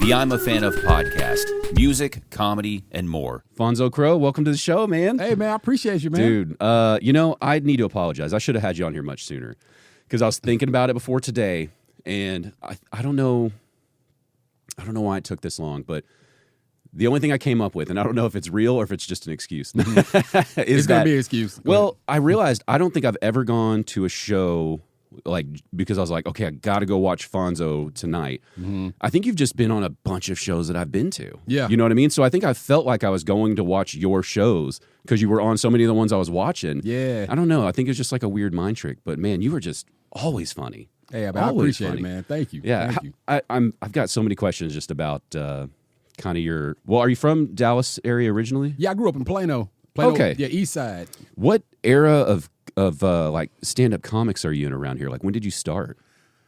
the I'm a Fan of podcast. Music, comedy, and more. Fonzo Crow, welcome to the show, man. Hey, man, I appreciate you, man. Dude, I need to apologize. I should have had you on here much sooner because I was thinking about it before today, and I don't know why it took this long, but the only thing I came up with, and I don't know if it's real or if it's just an excuse. It's going to be an excuse. Well, I realized I don't think I've ever gone to a show because I was like, okay, I got to go watch Fonzo tonight. Mm-hmm. I think you've just been on a bunch of shows that I've been to. Yeah. You know what I mean? So I think I felt like I was going to watch your shows because you were on so many of the ones I was watching. Yeah. I don't know. I think it's just like a weird mind trick. But, man, you were just always funny. Hey, I appreciate it, man. Thank you. Yeah. Thank you. I've got so many questions just about kind of your – well, are you from Dallas area originally? Yeah, I grew up in Plano. Okay. Yeah, East Side. What era of like stand-up comics are you in around here? Like, when did you start?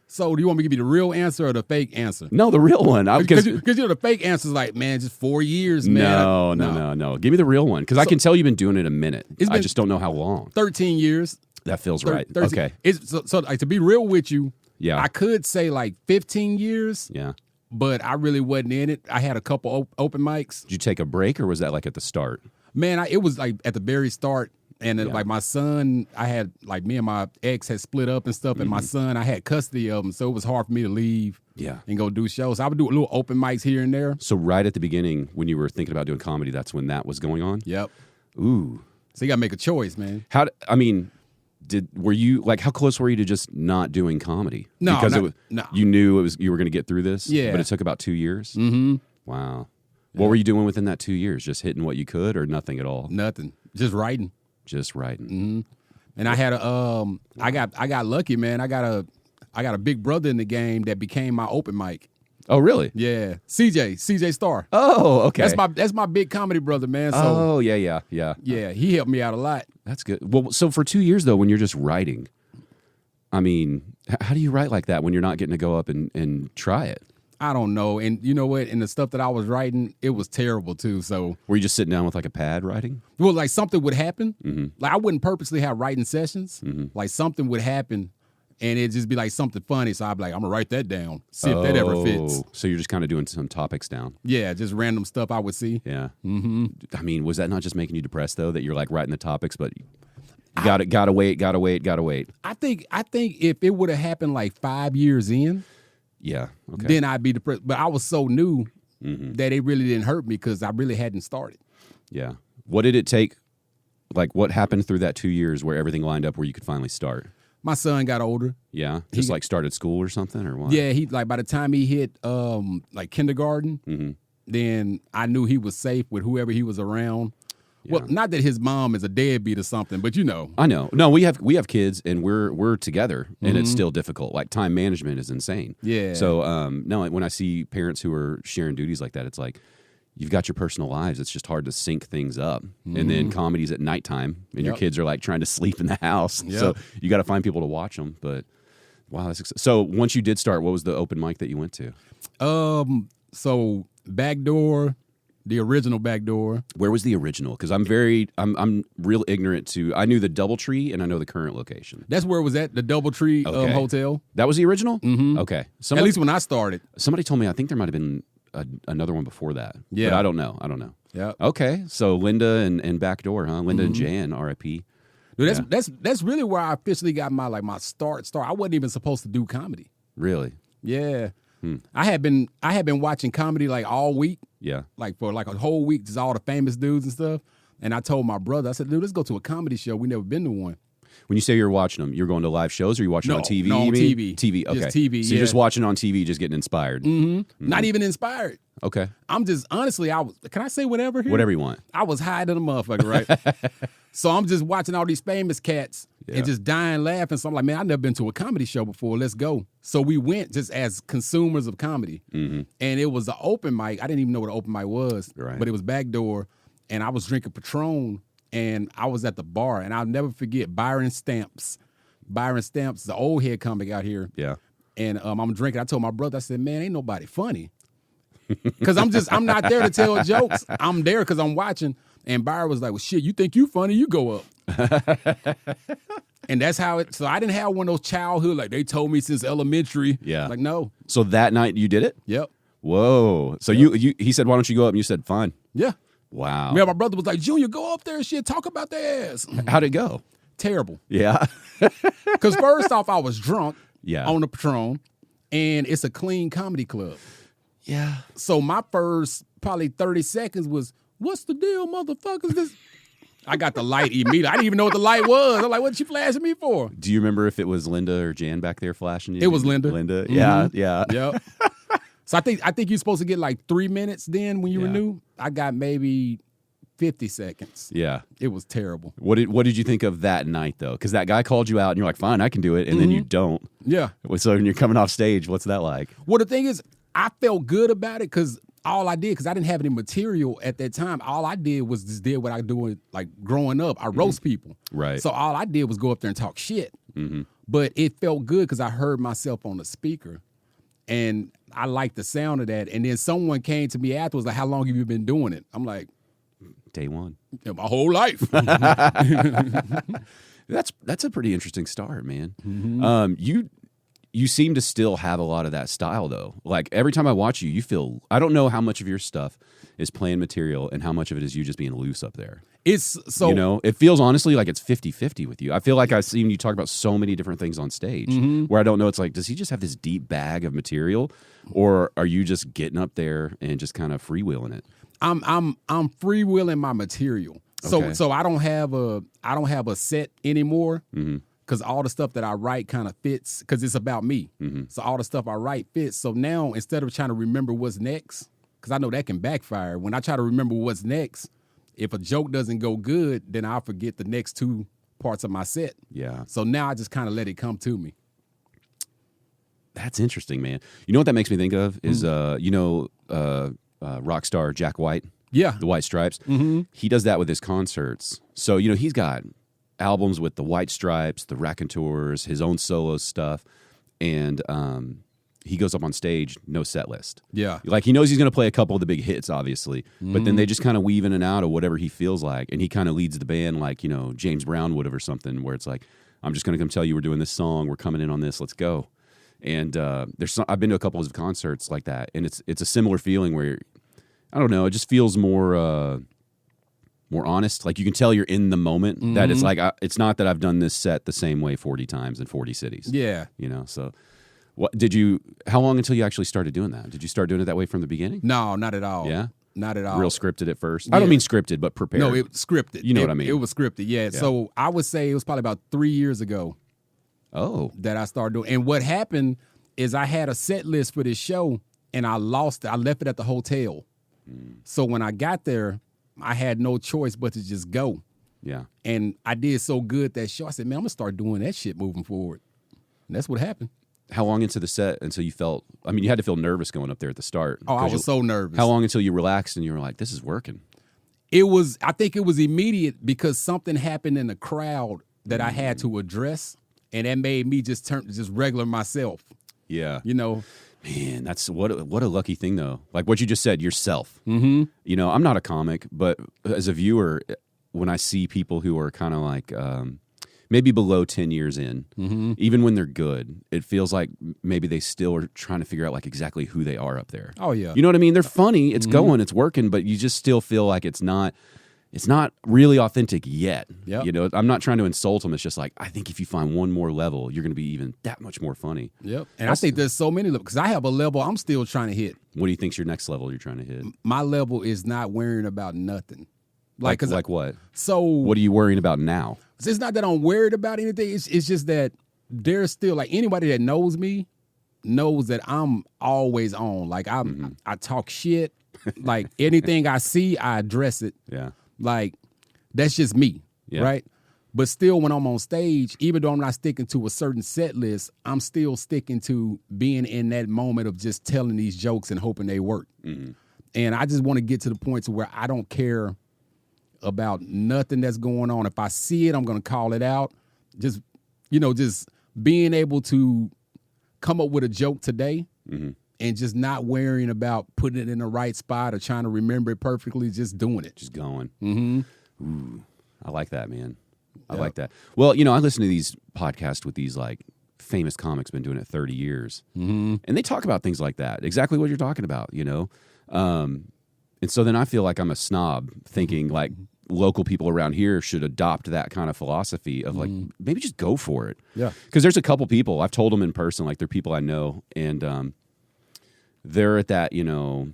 So do you want me to give you the real answer or the fake answer? No, the real one. Because the fake answer is like, man, just 4 years, man. No. Give me the real one because I can tell you've been doing it a minute. I just don't know how long. 13 years. That feels right. 13. Okay. So like, to be real with you, yeah, I could say like 15 years. Yeah. But I really wasn't in it. I had a couple open mics. Did you take a break or was that like at the start? Man, it was like at the very start. And then, like my son, I had like me and my ex had split up and stuff. And my son, I had custody of him. So it was hard for me to leave and go do shows. So I would do little open mics here and there. So right at the beginning when you were thinking about doing comedy, that's when that was going on? Yep. Ooh. So you got to make a choice, man. How close were you to just not doing comedy? No, because no. You knew you were going to get through this? Yeah. But it took about 2 years? Mm-hmm. Wow. What were you doing within that 2 years? Just hitting what you could or nothing at all? Nothing. Just writing. Just writing. Mm-hmm. And I had I got lucky, man. I got a big brother in the game that became my open mic. Oh, really? Yeah. CJ Star. Oh, okay. That's my big comedy brother, man. So, oh, yeah. Yeah, he helped me out a lot. That's good. Well, so for 2 years, though, when you're just writing, I mean, how do you write like that when you're not getting to go up and try it? I don't know. And you know what? And the stuff that I was writing, it was terrible, too. So were you just sitting down with like a pad writing? Well, like something would happen. Mm-hmm. Like I wouldn't purposely have writing sessions. Mm-hmm. Like something would happen. And it'd just be like something funny. So I'd be like, I'm going to write that down. See if that ever fits. So you're just kind of doing some topics down. Yeah, just random stuff I would see. Yeah. Mm-hmm. I mean, was that not just making you depressed, though, that you're like writing the topics, but you gotta wait? I think if it would have happened like 5 years in, yeah, okay, then I'd be depressed. But I was so new that it really didn't hurt me because I really hadn't started. Yeah. What did it take? Like, what happened through that 2 years where everything lined up where you could finally start? My son got older. Yeah, just like started school or something, or what? Yeah, he like by the time he hit like kindergarten, then I knew he was safe with whoever he was around. Yeah. Well, not that his mom is a deadbeat or something, but you know. I know. No, we have kids and we're together, and it's still difficult. Like time management is insane. Yeah. So no, when I see parents who are sharing duties like that, it's like you've got your personal lives. It's just hard to sync things up. And then comedy's at nighttime, and your kids are like trying to sleep in the house. Yep. So you got to find people to watch them. But wow, so once you did start, what was the open mic that you went to? So Backdoor. The original Backdoor. Where was the original? Because I'm real ignorant to. I knew the DoubleTree and I know the current location. That's where it was at, the DoubleTree Hotel. That was the original? Mm-hmm. Okay. At least when I started. Somebody told me I think there might have been another one before that. Yeah. But I don't know. Yeah. Okay. So Linda and Backdoor, huh? Linda and Jan, R.I.P. Dude, that's really where I officially got my start. I wasn't even supposed to do comedy. Really? Yeah. I had been watching comedy like all week. Yeah. Like for like a whole week, just all the famous dudes and stuff. And I told my brother, I said, dude, let's go to a comedy show. We never been to one. When you say you're watching them, you're going to live shows or you're watching on TV? No, on TV. TV, okay. Just TV, so you're just watching on TV, just getting inspired. Mm-hmm. Not even inspired. Okay. I'm just, honestly, can I say whatever here? Whatever you want. I was high to the motherfucker, right? So I'm just watching all these famous cats and just dying laughing. So I'm like, man, I've never been to a comedy show before. Let's go. So we went just as consumers of comedy. Mm-hmm. And it was an open mic. I didn't even know what an open mic was. Right. But it was Backdoor. And I was drinking Patron. And I was at the bar. And I'll never forget Byron Stamps. Byron Stamps, the old head comic out here. Yeah. And I'm drinking. I told my brother, I said, man, ain't nobody funny. Because I'm not there to tell jokes. I'm there because I'm watching. And Byron was like, well, shit, you think you funny? You go up. And that's how it, so I didn't have one of those childhood, like they told me since elementary. Yeah. Like, no. So that night you did it? Yep. Whoa. So he said, why don't you go up? And you said, fine. Yeah. Wow. Yeah, my brother was like, Junior, go up there and shit, talk about their ass. How'd it go? Terrible. Yeah. Because first off, I was drunk Yeah. on the Patron, and it's a clean comedy club. Yeah. So my first probably 30 seconds was, what's the deal, motherfuckers? I got the light immediately. I didn't even know what the light was. I'm like, what you flashing me for? Do you remember if it was Linda or Jan back there flashing you? It was Linda. Linda. Mm-hmm. Yeah. Yeah. Yep. So I think you're supposed to get like 3 minutes then when you renew. I got maybe 50 seconds. Yeah. It was terrible. What did you think of that night though? Because that guy called you out and you're like, fine, I can do it, and then you don't. Yeah. So when you're coming off stage, what's that like? Well, the thing is, I felt good about it because all I did, because I didn't have any material at that time, all I did was just did what I do like growing up. I roast people. Right. So all I did was go up there and talk shit. Mm-hmm. But it felt good because I heard myself on the speaker. And I liked the sound of that. And then someone came to me afterwards, like, how long have you been doing it? I'm like, Day one. my whole life. That's a pretty interesting start, man. Mm-hmm. You seem to still have a lot of that style though. Like every time I watch you, you feel, I don't know how much of your stuff is planned material and how much of it is you just being loose up there. It's so, You know, it feels honestly like it's 50-50 with you. I feel like I've seen you talk about so many different things on stage where I don't know. It's like, does he just have this deep bag of material, or are you just getting up there and just kind of freewheeling it? I'm freewheeling my material. So Okay. so I don't have a set anymore. Because all the stuff that I write kind of fits, because it's about me. So all the stuff I write fits. So now, instead of trying to remember what's next, because I know that can backfire. When I try to remember what's next, if a joke doesn't go good, then I'll forget the next two parts of my set. Yeah. So now I just kind of let it come to me. That's interesting, man. You know what that makes me think of is, rock star Jack White? Yeah. The White Stripes. He does that with his concerts. So, he's got albums with the White Stripes, the Raconteurs, his own solo stuff, and he goes up on stage, no set list. Yeah. Like he knows he's going to play a couple of the big hits, obviously, but then they just kind of weave in and out of whatever he feels like, and he kind of leads the band like, James Brown would have or something, where it's like, I'm just going to come tell you we're doing this song, we're coming in on this, let's go. And I've been to a couple of concerts like that, and it's a similar feeling where, I don't know, it just feels more honest. Like you can tell you're in the moment. That it's like it's not that I've done this set the same way 40 times in 40 cities. Yeah. So how long until you actually started doing that? Did you start doing it that way from the beginning? No, not at all. Yeah? Not at all. Real scripted at first? I don't mean scripted, but prepared. No, it was scripted. You know what I mean? It was scripted, yeah. So I would say it was probably about 3 years ago that I started doing. And what happened is I had a set list for this show, and I lost it. I left it at the hotel. So when I got there, I had no choice but to just go. Yeah. And I did so good that show. I said, man, I'm going to start doing that shit moving forward. And that's what happened. How long into the set until you felt, you had to feel nervous going up there at the start. Oh, I was so nervous. How long until you relaxed and you were like, this is working? I think it was immediate because something happened in the crowd that I had to address. And that made me just turn just regular myself. Yeah. Man, that's what a lucky thing though. Like what you just said, yourself. Mm-hmm. I'm not a comic, but as a viewer, when I see people who are kind of like maybe below 10 years in, even when they're good, it feels like maybe they still are trying to figure out like exactly who they are up there. Oh yeah. You know what I mean? They're funny, it's going, it's working, but you just still feel like it's not really authentic yet. Yep. I'm not trying to insult them. It's just like, I think if you find one more level, you're going to be even that much more funny. Yep. And I think there's so many levels because I have a level I'm still trying to hit. What do you think's your next level you're trying to hit? My level is not worrying about nothing. Like what? So what are you worrying about now? It's not that I'm worried about anything. It's just that there's still like anybody that knows me knows that I'm always on. Like I talk shit. Like anything I see, I address it. Yeah. Like, that's just me, right? But still, when I'm on stage, even though I'm not sticking to a certain set list, I'm still sticking to being in that moment of just telling these jokes and hoping they work. And I just want to get to the point to where I don't care about nothing that's going on. If I see it, I'm going to call it out. Just being able to come up with a joke today and just not worrying about putting it in the right spot or trying to remember it perfectly, just doing it. Just going. Ooh, I like that, man. I like that. Well, I listen to these podcasts with these like famous comics been doing it 30 years. And they talk about things like that, exactly what you're talking about, you know? And so then I feel like I'm a snob thinking like local people around here should adopt that kind of philosophy of like, maybe just go for it. Yeah. Because there's a couple people, I've told them in person, like they're people I know, and they're at that, you know,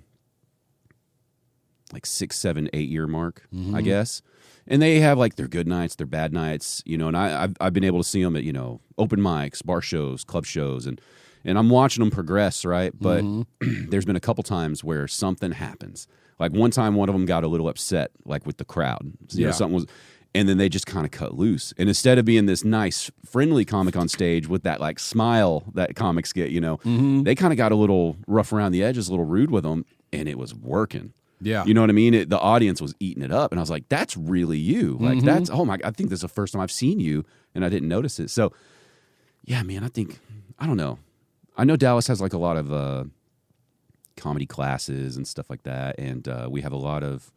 like 6, 7, 8 year mark, I guess. And they have like their good nights, their bad nights, you know, and I've been able to see them at, you know, open mics, bar shows, club shows, and I'm watching them progress, right? But there's been a couple times where something happens. Like one time, one of them got a little upset, like with the crowd. You know, something was, and then they just kind of cut loose. And instead of being this nice, friendly comic on stage with that like smile that comics get, you know, they kind of got a little rough around the edges, a little rude with them, and it was working. Yeah. You know what I mean? The audience was eating it up. And I was like, that's really you. Like, that's, oh my, I think this is the first time I've seen you, and I didn't notice it. So, yeah, man, I don't know. I know Dallas has like a lot of comedy classes and stuff like that. And we have a lot of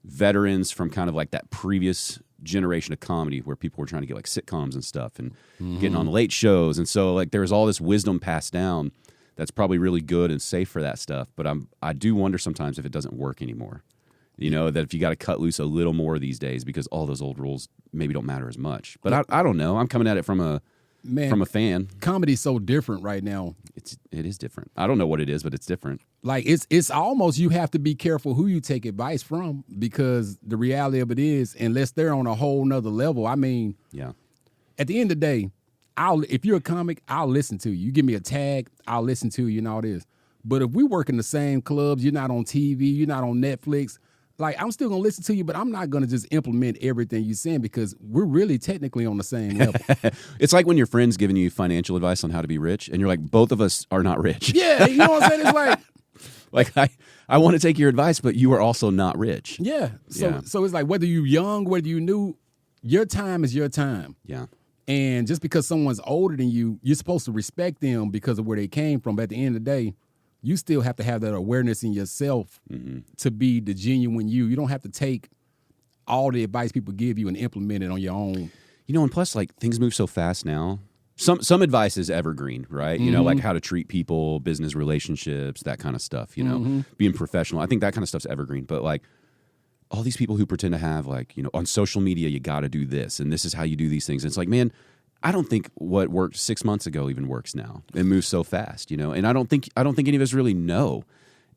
veterans from kind of like that previous generation of comedy where people were trying to get like sitcoms and stuff and getting on late shows. And so, like, there's all this wisdom passed down that's probably really good and safe for that stuff. But I do wonder sometimes if it doesn't work anymore. You know, that if you got to cut loose a little more these days because all those old rules maybe don't matter as much. But I don't know. I'm coming at it from a fan. Comedy's so different right now. It is different. I don't know what it is, but it's different. Like it's almost, you have to be careful who you take advice from, because the reality of it is, unless they're on a whole nother level, I mean, at the end of the day, if you're a comic, I'll listen to you. You give me a tag, I'll listen to you and all this. But if we work in the same clubs, you're not on TV, you're not on Netflix, like, I'm still gonna listen to you, but I'm not gonna just implement everything you're saying, because we're really technically on the same level. It's like when your friend's giving you financial advice on how to be rich, and you're like, both of us are not rich. Yeah, you know what I'm saying? It's like I want to take your advice, but you are also not rich. Yeah. So it's like, whether you're young, whether you new, your time is your time. Yeah. And just because someone's older than you, you're supposed to respect them because of where they came from. But at the end of the day, you still have to have that awareness in yourself to be the genuine you. You don't have to take all the advice people give you and implement it on your own. You know, and plus, like, things move so fast now. Some advice is evergreen, right? You know, like how to treat people, business relationships, that kind of stuff, you know, being professional. I think that kind of stuff's evergreen. But, like, all these people who pretend to have, like, you know, on social media, you got to do this, and this is how you do these things. And it's like, man, I don't think what worked 6 months ago even works now. It moves so fast, you know. And I don't think any of us really know.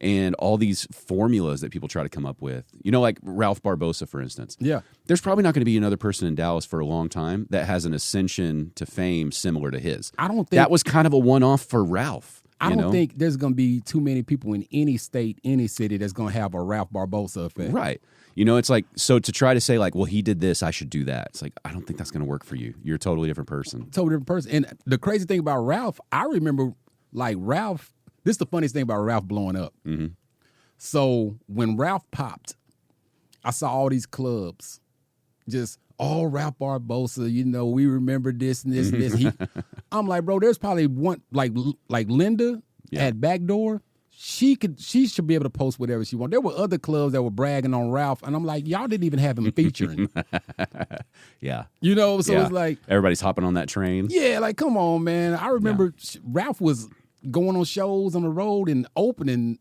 And all these formulas that people try to come up with, you know, like Ralph Barbosa, for instance. Yeah. There's probably not going to be another person in Dallas for a long time that has an ascension to fame similar to his. I don't think that was kind of a one-off for Ralph. I don't think there's going to be too many people in any state, any city that's going to have a Ralph Barbosa effect. Right. You know, it's like, so to try to say like, well, he did this, I should do that. It's like, I don't think that's going to work for you. You're a totally different person. Totally different person. And the crazy thing about Ralph, I remember, like, Ralph, this is the funniest thing about Ralph blowing up. So when Ralph popped, I saw all these clubs, just all Ralph Barbosa, you know, we remember this and this and this. I'm like, bro, there's probably one, like Linda at Backdoor. She should be able to post whatever she wants. There were other clubs that were bragging on Ralph, and I'm like, y'all didn't even have him featuring. Yeah. You know, so it's like, everybody's hopping on that train. Yeah, like, come on, man. I remember Ralph was going on shows on the road and opening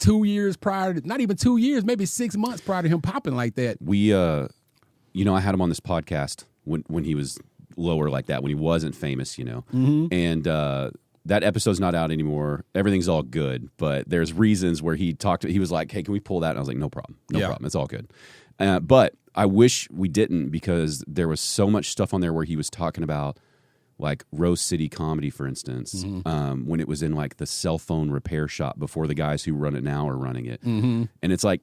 2 years prior to, not even 2 years, maybe 6 months prior to him popping like that. We, you know, I had him on this podcast when he was lower like that, when he wasn't famous, you know, and that episode's not out anymore. Everything's all good, but there's reasons where he was like, hey, can we pull that? And I was like, no problem. No problem. It's all good. But I wish we didn't, because there was so much stuff on there where he was talking about, like, Rose City Comedy, for instance, when it was in, like, the cell phone repair shop before the guys who run it now are running it. And it's like,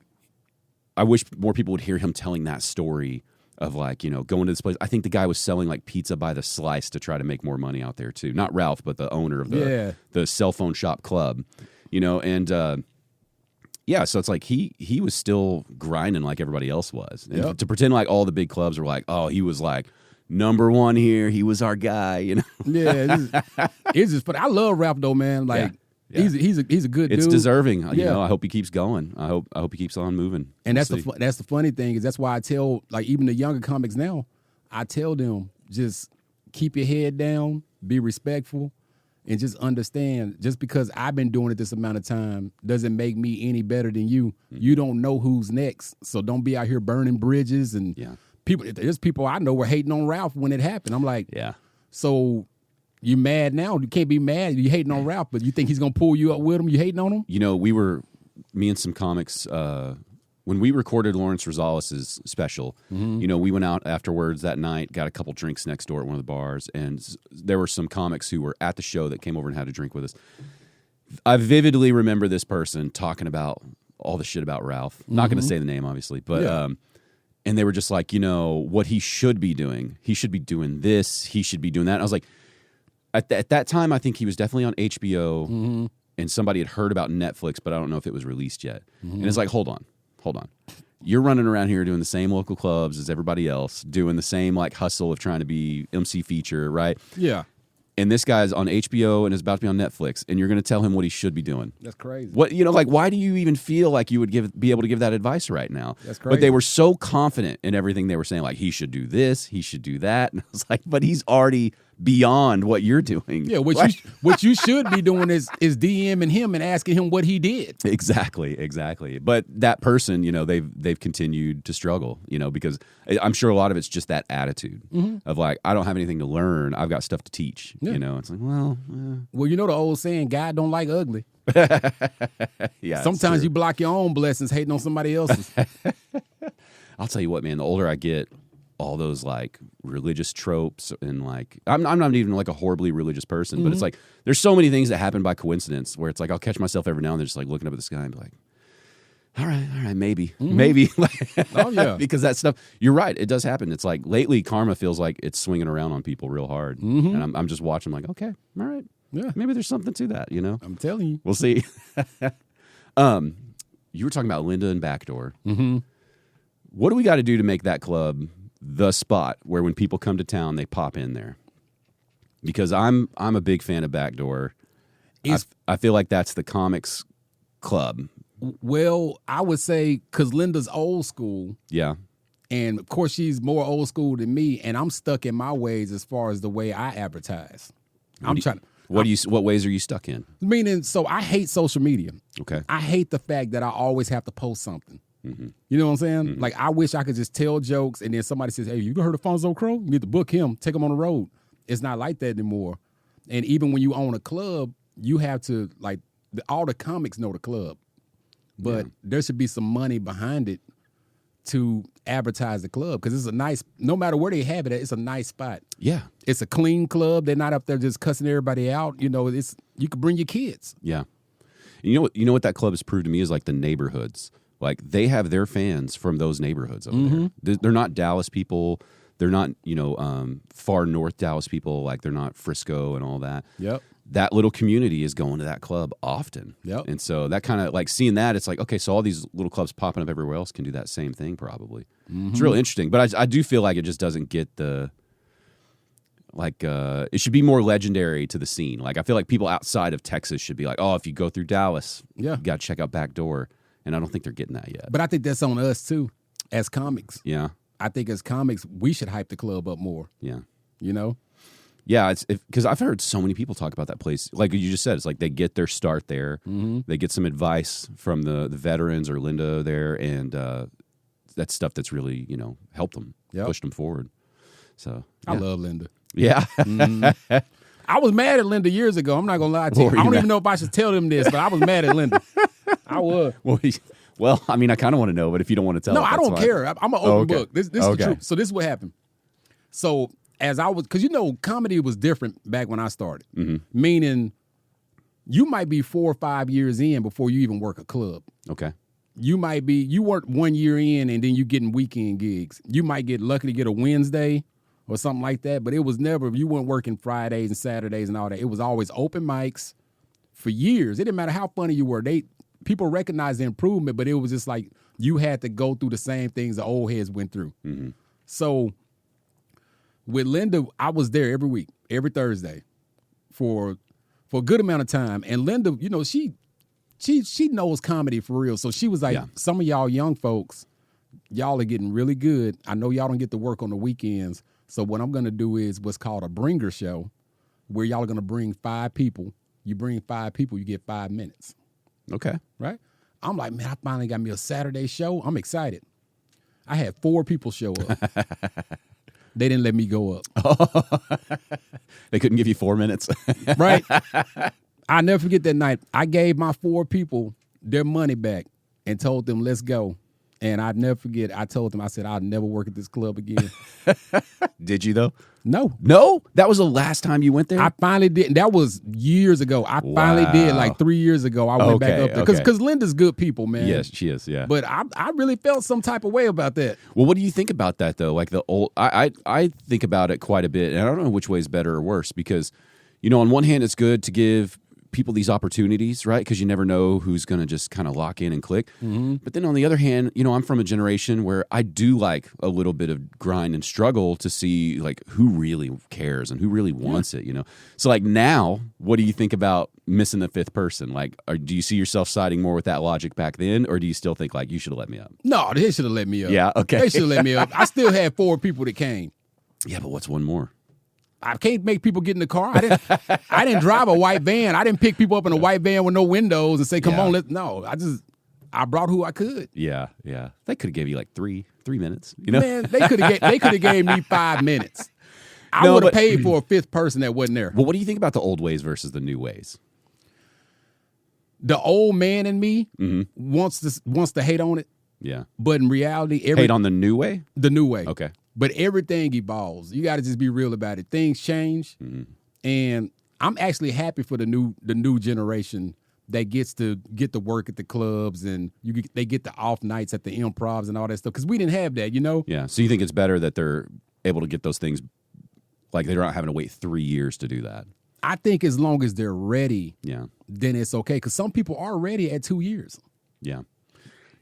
I wish more people would hear him telling that story of, like, you know, going to this place. I think the guy was selling, like, pizza by the slice to try to make more money out there, too. Not Ralph, but the owner of the cell phone shop club, you know, and so it's like he was still grinding like everybody else was. And to pretend like all the big clubs were like, oh, he was like number one here, he was our guy, you know. It's just funny. I love Ralph though, man. Like, he's a good dude. It's deserving. You know, I hope he keeps going. I hope he keeps on moving. And that's the funny thing, is that's why I tell, like, even the younger comics now, I tell them, just keep your head down. be respectful, and just understand, just because I've been doing it this amount of time doesn't make me any better than you. You don't know who's next. So don't be out here burning bridges. And there's people I know were hating on Ralph when it happened. I'm like, so you mad now? You can't be mad. You hating on Ralph, but you think he's going to pull you up with him? You hating on him? You know, me and some comics, when we recorded Lawrence Rosales' special, you know, we went out afterwards that night, got a couple drinks next door at one of the bars, and there were some comics who were at the show that came over and had a drink with us. I vividly remember this person talking about all the shit about Ralph. Not going to say the name, obviously, but and they were just like, you know, what he should be doing. He should be doing this. He should be doing that. And I was like, at that time, I think he was definitely on HBO, and somebody had heard about Netflix, but I don't know if it was released yet. And it's like, hold on. You're running around here doing the same local clubs as everybody else, doing the same like hustle of trying to be MC feature, right? Yeah. And this guy's on HBO and is about to be on Netflix, and you're going to tell him what he should be doing. That's crazy. What, you know, like, why do you even feel like you would be able to give that advice right now? That's crazy. But they were so confident in everything they were saying, like, he should do this, he should do that. And I was like, but he's already beyond what you're doing. Yeah, what you should be doing is DMing him and asking him what he did. Exactly. But that person, you know, they've continued to struggle, you know, because I'm sure a lot of it's just that attitude of like, I don't have anything to learn, I've got stuff to teach. You know, it's like, well, you know the old saying, God don't like ugly. Yeah. Sometimes you block your own blessings hating on somebody else's. I'll tell you what, man, the older I get, all those like religious tropes and like I'm not even like a horribly religious person, but it's like there's so many things that happen by coincidence where it's like I'll catch myself every now and then just like looking up at the sky and be like, all right, maybe. Oh yeah. Because that stuff, you're right, it does happen. It's like lately karma feels like it's swinging around on people real hard. And I'm just watching like, okay, all right. Yeah. Maybe there's something to that, you know? I'm telling you. We'll see. You were talking about Linda and Backdoor. What do we got to do to make that club the spot where when people come to town, they pop in there? Because I'm a big fan of Backdoor. I feel like that's the comics club. Well, I would say because Linda's old school. Yeah. And of course, she's more old school than me, and I'm stuck in my ways as far as the way I advertise. What ways are you stuck in? Meaning, so I hate social media. Okay. I hate the fact that I always have to post something. You know what I'm saying? Like, I wish I could just tell jokes, and then somebody says, hey, you heard of Fonzo Crow? You need to book him, take him on the road. It's not like that anymore. And even when you own a club, you have to, like, all the comics know the club. But there should be some money behind it to advertise the club, because it's a nice, no matter where they have it at, it's a nice spot. Yeah. It's a clean club. They're not up there just cussing everybody out. You know, you could bring your kids. Yeah. You know what that club has proved to me is like the neighborhoods. Like, they have their fans from those neighborhoods over there. They're not Dallas people. They're not, far north Dallas people. Like, they're not Frisco and all that. Yep. That little community is going to that club often. Yep. And so that kind of, like, seeing that, it's like, okay, so all these little clubs popping up everywhere else can do that same thing probably. It's real interesting. But I do feel like it just doesn't get the, like, it should be more legendary to the scene. Like, I feel like people outside of Texas should be like, oh, if you go through Dallas, you got to check out Backdoor. And I don't think they're getting that yet. But I think that's on us, too, as comics. Yeah. I think as comics, we should hype the club up more. Yeah. You know? Yeah, it's because I've heard so many people talk about that place. Like you just said, it's like they get their start there. They get some advice from the veterans or Linda there, and that's stuff that's really, helped them, pushed them forward. So I love Linda. Yeah. I was mad at Linda years ago. I'm not going to lie to you. I don't even know if I should tell them this, but I was mad at Linda. I was. Well, I mean, I kind of want to know, but if you don't want to tell, no, I don't care. I'm an open book. This is the truth. So this is what happened. So as I was, because comedy was different back when I started. Meaning, you might be 4 or 5 years in before you even work a club. Okay. You work 1 year in and then you getting weekend gigs. You might get lucky to get a Wednesday or something like that, but it was never, you weren't working Fridays and Saturdays and all that. It was always open mics for years. It didn't matter how funny you were. People recognized the improvement, but it was just like you had to go through the same things the old heads went through. So with Linda, I was there every week, every Thursday for a good amount of time. And Linda, she knows comedy for real. So she was like, some of y'all young folks, y'all are getting really good. I know y'all don't get to work on the weekends. So what I'm going to do is what's called a bringer show, where y'all are going to bring 5 people. You bring 5 people, you get 5 minutes. Okay. Right? I'm like, man, I finally got me a Saturday show. I'm excited. I had 4 people show up. They didn't let me go up. They couldn't give you 4 minutes. Right? I never forget that night. I gave my 4 people their money back and told them, let's go. And I'd never forget, I told them, I said, I'll never work at this club again. Did you, though? No. No? That was the last time you went there? I finally did. That was years ago. I finally did, like 3 years ago. I went back up there. Because Linda's good people, man. Yes, she is, yeah. But I really felt some type of way about that. Well, what do you think about that, though? Like the old, I think about it quite a bit, and I don't know which way is better or worse because, on one hand, it's good to give people these opportunities, right? Because you never know who's going to just kind of lock in and click. Mm-hmm. But then on the other hand, I'm from a generation where I do like a little bit of grind and struggle to see like who really cares and who really wants it, So like now, what do you think about missing the 5th person? Like, do you see yourself siding more with that logic back then, or do you still think like you should have let me up? No, they should have let me up. Yeah, okay. They should have let me up. I still had 4 people that came. Yeah, but what's one more? I can't make people get in the car. I didn't drive a white van. I didn't pick people up in a white van with no windows and say, come on, no. I brought who I could. Yeah. They could have gave you like 3 minutes, Man, they could have gave me 5 minutes. I would have paid for a 5th person that wasn't there. Well, what do you think about the old ways versus the new ways? The old man in me wants to hate on it. Yeah. But in reality, hate on the new way? The new way. Okay. But everything evolves. You got to just be real about it. Things change, and I'm actually happy for the new generation that gets to get to work at the clubs and they get the off nights at the improvs and all that stuff because we didn't have that, Yeah. So you think it's better that they're able to get those things, like they're not having to wait 3 years to do that? I think as long as they're ready, then it's okay because some people are ready at 2 years. Yeah.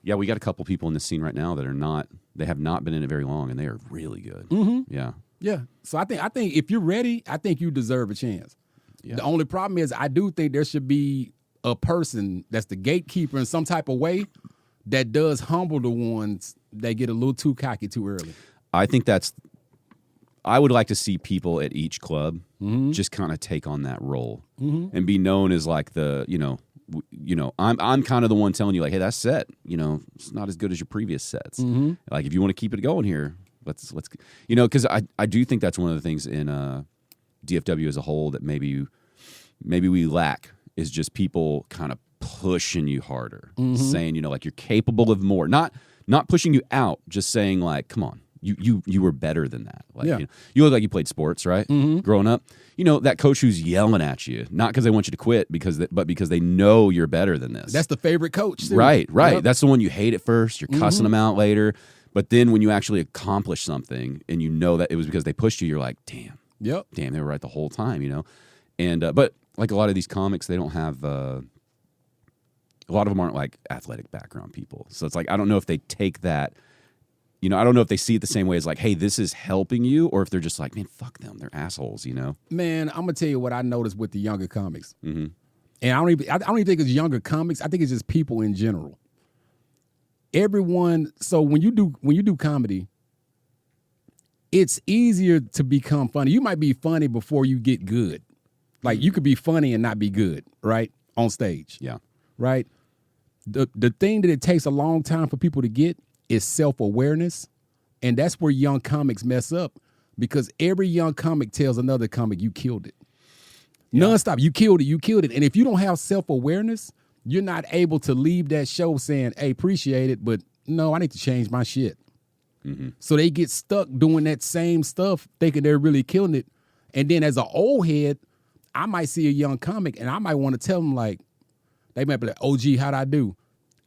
Yeah, we got a couple people in the scene right now that are not. They have not been in it very long, and they are really good. Mm-hmm. Yeah. Yeah. So I think if you're ready, I think you deserve a chance. Yeah. The only problem is I do think there should be a person that's the gatekeeper in some type of way that does humble the ones that get a little too cocky too early. I think I would like to see people at each club just kind of take on that role and be known as like the, I'm kind of the one telling you like, hey, that set, it's not as good as your previous sets. Mm-hmm. Like if you want to keep it going here, let's because I do think that's one of the things in DFW as a whole that maybe we lack is just people kind of pushing you harder, saying, like you're capable of more, not pushing you out, just saying like, come on. You were better than that. Like, you look like you played sports, right? Mm-hmm. Growing up, that coach who's yelling at you, not because they want you to quit, but because they know you're better than this. That's the favorite coach, too. Right. Yep. That's the one you hate at first. You're cussing them out later, but then when you actually accomplish something and you know that it was because they pushed you, you're like, damn, they were right the whole time, And but like a lot of these comics, they don't have. A lot of them aren't like athletic background people, so it's like I don't know if they take that. I don't know if they see it the same way as like, hey, this is helping you, or if they're just like, man, fuck them, they're assholes, Man, I'm gonna tell you what I noticed with the younger comics, and I don't even think it's younger comics. I think it's just people in general. Everyone. So when you do comedy, it's easier to become funny. You might be funny before you get good. Like you could be funny and not be good, right? On stage, right. The thing that it takes a long time for people to get is self-awareness, and that's where young comics mess up because every young comic tells another comic, you killed it. Nonstop, you killed it. And if you don't have self-awareness, you're not able to leave that show saying, hey, appreciate it, but no, I need to change my shit. Mm-hmm. So they get stuck doing that same stuff, thinking they're really killing it. And then as an old head, I might see a young comic, and I might want to tell them, like, they might be like, oh, gee, how'd I do?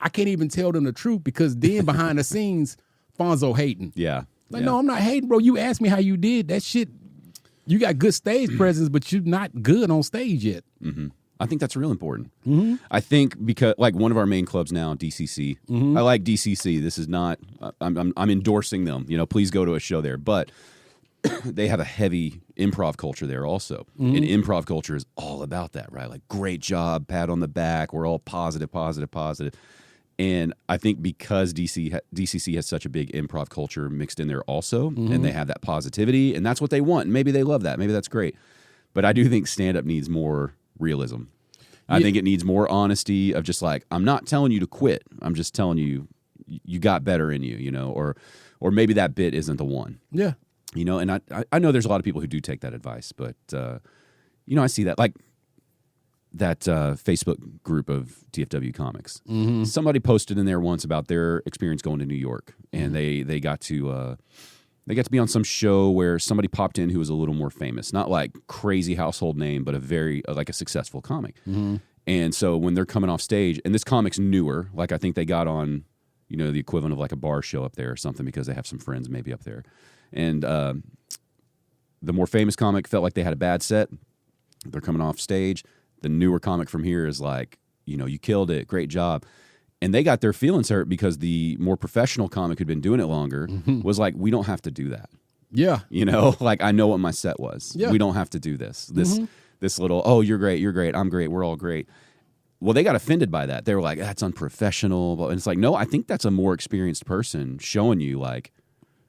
I can't even tell them the truth because then behind the scenes, Fonzo hating. Yeah. No, I'm not hating, bro. You asked me how you did. That shit, you got good stage presence, but you're not good on stage yet. Mm-hmm. I think that's real important. Mm-hmm. I think because, like, one of our main clubs now, DCC, I like DCC. This is not, I'm endorsing them. Please go to a show there. But they have a heavy improv culture there also. And improv culture is all about that, right? Like, great job, pat on the back. We're all positive. And I think because DCC has such a big improv culture mixed in there also, and they have that positivity, and that's what they want. Maybe they love that. Maybe that's great. But I do think stand-up needs more realism. I think it needs more honesty of just like, I'm not telling you to quit. I'm just telling you you got better in you, or maybe that bit isn't the one. Yeah. And I know there's a lot of people who do take that advice, but, I see that. Like that Facebook group of DFW comics. Mm-hmm. Somebody posted in there once about their experience going to New York, and they got to be on some show where somebody popped in who was a little more famous, not like crazy household name, but a very like a successful comic. Mm-hmm. And so when they're coming off stage, and this comic's newer, like I think they got on, the equivalent of like a bar show up there or something because they have some friends maybe up there. And the more famous comic felt like they had a bad set. They're coming off stage. The newer comic from here is like, you killed it, great job. And they got their feelings hurt because the more professional comic who'd been doing it longer was like, we don't have to do that. Yeah. Like I know what my set was. Yeah. We don't have to do this. This little, oh, you're great, I'm great, we're all great. Well, they got offended by that. They were like, that's unprofessional. And it's like, no, I think that's a more experienced person showing you like,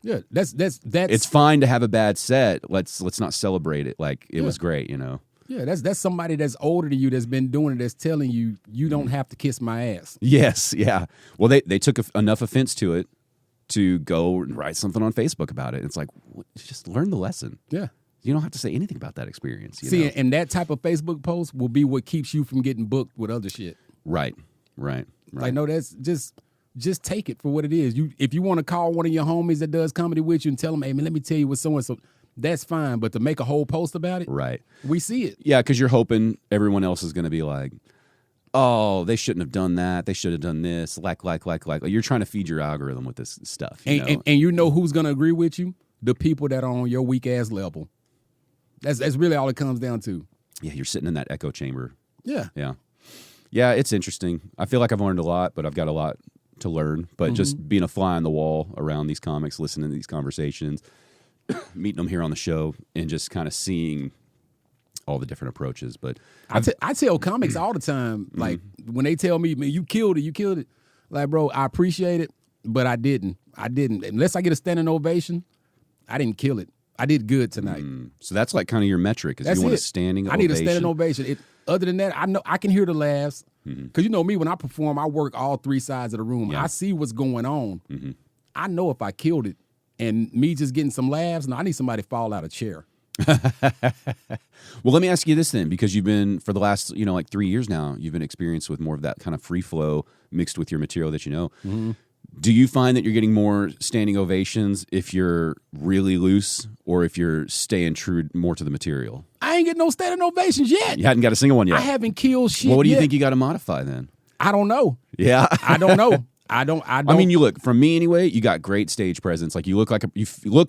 yeah, that's it's fine to have a bad set. Let's not celebrate it like it was great, Yeah, that's somebody that's older than you that's been doing it, that's telling you you don't have to kiss my ass. Yes, yeah. Well, they took enough offense to it to go and write something on Facebook about it. It's like, just learn the lesson. Yeah. You don't have to say anything about that experience. See, and that type of Facebook post will be what keeps you from getting booked with other shit. Right. Like, no, that's just take it for what it is. If you want to call one of your homies that does comedy with you and tell them, hey, man, let me tell you what so-and-so, that's fine. But to make a whole post about it, right? We see it. Yeah, because you're hoping everyone else is going to be like, oh, they shouldn't have done that. They should have done this. Like. You're trying to feed your algorithm with this stuff. And you know who's going to agree with you? The people that are on your weak-ass level. That's really all it comes down to. Yeah, you're sitting in that echo chamber. Yeah. Yeah, it's interesting. I feel like I've learned a lot, but I've got a lot to learn. But just being a fly on the wall around these comics, listening to these conversations, meeting them here on the show, and just kind of seeing all the different approaches. But I tell comics all the time, like when they tell me, man, you killed it. Like, bro, I appreciate it, but I didn't. Unless I get a standing ovation, I didn't kill it. I did good tonight. So that's like kind of your metric, is you want a standing ovation. I need a standing ovation. Other than that, I know I can hear the laughs. Because me, when I perform, I work all three sides of the room. Yeah. I see what's going on. I know if I killed it and me just getting some laughs, I need somebody to fall out of a chair. Well, let me ask you this then, because you've been, for the last, like 3 years now, you've been experienced with more of that kind of free flow mixed with your material that you know. Do you find that you're getting more standing ovations if you're really loose or if you're staying true more to the material? I ain't getting no standing ovations yet. You hadn't got a single one yet. I haven't killed shit Well, what do you yet. think you got to modify then? I don't know. Yeah. I don't know. I don't. I mean, you look, from me anyway, you got great stage presence. Like you look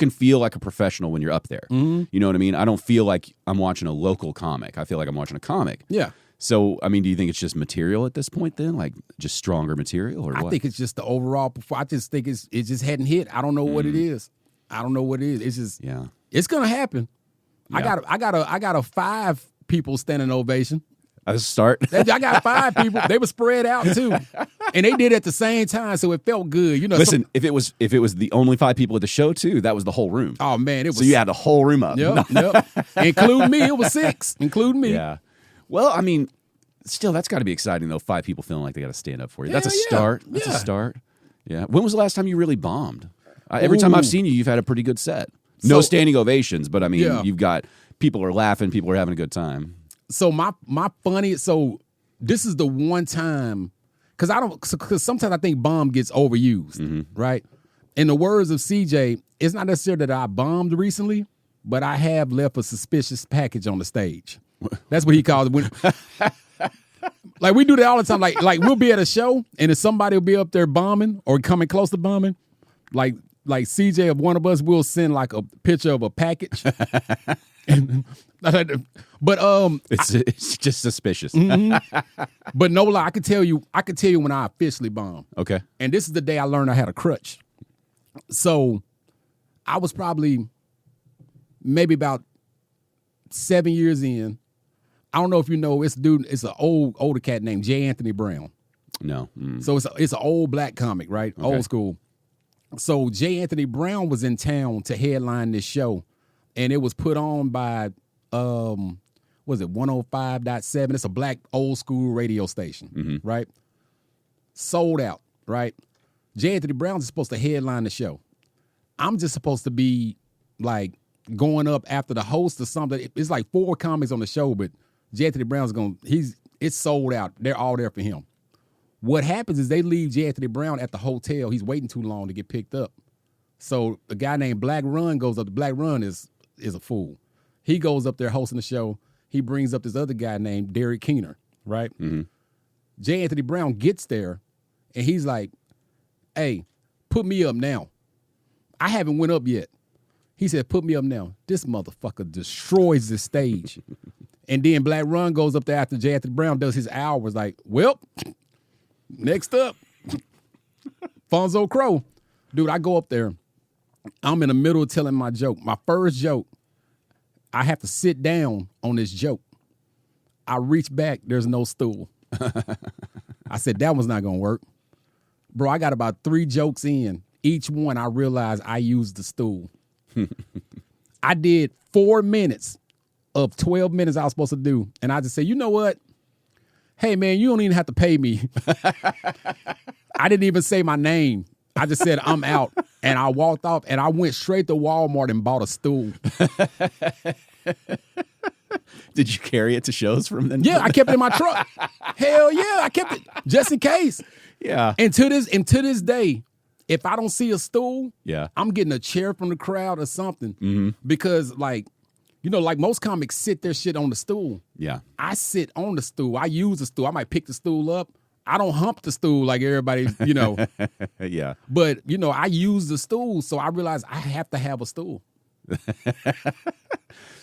and feel like a professional when you're up there. You know what I mean? I don't feel like I'm watching a local comic. I feel like I'm watching a comic. Yeah. So, I mean, do you think it's just material at this point then? Like just stronger material or what? I think it's just the overall I just think it just hadn't hit. I don't know what it is. I don't know what it is. It's just it's gonna happen. Yeah. I got a 5 people standing ovation. That's a start. I got 5 people. They were spread out too. And they did it at the same time, so it felt good. Listen, if it was the only 5 people at the show too, that was the whole room. Oh man, it was. So you had the whole room up. Yep. Including me, it was 6. Including me. Yeah. Well, I mean, still, that's got to be exciting though. 5 people feeling like they got to stand up for you. That's a start. That's a start. Yeah. When was the last time you really bombed? Every time I've seen you, you've had a pretty good set. No standing ovations, but I mean, you've got people are laughing, people are having a good time. So my funny. So this is the one time because sometimes I think bomb gets overused, right? In the words of CJ, it's not necessarily that I bombed recently, but I have left a suspicious package on the stage. That's what he calls it. Like we do that all the time. Like we'll be at a show and if somebody will be up there bombing or coming close to bombing, like CJ, if one of us will send like a picture of a package. But it's just suspicious. But no lie, I could tell you when I officially bombed. Okay. And this is the day I learned I had a crutch. So I was probably maybe about 7 years in. I don't know if you know, it's an older cat named J. Anthony Brown. No. So it's an old black comic, right? Okay. Old school. So J. Anthony Brown was in town to headline this show, and it was put on by was it 105.7? It's a black old school radio station, right? Sold out, right? J. Anthony Brown is supposed to headline the show. I'm just supposed to be like going up after the host or something. It's like 4 comics on the show, but J. Anthony Brown's it's sold out. They're all there for him. What happens is they leave J. Anthony Brown at the hotel. He's waiting too long to get picked up. So a guy named Black Run goes up. The Black Run is a fool. He goes up there hosting the show. He brings up this other guy named Derek Keener, right? J. Anthony Brown gets there, and he's like, hey, put me up now. I haven't went up yet. He said, put me up now. This motherfucker destroys the stage. And then Black Run goes up there after J. Anthony Brown does his hours like, well, next up, Fonzo Crow. Dude, I go up there. I'm in the middle of telling my joke. My first joke, I have to sit down on this joke. I reach back, there's no stool. I said, that one's not going to work. Bro, I got about 3 jokes in. Each one, I realized I used the stool. I did 4 minutes of 12 minutes I was supposed to do. And I just said, you know what? Hey, man, you don't even have to pay me. I didn't even say my name. I just said, I'm out. And I walked off, and I went straight to Walmart and bought a stool. Did you carry it to shows from then? Yeah, I kept it in my truck. Hell yeah, I kept it just in case. Yeah. And to this day, if I don't see a stool, yeah, I'm getting a chair from the crowd or something. Because, like, you know, like most comics sit their shit on the stool. Yeah. I sit on the stool. I use the stool. I might pick the stool up. I don't hump the stool like everybody, you know. Yeah. But, you know, I use the stool, so I realize I have to have a stool.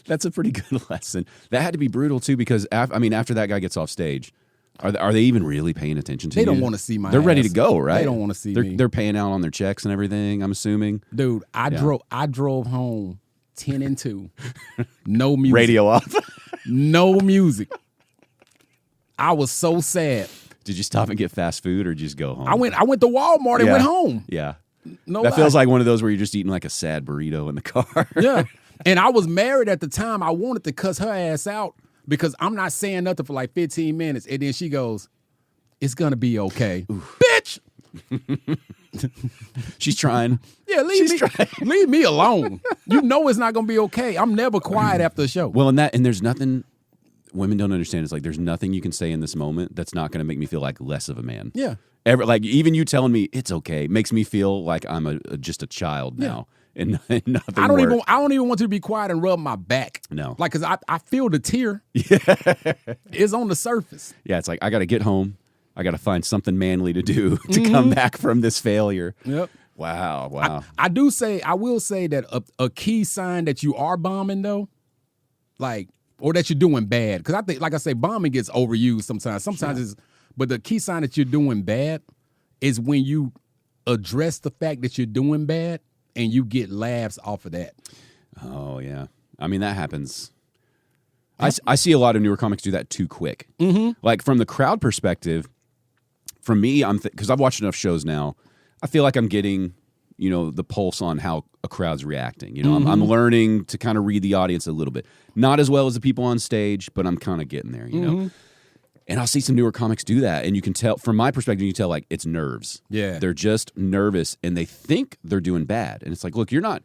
That's a pretty good lesson. That had to be brutal, too, because, after that guy gets off stage, are they even really paying attention to you? They don't want to see my They're ass. ready to go, right? They don't want to see me. They're paying out on their checks and everything, I'm assuming. Dude, I drove home 10 and 2. No music. Radio off. No music. I was so sad. Did you stop and get fast food or just go home? I went to Walmart and went home. Yeah. No that lie. feels like one of those where you're just eating like a sad burrito in the car. Yeah. And I was married at the time. I wanted to cuss her ass out because I'm not saying nothing for like 15 minutes. And then she goes, it's going to be okay. Bitch! She's trying. Yeah, leave me alone. You know it's not going to be okay. I'm never quiet after a show. Well, and there's nothing women don't understand. It's like there's nothing you can say in this moment that's not going to make me feel like less of a man. Yeah. Like even you telling me it's okay makes me feel like I'm just a child now. And nothing I don't even want you to be quiet and rub my back. No. Like, because I feel the tear. Yeah. It's on the surface. Yeah, it's like I got to get home. I got to find something manly to do to come back from this failure. Yep. Wow. I will say that a key sign that you are bombing, though, like, or that you're doing bad. Because I think, like I say, bombing gets overused sometimes. But the key sign that you're doing bad is when you address the fact that you're doing bad and you get laughs off of that. Oh, yeah. I mean, that happens. I see a lot of newer comics do that too quick. Like, from the crowd perspective, for me, because I've watched enough shows now, I feel like I'm getting, the pulse on how a crowd's reacting. I'm learning to kind of read the audience a little bit. Not as well as the people on stage, but I'm kind of getting there, know? And I'll see some newer comics do that, and you can tell, from my perspective, you can tell, like, it's nerves. Yeah. They're just nervous, and they think they're doing bad. And it's like, look, you're not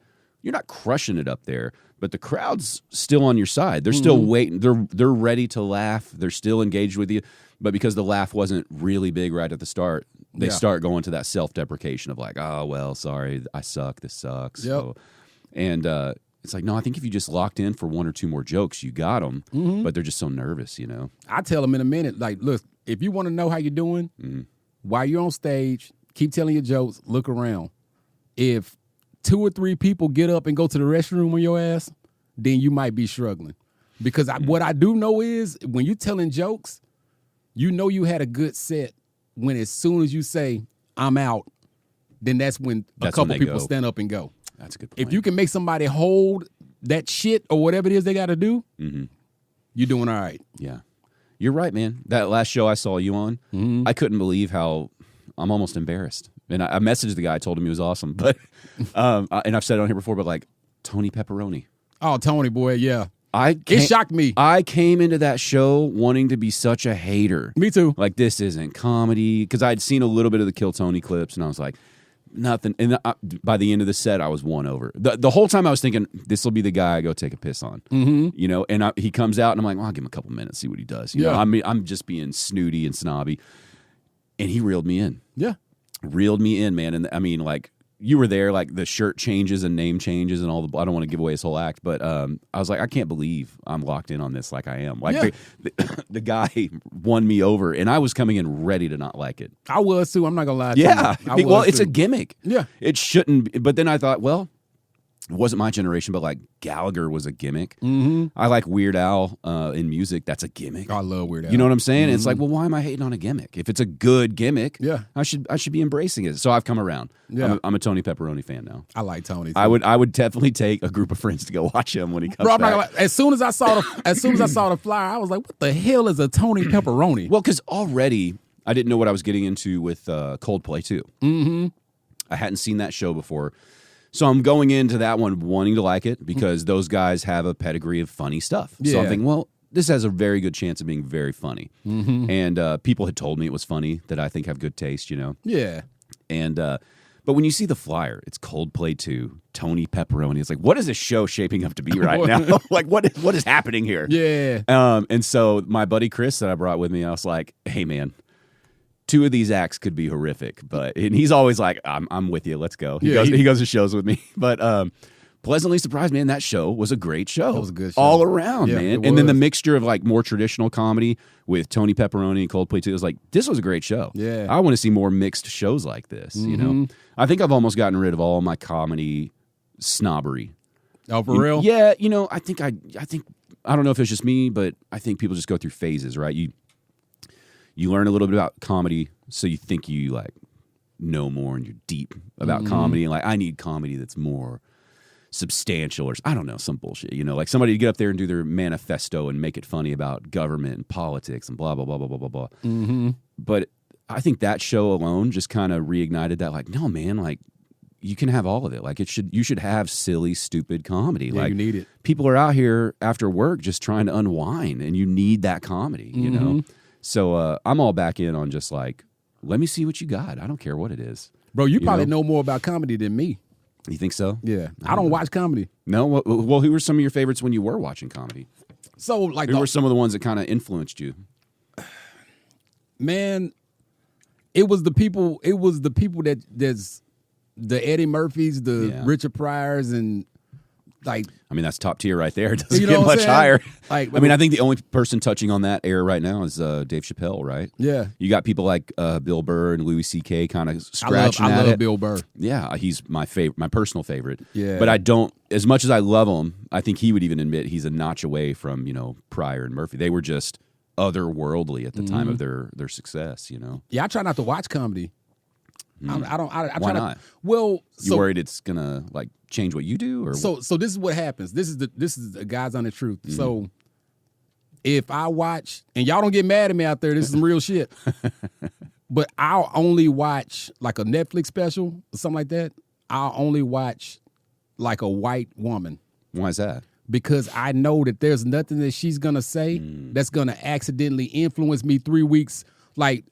crushing it up there, but the crowd's still on your side. They're still waiting. They're ready to laugh. They're still engaged with you. But because the laugh wasn't really big right at the start, they start going to that self-deprecation of like, oh, well, sorry, I suck. This sucks. Yep. So, and it's like, no, I think if you just locked in for 1 or 2 more jokes, you got them. But they're just so nervous, I tell them in a minute, like, look, if you want to know how you're doing, while you're on stage, keep telling your jokes, look around. If 2 or 3 people get up and go to the restroom on your ass, then you might be struggling. Because what I do know is when you're telling jokes, you had a good set when as soon as you say, I'm out, then that's when a couple people stand up and go. That's a good point. If you can make somebody hold that shit or whatever it is they got to do, you're doing all right. Yeah. You're right, man. That last show I saw you on, I couldn't believe how I'm almost embarrassed. And I messaged the guy, I told him he was awesome. But and I've said it on here before, but like Tony Pepperoni. Oh, Tony, boy, yeah. It shocked me. I came into that show wanting to be such a hater. Me too. Like, this isn't comedy. Because I'd seen a little bit of the Kill Tony clips, and I was like, nothing. And by the end of the set, I was won over. The whole time I was thinking, this will be the guy I go take a piss on. Mm-hmm. You know, and he comes out, and I'm like, well, I'll give him a couple minutes, see what he does. You know, I mean, I'm just being snooty and snobby. And he reeled me in. Yeah. Reeled me in, man. And I mean, like, you were there, like the shirt changes and name changes and all the. I don't want to give away his whole act, but I was like, I can't believe I'm locked in on this like I am. Like the guy won me over, and I was coming in ready to not like it. I was too. I'm not gonna lie to you. Well, it's a gimmick. Yeah, it shouldn't be. But then I thought, well, it wasn't my generation, but like Gallagher was a gimmick. Mm-hmm. I like Weird Al in music. That's a gimmick. I love Weird Al. You know what I'm saying? Mm-hmm. It's like, well, why am I hating on a gimmick? If it's a good gimmick, I should be embracing it. So I've come around. Yeah. I'm a Tony Pepperoni fan now. I like Tony too. I would definitely take a group of friends to go watch him when he comes back. As soon as I saw the flyer, I was like, what the hell is a Tony Pepperoni? Well, because already I didn't know what I was getting into with Coldplay too. Mm-hmm. I hadn't seen that show before. So I'm going into that one wanting to like it because those guys have a pedigree of funny stuff. Yeah. So I'm thinking, well, this has a very good chance of being very funny. Mm-hmm. And people had told me it was funny, that I think have good taste, you know? Yeah. And but when you see the flyer, it's Coldplay 2, Tony Pepperoni. It's like, what is this show shaping up to be right now? Like, what is happening here? Yeah. And so my buddy Chris that I brought with me, I was like, hey, man, 2 of these acts could be horrific, and he's always like, I'm with you. Let's go. He goes to shows with me. But pleasantly surprised, man, that show was a great show. It was a good show. All around, Yeah, man. And then the mixture of like more traditional comedy with Tony Pepperoni and Coldplay too. It was like, this was a great show. Yeah. I want to see more mixed shows like this, you know? I think I've almost gotten rid of all my comedy snobbery. Oh, for real? Yeah, you know, I think I don't know if it's just me, but I think people just go through phases, right? You learn a little bit about comedy, so you think you like know more and you're deep about comedy. And like, I need comedy that's more substantial, or I don't know, some bullshit. You know, like somebody to get up there and do their manifesto and make it funny about government and politics and blah blah blah blah blah blah blah. Mm-hmm. But I think that show alone just kind of reignited that. Like, no, man, like you can have all of it. Like you should have silly, stupid comedy. Yeah, like you need it. People are out here after work just trying to unwind, and you need that comedy. You know. So I'm all back in on just like, let me see what you got. I don't care what it is. Bro, you probably know more about comedy than me. You think so? Yeah. I don't watch comedy. No? Well, who were some of your favorites when you were watching comedy? So, like, Who were some of the ones that kind of influenced you? Man, it was the people that's the Eddie Murphys, the Richard Pryors, and like, I mean, that's top tier right there. It doesn't you know get what I'm much saying? higher. Like, I mean, I think the only person touching on that era right now is Dave Chappelle, right? Yeah. You got people like Bill Burr and Louis C.K. kind of scratching I at love it. Bill Burr. Yeah, he's my favorite, my personal favorite. Yeah. But I don't, as much as I love him, I think he would even admit he's a notch away from, you know, Pryor and Murphy. They were just otherworldly at the time of their success, you know? Yeah, I try not to watch comedy. I don't. I Why try not? Well, You worried it's gonna like change what you do, or so this is what happens. This is the guys on the truth. So if I watch, and y'all don't get mad at me out there, this is some real shit. But I'll only watch like a Netflix special or something like that. I'll only watch like a white woman. why is that? Because I know that there's nothing that she's gonna say that's gonna accidentally influence me 3 weeks. Like,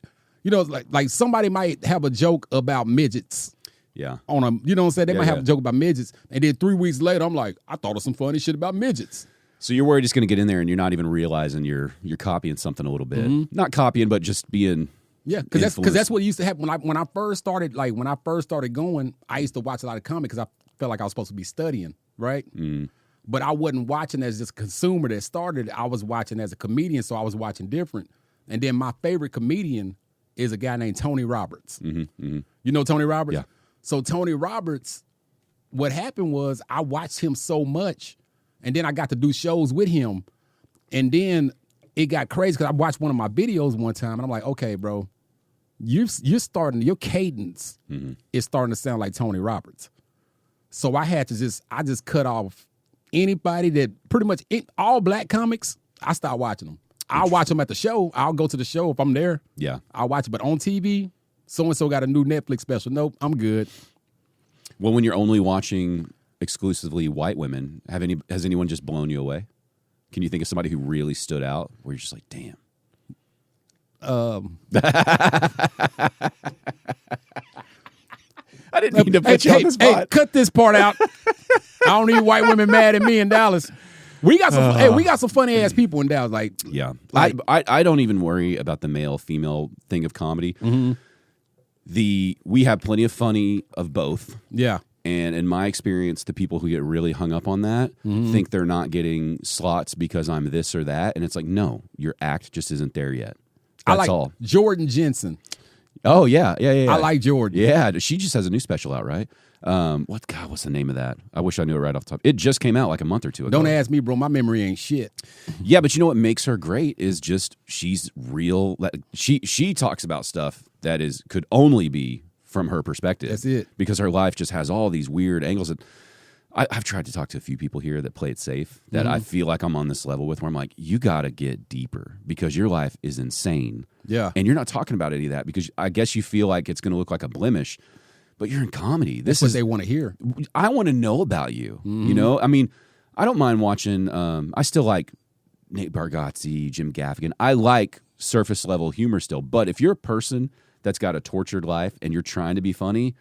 you know, like somebody might have a joke about midgets. Yeah. On a, you know what I'm saying? They Yeah, might have yeah. a joke about midgets, and then 3 weeks later, I'm like, I thought of some funny shit about midgets. So you're worried it's going to get in there and you're not even realizing you're copying something a little bit. Not copying, but just being Yeah, because that's what used to happen when I first started. Like when I first started going, I used to watch a lot of comedy because I felt like I was supposed to be studying, right? But I wasn't watching as just a consumer that started. I was watching as a comedian, so I was watching different. And then my favorite comedian is a guy named Tony Roberts. You know Tony Roberts? Yeah. So Tony Roberts, what happened was I watched him so much, and then I got to do shows with him. And then it got crazy because I watched one of my videos one time, and I'm like, okay, bro, you're starting, your cadence is starting to sound like Tony Roberts. So I had to just cut off anybody that pretty much all black comics, I stopped watching them. I'll watch them at the show. I'll go to the show if I'm there. Yeah. I'll watch it. But on TV, so-and-so got a new Netflix special. Nope, I'm good. Well, when you're only watching exclusively white women, has anyone just blown you away? Can you think of somebody who really stood out where you're just like, damn? I didn't mean to put you on the spot. Hey, cut this part out. I don't need white women mad at me in Dallas. We got some funny ass people in Dallas. I don't even worry about the male female thing of comedy. Mm-hmm. We have plenty of funny of both. Yeah. And in my experience, the people who get really hung up on that think they're not getting slots because I'm this or that. And it's like, no, your act just isn't there yet. That's all. Jordan Jensen. Oh, yeah. I like Jordan. Yeah, she just has a new special out, right? What's the name of that? I wish I knew it right off the top. It just came out like a month or two ago. Don't ask me, bro. My memory ain't shit. Yeah, but you know what makes her great is just she's real. She talks about stuff that could only be from her perspective. That's it. Because her life just has all these weird angles. And I've tried to talk to a few people here that play it safe that I feel like I'm on this level with where I'm like, you got to get deeper because your life is insane. Yeah. And you're not talking about any of that because I guess you feel like it's going to look like a blemish, but you're in comedy. That's what they want to hear. I want to know about you. You know, I mean, I don't mind watching. I still like Nate Bargatze, Jim Gaffigan. I like surface level humor still. But if you're a person that's got a tortured life and you're trying to be funny,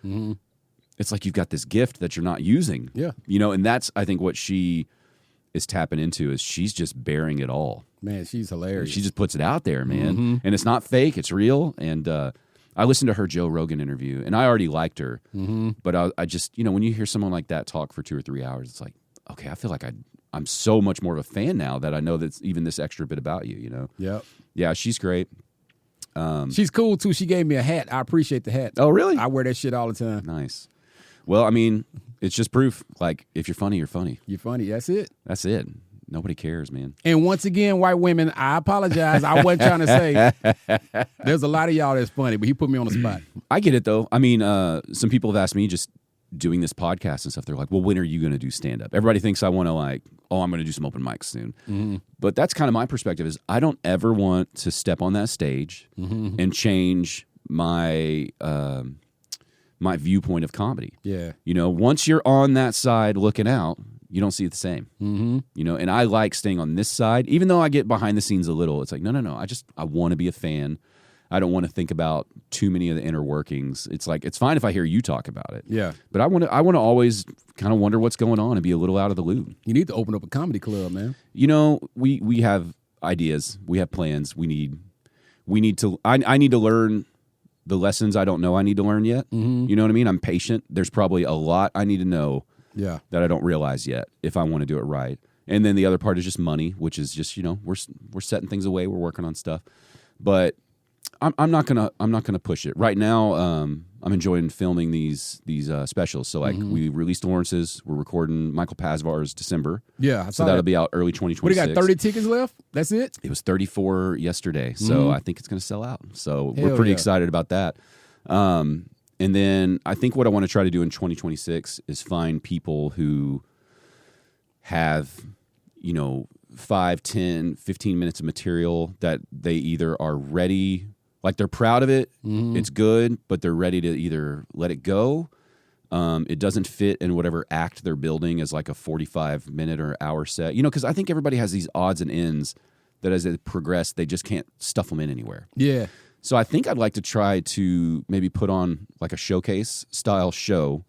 it's like you've got this gift that you're not using. Yeah. You know, and that's, I think, what she is tapping into is she's just bearing it all. Man, she's hilarious. She just puts it out there, man. And it's not fake. It's real. And I listened to her Joe Rogan interview, and I already liked her. But I just, you know, when you hear someone like that talk for 2 or 3 hours, it's like, okay, I feel like I'm so much more of a fan now that I know that's even this extra bit about you, you know? Yep. Yeah, she's great. She's cool, too. She gave me a hat. I appreciate the hat. Oh, really? I wear that shit all the time. Nice. Well, I mean, it's just proof. Like, if you're funny, you're funny. You're funny. That's it. That's it. Nobody cares, man. And once again, white women, I apologize. I wasn't trying to say. There's a lot of y'all that's funny, but he put me on the spot. I get it, though. I mean, some people have asked me just doing this podcast and stuff. They're like, well, when are you going to do stand-up? Everybody thinks I want to I'm going to do some open mics soon. But that's kind of my perspective is I don't ever want to step on that stage and change my my viewpoint of comedy. Yeah. You know, once you're on that side looking out, you don't see it the same. You know, and I like staying on this side, even though I get behind the scenes a little. It's like, no. I want to be a fan. I don't want to think about too many of the inner workings. It's like, it's fine if I hear you talk about it. Yeah. But I want to always kind of wonder what's going on and be a little out of the loop. You need to open up a comedy club, man. You know, we have ideas. We have plans. We need to, I need to learn the lessons I don't know I need to learn yet. You know what I mean? I'm patient. There's probably a lot I need to know that I don't realize yet if I want to do it right. And then the other part is just money, which is just, you know, we're setting things away. We're working on stuff. But I'm not gonna push it right now. I'm enjoying filming these specials. So like we released Lawrence's, we're recording Michael Pasvar's December. Yeah, so that'll be out early 2026. What do you got? 30 tickets left? That's it? It was 34 yesterday, so I think it's gonna sell out. So we're pretty excited about that. And then I think what I want to try to do in 2026 is find people who have, you know, 5, 10, 15 minutes of material that they either are ready, like they're proud of it, it's good, but they're ready to either let it go. It doesn't fit in whatever act they're building as like a 45-minute or hour set. You know, because I think everybody has these odds and ends that as they progress, they just can't stuff them in anywhere. Yeah. So I think I'd like to try to maybe put on like a showcase style show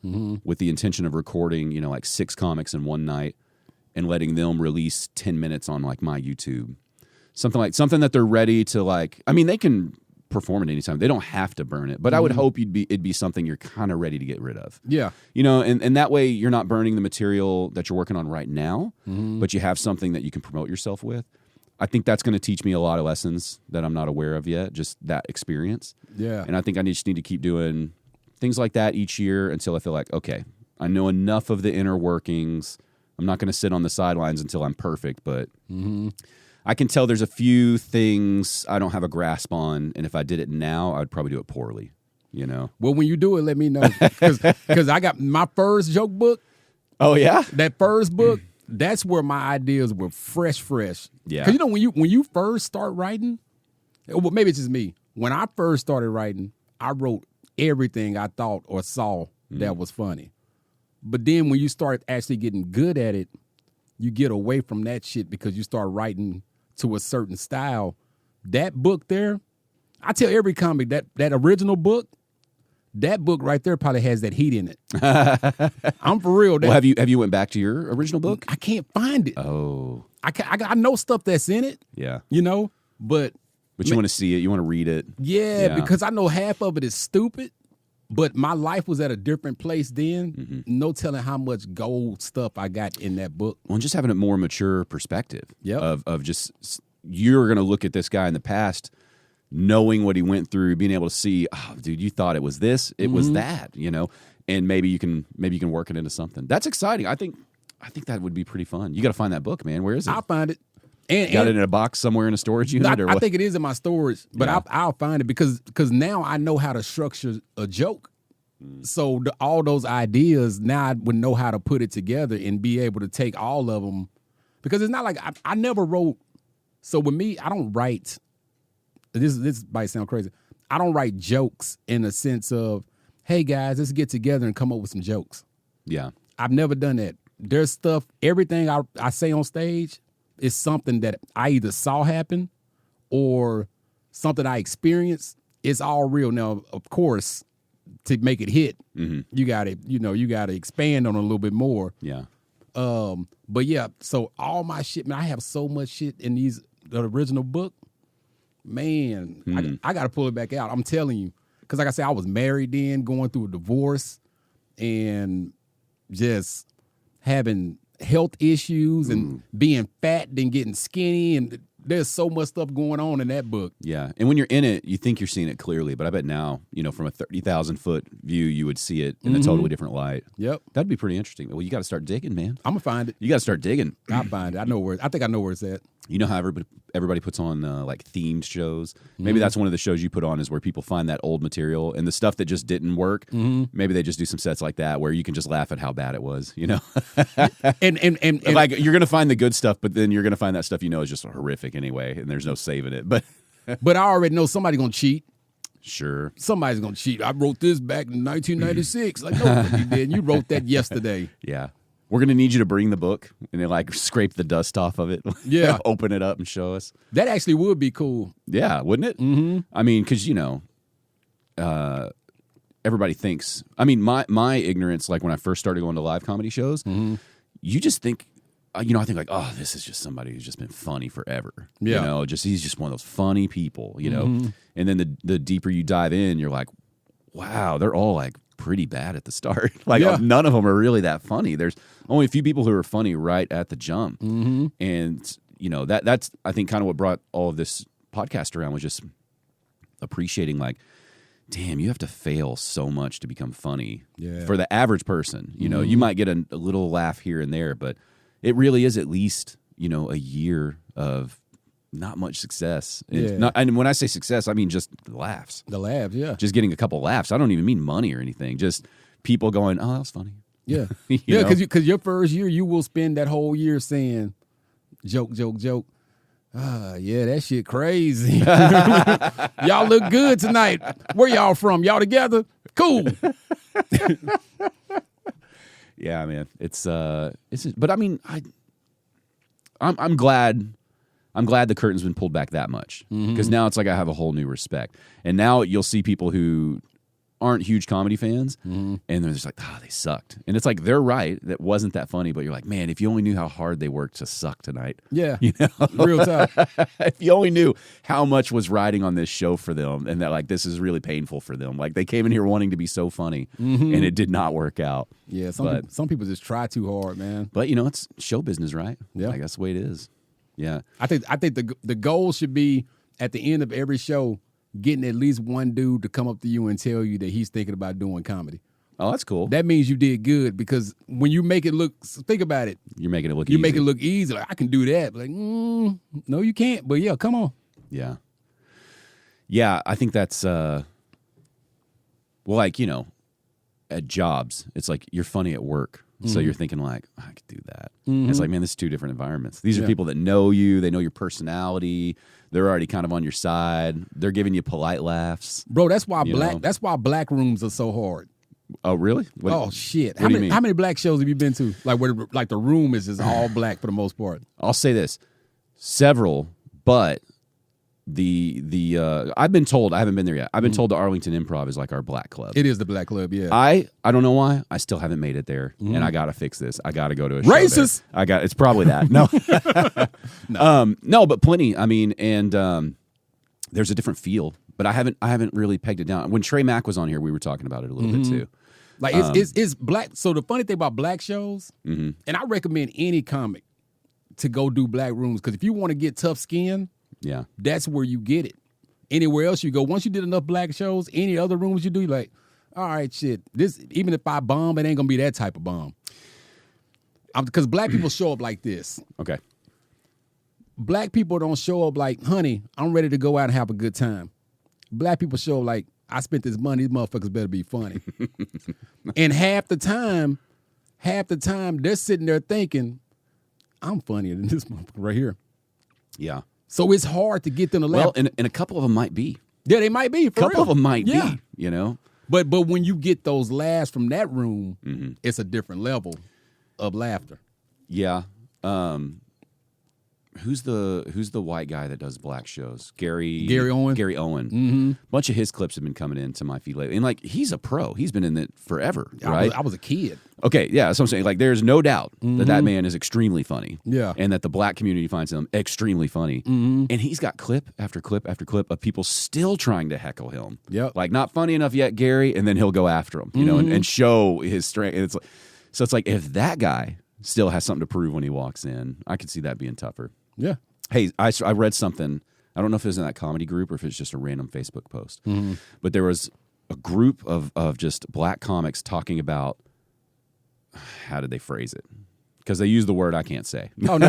with the intention of recording, you know, like 6 comics in one night and letting them release 10 minutes on like my YouTube. Something that they're ready to like, I mean, they can perform it anytime. They don't have to burn it, but I would hope it'd be something you're kind of ready to get rid of. Yeah. You know, and that way you're not burning the material that you're working on right now, but you have something that you can promote yourself with. I think that's going to teach me a lot of lessons that I'm not aware of yet, just that experience. Yeah. And I think I just need to keep doing things like that each year until I feel like, okay, I know enough of the inner workings. I'm not going to sit on the sidelines until I'm perfect, but I can tell there's a few things I don't have a grasp on, and if I did it now, I would probably do it poorly, you know? Well, when you do it, let me know. Because I got my first joke book. Oh, yeah? That first book, that's where my ideas were fresh. Yeah. Because, you know, when you first start writing, well, maybe it's just me. When I first started writing, I wrote everything I thought or saw that was funny. But then when you start actually getting good at it, you get away from that shit because you start writing to a certain style. That book there, I tell every comic that original book, that book right there probably has that heat in it. I'm for real. Well, have you went back to your original book? I can't find it. Oh, I know stuff that's in it. yeah. But you want to see it. You want to read it. Yeah, because I know half of it is stupid. But my life was at a different place then. Mm-hmm. No telling how much gold stuff I got in that book. Well, and just having a more mature perspective Yep. of just you're going to look at this guy in the past, knowing what he went through, being able to see, oh, dude, you thought it was this, it was that, and maybe you can work it into something. That's exciting. I think that would be pretty fun. You got to find that book, man. Where is it? I'll find it. Got it in a box somewhere in a storage unit, or what? I think it is in my storage, but I'll find it because now I know how to structure a joke. So all those ideas, now I would know how to put it together and be able to take all of them. Because it's not like I never wrote. So with me, I don't write. This might sound crazy. I don't write jokes in the sense of, hey guys, let's get together and come up with some jokes. Yeah, I've never done that. There's stuff. Everything I say on stage is something that I either saw happen or something I experienced. It's all real. Now, of course, to make it hit, you gotta expand on it a little bit more. Yeah. But yeah, so all my shit, man, I have so much shit in the original book. Man, I gotta pull it back out. I'm telling you. Because like I said, I was married then, going through a divorce, and just having health issues and being fat, then getting skinny, and there's so much stuff going on in that book. Yeah, and when you're in it, you think you're seeing it clearly, but I bet now, from a 30,000-foot view, you would see it in a totally different light. Yep. That'd be pretty interesting. Well, you got to start digging, man. I'm going to find it. You got to start digging. I'll find it. I think I know where it's at. You know how everybody puts on like themed shows? Maybe that's one of the shows you put on is where people find that old material and the stuff that just didn't work. Maybe they just do some sets like that where you can just laugh at how bad it was, and like you're going to find the good stuff, but then you're going to find that stuff is just horrific anyway, and there's no saving it. But I already know somebody's going to cheat. Sure. Somebody's going to cheat. I wrote this back in 1996. Like, no, you didn't. You wrote that yesterday. Yeah. We're going to need you to bring the book and then scrape the dust off of it. Yeah. Open it up and show us. That actually would be cool. Yeah, wouldn't it? Mm-hmm. I mean, because, everybody thinks, my ignorance, like when I first started going to live comedy shows, you just think, I think like, oh, this is just somebody who's just been funny forever. Yeah. He's just one of those funny people, And then the deeper you dive in, you're like, wow, they're all like pretty bad at the start. None of them are really that funny. There's only a few people who are funny right at the jump. Mm-hmm. And, that's, I think, kind of what brought all of this podcast around was just appreciating like, damn, you have to fail so much to become funny for the average person. You might get a little laugh here and there, but it really is at least, a year of not much success. And when I say success, I mean just laughs. The laughs, yeah. Just getting a couple laughs. I don't even mean money or anything. Just people going, oh, that was funny. Yeah. Because your first year, you will spend that whole year saying, joke, joke, joke. Yeah, that shit crazy. Y'all look good tonight. Where y'all from? Y'all together? Cool. Yeah, man. But I mean, I'm glad the curtain's been pulled back that much because now it's like I have a whole new respect. And now you'll see people who aren't huge comedy fans and they're just like, they sucked. And it's like, they're right. That wasn't that funny, but you're like, man, if you only knew how hard they worked to suck tonight. Yeah. Real tough. If you only knew how much was riding on this show for them and that like, this is really painful for them. Like they came in here wanting to be so funny and it did not work out. Yeah. Some people just try too hard, man. But it's show business, right? Yeah. Like that's the way it is. Yeah. I think the goal should be at the end of every show, getting at least one dude to come up to you and tell you that he's thinking about doing comedy. Oh, that's cool. That means you did good because when you make it look, think about it. You're making it look easy. You make it look easy. Like, I can do that. Like, no, you can't. But yeah, come on. Yeah. Yeah, I think that's, at jobs, it's like you're funny at work. So you're thinking like, I could do that. It's like, man, this is two different environments. These are people that know you. They know your personality. They're already kind of on your side. They're giving you polite laughs. Bro, that's why black rooms are so hard. Oh, really? Oh shit! What do you mean? How many black shows have you been to? Like where like the room is just all black for the most part. I'll say this: several, but the I've been told, I haven't been there yet. I've been told the Arlington Improv is like our black club. It is the black club, yeah. I don't know why. I still haven't made it there, and I gotta fix this. I gotta go to a show Racist. there. It's probably that. No, no, but plenty. I mean, and there's a different feel, but I haven't really pegged it down. When Trey Mack was on here, we were talking about it a little bit too. Like it's black. So the funny thing about black shows, and I recommend any comic to go do black rooms, because if you want to get tough skin, yeah, that's where you get it. Anywhere else you go, once you did enough black shows, any other rooms you do, you're like, all right, shit. This, even if I bomb, it ain't gonna be that type of bomb. Because black people show up like this. Okay. Black people don't show up like, honey, I'm ready to go out and have a good time. Black people show up like, I spent this money, these motherfuckers better be funny. And half the time, they're sitting there thinking, I'm funnier than this motherfucker right here. Yeah. So it's hard to get them to laugh. Well, and a couple of them might be. Yeah, they might be. A couple of them might be, you know? But when you get those laughs from that room, it's a different level of laughter. Yeah. Who's the white guy that does black shows? Gary Owen. Gary Owen. A bunch of his clips have been coming into my feed lately. And like, he's a pro. He's been in it forever, right? I was a kid. Okay, yeah, that's what I'm saying. Like, there's no doubt that man is extremely funny. Yeah. And that the black community finds him extremely funny. And he's got clip after clip after clip of people still trying to heckle him. Yep. Like, not funny enough yet, Gary, and then he'll go after him, you know, and show his strength. And so it's like, if that guy still has something to prove when he walks in, I could see that being tougher. Yeah. Hey, I read something. I don't know if it was in that comedy group or if it's just a random Facebook post. But there was a group of just black comics talking about, how did they phrase it? Because they used the word I can't say. Oh, no,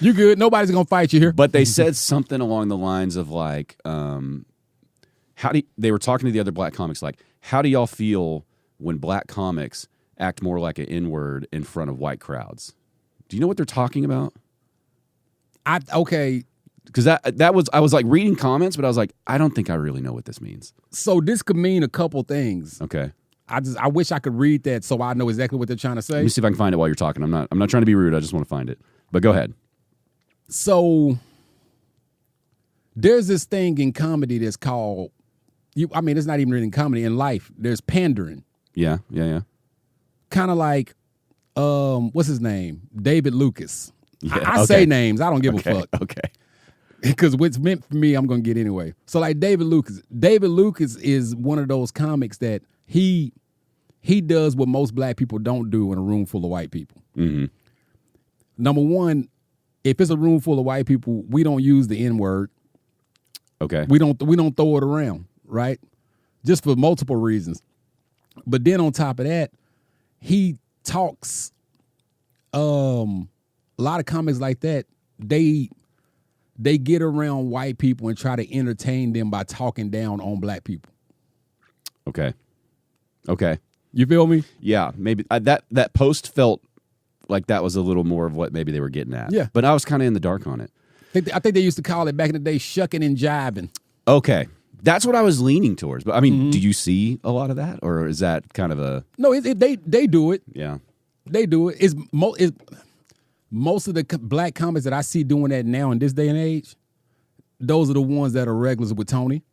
you good. Nobody's going to fight you here. But they said something along the lines of like, they were talking to the other black comics like, how do y'all feel when black comics act more like an N-word in front of white crowds? Do you know what they're talking about? Okay. Because that was, I was like reading comments, but I was like, I don't think I really know what this means. So this could mean a couple things. Okay. I wish I could read that so I know exactly what they're trying to say. Let me see if I can find it while you're talking. I'm not trying to be rude. I just want to find it. But go ahead. So there's this thing in comedy that's called, it's not even really in comedy, in life. There's pandering. Yeah. Kind of like, what's his name? David Lucas. Yeah, I say names. I don't give a fuck. Okay. Because what's meant for me, I'm going to get anyway. So like David Lucas. David Lucas is one of those comics that he does what most black people don't do in a room full of white people. Number one, if it's a room full of white people, we don't use the N-word. Okay. We don't throw it around, right? Just for multiple reasons. But then on top of that, he talks a lot of comics like that, they get around white people and try to entertain them by talking down on black people. Okay. You feel me? Yeah, maybe that post felt like that was a little more of what maybe they were getting at. Yeah. But I was kind of in the dark on it. I think they used to call it back in the day shucking and jiving. Okay. That's what I was leaning towards. But I mean, do you see a lot of that? Or is that kind of a... No, they do it. Yeah. They do it. It's most of the black comics that I see doing that now in this day and age, those are the ones that are regulars with Tony.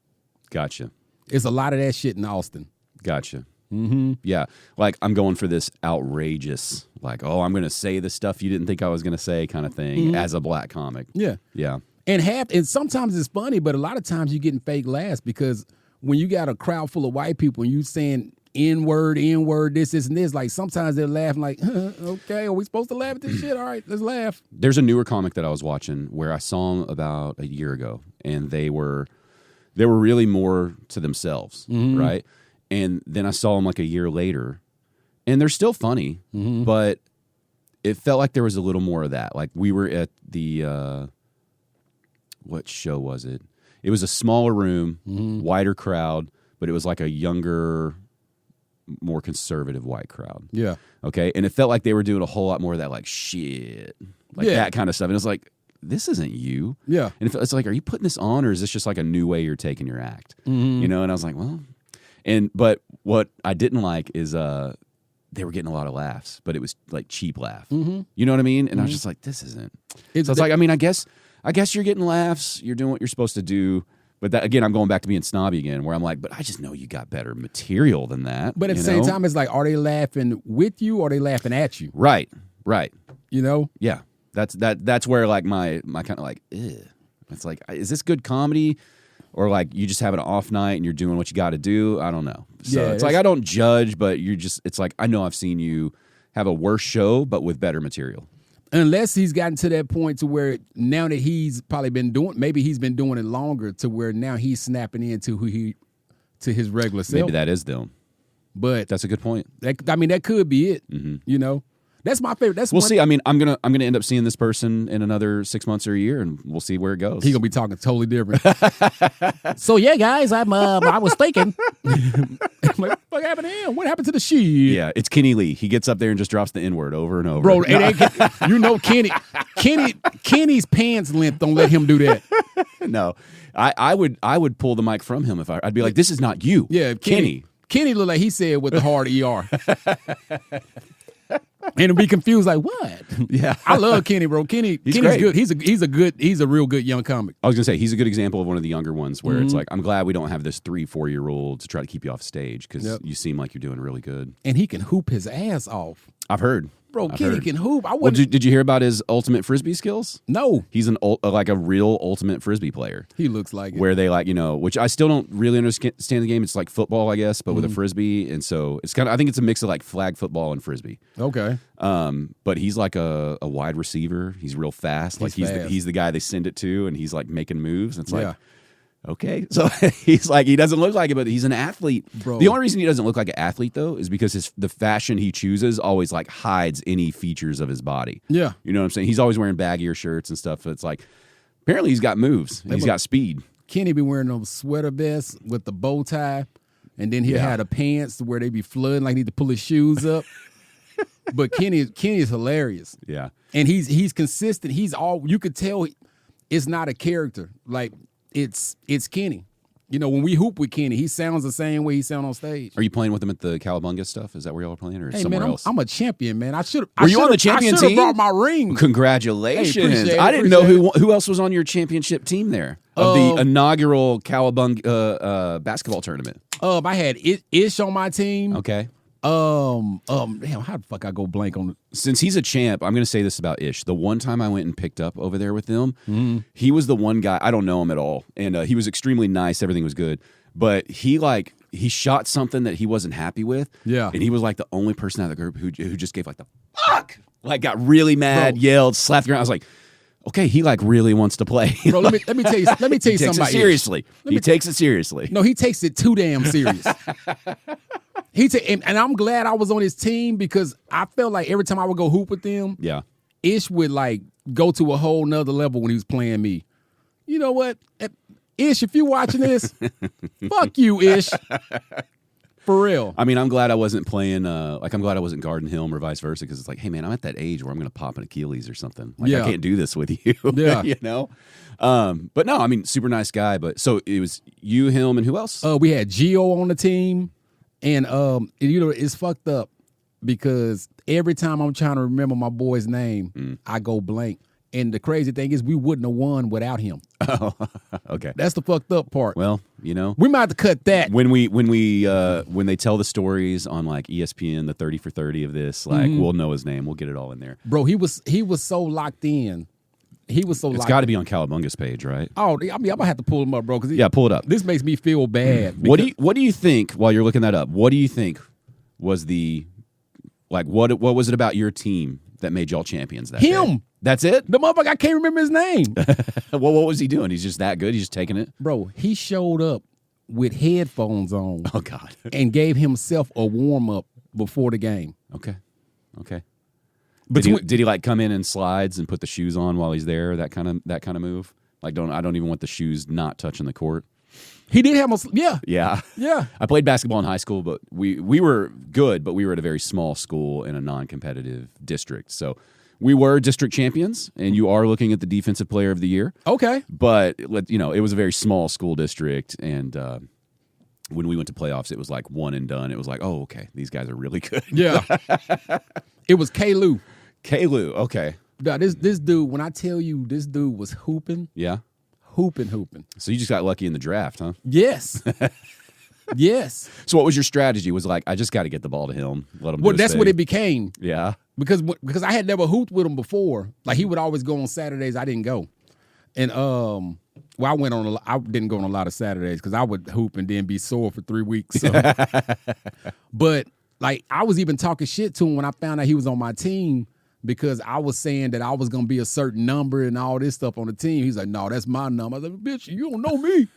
Gotcha. It's a lot of that shit in Austin. Gotcha. Yeah. Like, I'm going for this outrageous, like, oh, I'm going to say the stuff you didn't think I was going to say kind of thing as a black comic. Yeah. Yeah. And sometimes it's funny, but a lot of times you're getting fake laughs because when you got a crowd full of white people and you saying N-word, this, and this, like sometimes they're laughing like, okay, are we supposed to laugh at this shit? All right, let's laugh. There's a newer comic that I was watching where I saw them about a year ago, and they were really more to themselves, right? And then I saw them like a year later, and they're still funny, but it felt like there was a little more of that. Like we were at the what show was it? It was a smaller room, wider crowd, but it was like a younger, more conservative white crowd. Yeah. Okay. And it felt like they were doing a whole lot more of that, like shit, like that kind of stuff. And it's like, this isn't you. Yeah. And it's like, are you putting this on, or is this just like a new way you're taking your act? You know? And I was like, well, But what I didn't like is they were getting a lot of laughs, but it was like cheap laugh. Mm-hmm. You know what I mean? And I was just like, this isn't. So it's like, I mean, I guess you're getting laughs. You're doing what you're supposed to do. But that, again, I'm going back to being snobby again, where I'm like, but I just know you got better material than that. But at the same time, it's like, are they laughing with you or are they laughing at you? Right. You know? Yeah. That's where like my kind of like, ugh. It's like, is this good comedy? Or like you just have an off night and you're doing what you got to do? I don't know. So it's like I don't judge, but it's like I know I've seen you have a worse show, but with better material. Unless he's gotten to that point to where now that he's probably been doing, maybe he's been doing it longer to where now he's snapping into to his regular self. Maybe that is them. But that's a good point. That could be it. Mm-hmm. You know, that's my favorite. We'll see. I mean, I'm gonna end up seeing this person in another 6 months or a year, and we'll see where it goes. He's gonna be talking totally different. So yeah, guys, I was thinking. I'm like, what happened to him? What happened to the shit? Yeah, it's Kenny Lee. He gets up there and just drops the N-word over and over. Bro, you know Kenny's pants length don't let him do that. No, I would pull the mic from him if I'd be like, this is not you. Yeah, Kenny. Kenny looked like he said with the hard ER. And be confused like, what? Yeah, I love Kenny, bro. Kenny's great. good. He's a real good young comic. I was gonna say he's a good example of one of the younger ones where it's like, I'm glad we don't have this 3-4-year-old to try to keep you off stage because you seem like you're doing really good. And he can hoop his ass off. I've heard. Bro, Kenny can hoop. Well, did you hear about his ultimate frisbee skills? No. He's like a real ultimate frisbee player. He looks like it. Where they which I still don't really understand the game. It's like football, I guess, but with a frisbee, and so it's I think it's a mix of like flag football and frisbee. Okay. But he's like a wide receiver. He's real fast. He's the guy they send it to, and he's like making moves. And it's like. Okay, so he's like, he doesn't look like it, but he's an athlete. Bro. The only reason he doesn't look like an athlete, though, is because the fashion he chooses always like hides any features of his body. Yeah. You know what I'm saying? He's always wearing baggier shirts and stuff. It's like, apparently he's got moves. He's got speed. Kenny be wearing those sweater vests with the bow tie, and then he'll have the pants where they be flooding, like he need to pull his shoes up. But Kenny is hilarious. Yeah. And he's consistent. You could tell it's not a character. Like, it's Kenny. You know, when we hoop with Kenny, he sounds the same way he sounds on stage. Are you playing with him at the Cowabunga stuff? Is that where y'all are playing, or somewhere else? I'm a champion, man. Were you on the champion team? I should have brought my ring. Congratulations! I didn't know who else was on your championship team there of the inaugural Cowabunga basketball tournament. I had Ish on my team. Okay. Damn, how the fuck I go blank on it? Since he's a champ, I'm going to say this about Ish. The one time I went and picked up over there with him, he was the one guy, I don't know him at all, and he was extremely nice, everything was good, but he shot something that he wasn't happy with, and he was like the only person out of the group who just gave like the fuck, like got really mad, yelled, slapped the ground. I was like, okay, he like really wants to play. Bro, let me tell you something about seriously. He takes it seriously. No, he takes it too damn serious. And I'm glad I was on his team because I felt like every time I would go hoop with them, Ish would like go to a whole nother level when he was playing me. You know what? Ish, if you watching this, fuck you, Ish. For real. I mean, I'm glad I wasn't playing, I'm glad I wasn't guarding him or vice versa because it's like, hey, man, I'm at that age where I'm going to pop an Achilles or something. Like, I can't do this with you. Yeah. You know? But no, I mean, super nice guy. But so it was you, him, and who else? We had Gio on the team. And, it's fucked up because every time I'm trying to remember my boy's name, I go blank. And the crazy thing is we wouldn't have won without him. Oh, okay. That's the fucked up part. Well, you know. We might have to cut that. When they tell the stories on like ESPN, the 30 for 30 of this, like we'll know his name. We'll get it all in there. Bro, he was so locked in. It's got to be on Cowabunga's page, right? Oh, I mean, I'm gonna have to pull him up, bro. Pull it up. This makes me feel bad. What do you think while you're looking that up? What do you think was what was it about your team that made y'all champions that him? Day? That's it? The motherfucker, I can't remember his name. Well, what was he doing? He's just that good. He's just taking it. Bro, he showed up with headphones on. Oh God! And gave himself a warm up before the game. Okay. Did he like come in slides and put the shoes on while he's there? That kind of move. Like, I don't even want the shoes not touching the court. He did have Yeah. I played basketball in high school, but we were good, but we were at a very small school in a non-competitive district. So we were district champions, and you are looking at the defensive player of the year. Okay. But it was a very small school district, and when we went to playoffs, it was like one and done. It was like, oh, okay, these guys are really good. Yeah. It was K-Lou. K-Lou, okay. Nah, this dude, when I tell you this dude was hooping. Yeah. Hooping. So you just got lucky in the draft, huh? Yes. Yes. So what was your strategy? Was like, I just got to get the ball to him, let him do Well, his that's thing. what it became. Yeah. Because I had never hooped with him before. Like, he would always go on Saturdays. I didn't go. And well, I didn't go on a lot of Saturdays because I would hoop and then be sore for 3 weeks. So. But like, I was even talking shit to him when I found out he was on my team because I was saying that I was gonna be a certain number and all this stuff on the team. He's like, "No, that's my number." I was like, "Bitch, you don't know me."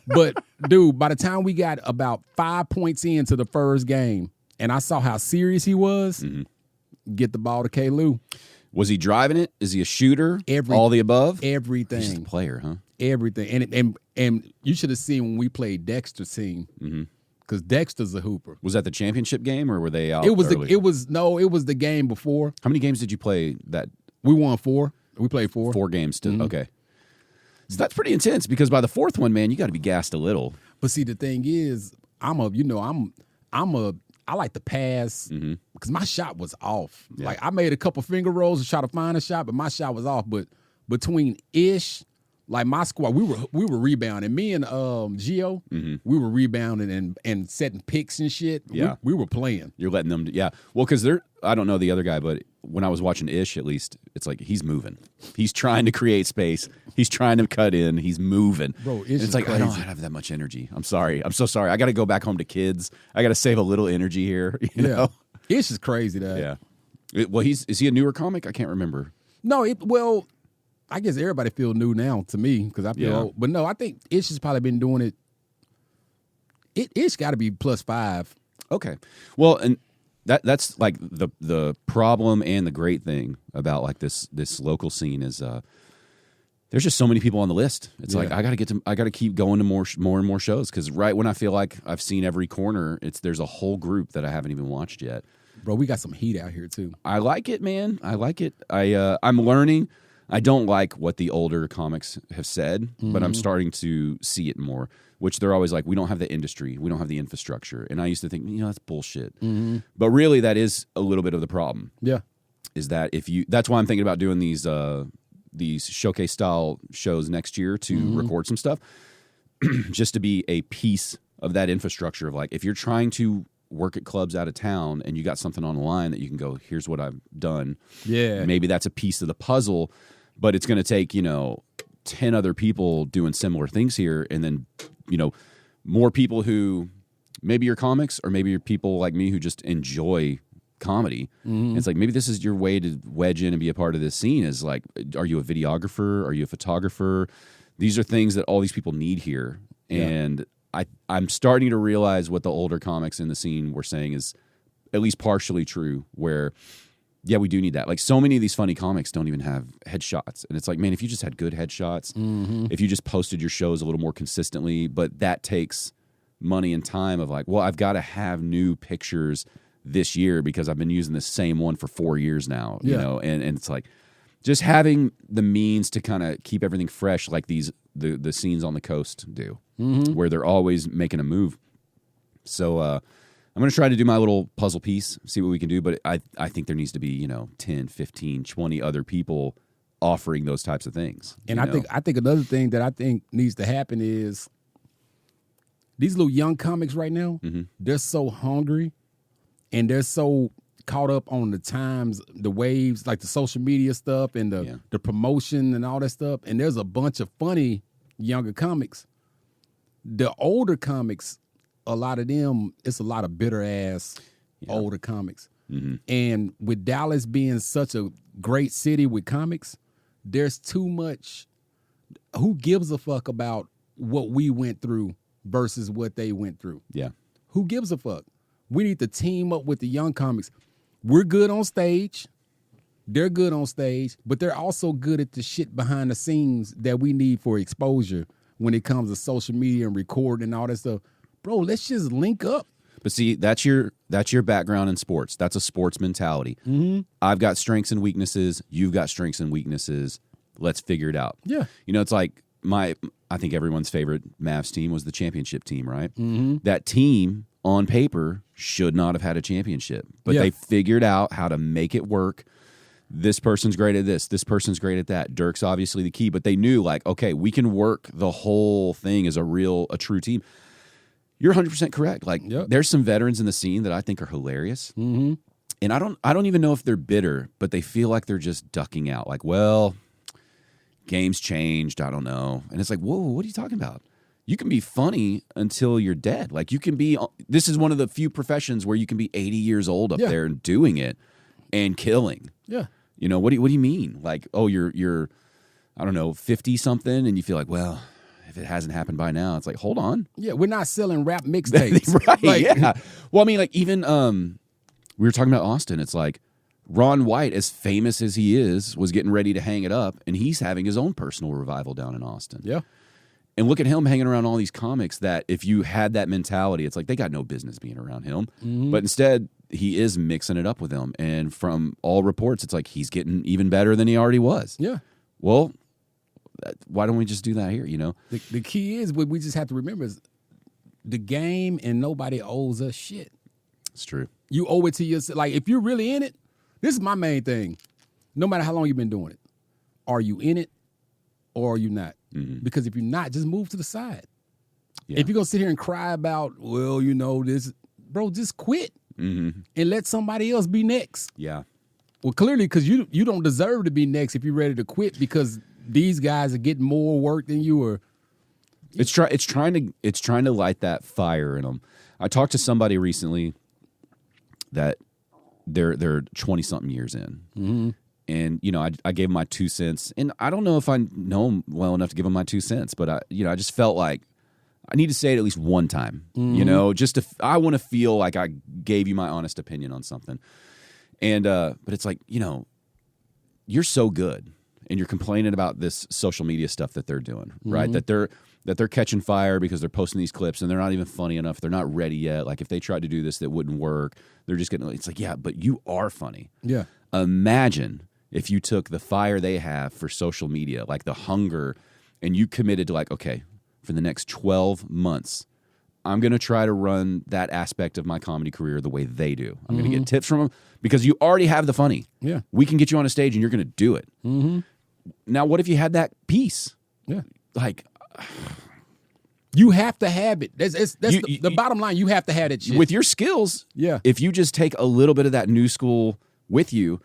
But dude, by the time we got about 5 points into the first game, and I saw how serious he was, get the ball to K-Lou. Was he driving it? Is he a shooter? Every- All the above? Everything. He's just a player, huh? Everything. And you should have seen when we played Dexter's team. Because Dexter's a hooper. Was that the championship game, or were they out It was early? it was the game before. How many games did you play that? We won 4. We played 4. 4 games. Okay. So that's pretty intense because by the fourth one, man, you got to be gassed a little. But see, the thing is, I like to pass because my shot was off. Yeah. Like, I made a couple finger rolls to try to find a shot, but my shot was off. But between Ish, like my squad, we were rebounding. Me and Gio, we were rebounding and setting picks and shit. Yeah. We were playing. You're letting them, yeah. Well, because I don't know the other guy, but when I was watching Ish, at least, it's like he's moving. He's trying to create space. He's trying to cut in. He's moving. Bro, Ish and it's is like, crazy. I don't have that much energy. I'm sorry. I'm so sorry. I got to go back home to kids. I got to save a little energy here. You know? Ish is crazy, though. Yeah. Well, is he a newer comic? I can't remember. No, I guess everybody feel new now to me because I feel old. But no, I think Ish has probably been doing it. Ish got to be +5. Okay. Well, and that's like the problem and the great thing about like this local scene is there's just so many people on the list. It's like I got to keep going to more and more shows because right when I feel like I've seen every corner, there's a whole group that I haven't even watched yet. Bro, we got some heat out here too. I like it, man. I like it. I'm learning. I don't like what the older comics have said, but I'm starting to see it more, which they're always like, we don't have the industry. We don't have the infrastructure. And I used to think, that's bullshit. But really, that is a little bit of the problem. Yeah. Is that that's why I'm thinking about doing these showcase style shows next year to record some stuff, just to be a piece of that infrastructure of like, if you're trying to work at clubs out of town and you got something on the line that you can go, here's what I've done. Yeah. Maybe that's a piece of the puzzle. But it's going to take, 10 other people doing similar things here. And then, more people who maybe you're comics or maybe you're people like me who just enjoy comedy. It's like, maybe this is your way to wedge in and be a part of this scene is like, are you a videographer? Are you a photographer? These are things that all these people need here. Yeah. And I'm starting to realize what the older comics in the scene were saying is at least partially true where yeah, we do need that. Like so many of these funny comics don't even have headshots. And it's like, man, if you just had good headshots, if you just posted your shows a little more consistently, but that takes money and time of like, well, I've got to have new pictures this year because I've been using the same one for 4 years now, you know? And it's like just having the means to kind of keep everything fresh like the scenes on the coast do, where they're always making a move. So, I'm going to try to do my little puzzle piece, see what we can do, but I think there needs to be, 10, 15, 20 other people offering those types of things. And I think another thing that I think needs to happen is these little young comics right now, they're so hungry and they're so caught up on the times, the waves, like the social media stuff and the promotion and all that stuff. And there's a bunch of funny younger comics. The older comics, a lot of them, it's a lot of bitter ass older comics. And with Dallas being such a great city with comics, there's too much. Who gives a fuck about what we went through versus what they went through? Yeah. Who gives a fuck? We need to team up with the young comics. We're good on stage. They're good on stage, but they're also good at the shit behind the scenes that we need for exposure when it comes to social media and recording and all that stuff. Bro, let's just link up. But see, that's your background in sports. That's a sports mentality. I've got strengths and weaknesses. You've got strengths and weaknesses. Let's figure it out. Yeah. It's like I think everyone's favorite Mavs team was the championship team, right? Mm-hmm. That team on paper should not have had a championship, but they figured out how to make it work. This person's great at this. This person's great at that. Dirk's obviously the key, but they knew, like, okay, we can work the whole thing as a true team. You're 100% correct. Like, there's some veterans in the scene that I think are hilarious. Mm-hmm. And I don't even know if they're bitter, but they feel like they're just ducking out. Like, well, game's changed. I don't know. And it's like, whoa, what are you talking about? You can be funny until you're dead. Like, you can be, this is one of the few professions where you can be 80 years old up there and doing it and killing. Yeah. You know, what do you mean? Like, oh, you're I don't know, 50 something, and you feel like, well, if it hasn't happened by now, it's like, hold on. Yeah, we're not selling rap mixtapes. Right, like, yeah. Well, I mean, like, even we were talking about Austin. It's like Ron White, as famous as he is, was getting ready to hang it up, and he's having his own personal revival down in Austin. Yeah. And look at him hanging around all these comics that if you had that mentality, it's like they got no business being around him. Mm-hmm. But instead, he is mixing it up with them. And from all reports, it's like he's getting even better than he already was. Yeah. Well, why don't we just do that here, you know? The key is what we just have to remember is the game, and nobody owes us shit. It's true. You owe it to yourself. Like, if you're really in it, this is my main thing. No matter how long you've been doing it, are you in it or are you not? Mm-hmm. Because if you're not, just move to the side. Yeah. If you're going to sit here and cry about, well, you know, this, bro, just quit and let somebody else be next. Yeah. Well, clearly, because you don't deserve to be next if you're ready to quit because these guys are getting more work than you are. It's trying to light that fire in them. I talked to somebody recently that they're 20-something years in. Mm-hmm. And, you know, I gave him my 2 cents. And I don't know if I know him well enough to give him my 2 cents, but I just felt like I need to say it at least one time. Mm-hmm. You know, I want to feel like I gave you my honest opinion on something. And but it's like, you know, you're so good and you're complaining about this social media stuff that they're doing, right? That they're catching fire because they're posting these clips and they're not even funny enough. They're not ready yet. Like, if they tried to do this, that wouldn't work. They're just getting, it's like, yeah, but you are funny. Yeah. Imagine if you took the fire they have for social media, like the hunger, and you committed to, like, okay, for the next 12 months, I'm going to try to run that aspect of my comedy career the way they do. I'm going to get tips from them because you already have the funny. Yeah. We can get you on a stage and you're going to do it. Mm-hmm. Now, what if you had that piece? Yeah. Like, you have to have it. That's the bottom line. You have to have it shit. With your skills. Yeah. If you just take a little bit of that new school with you,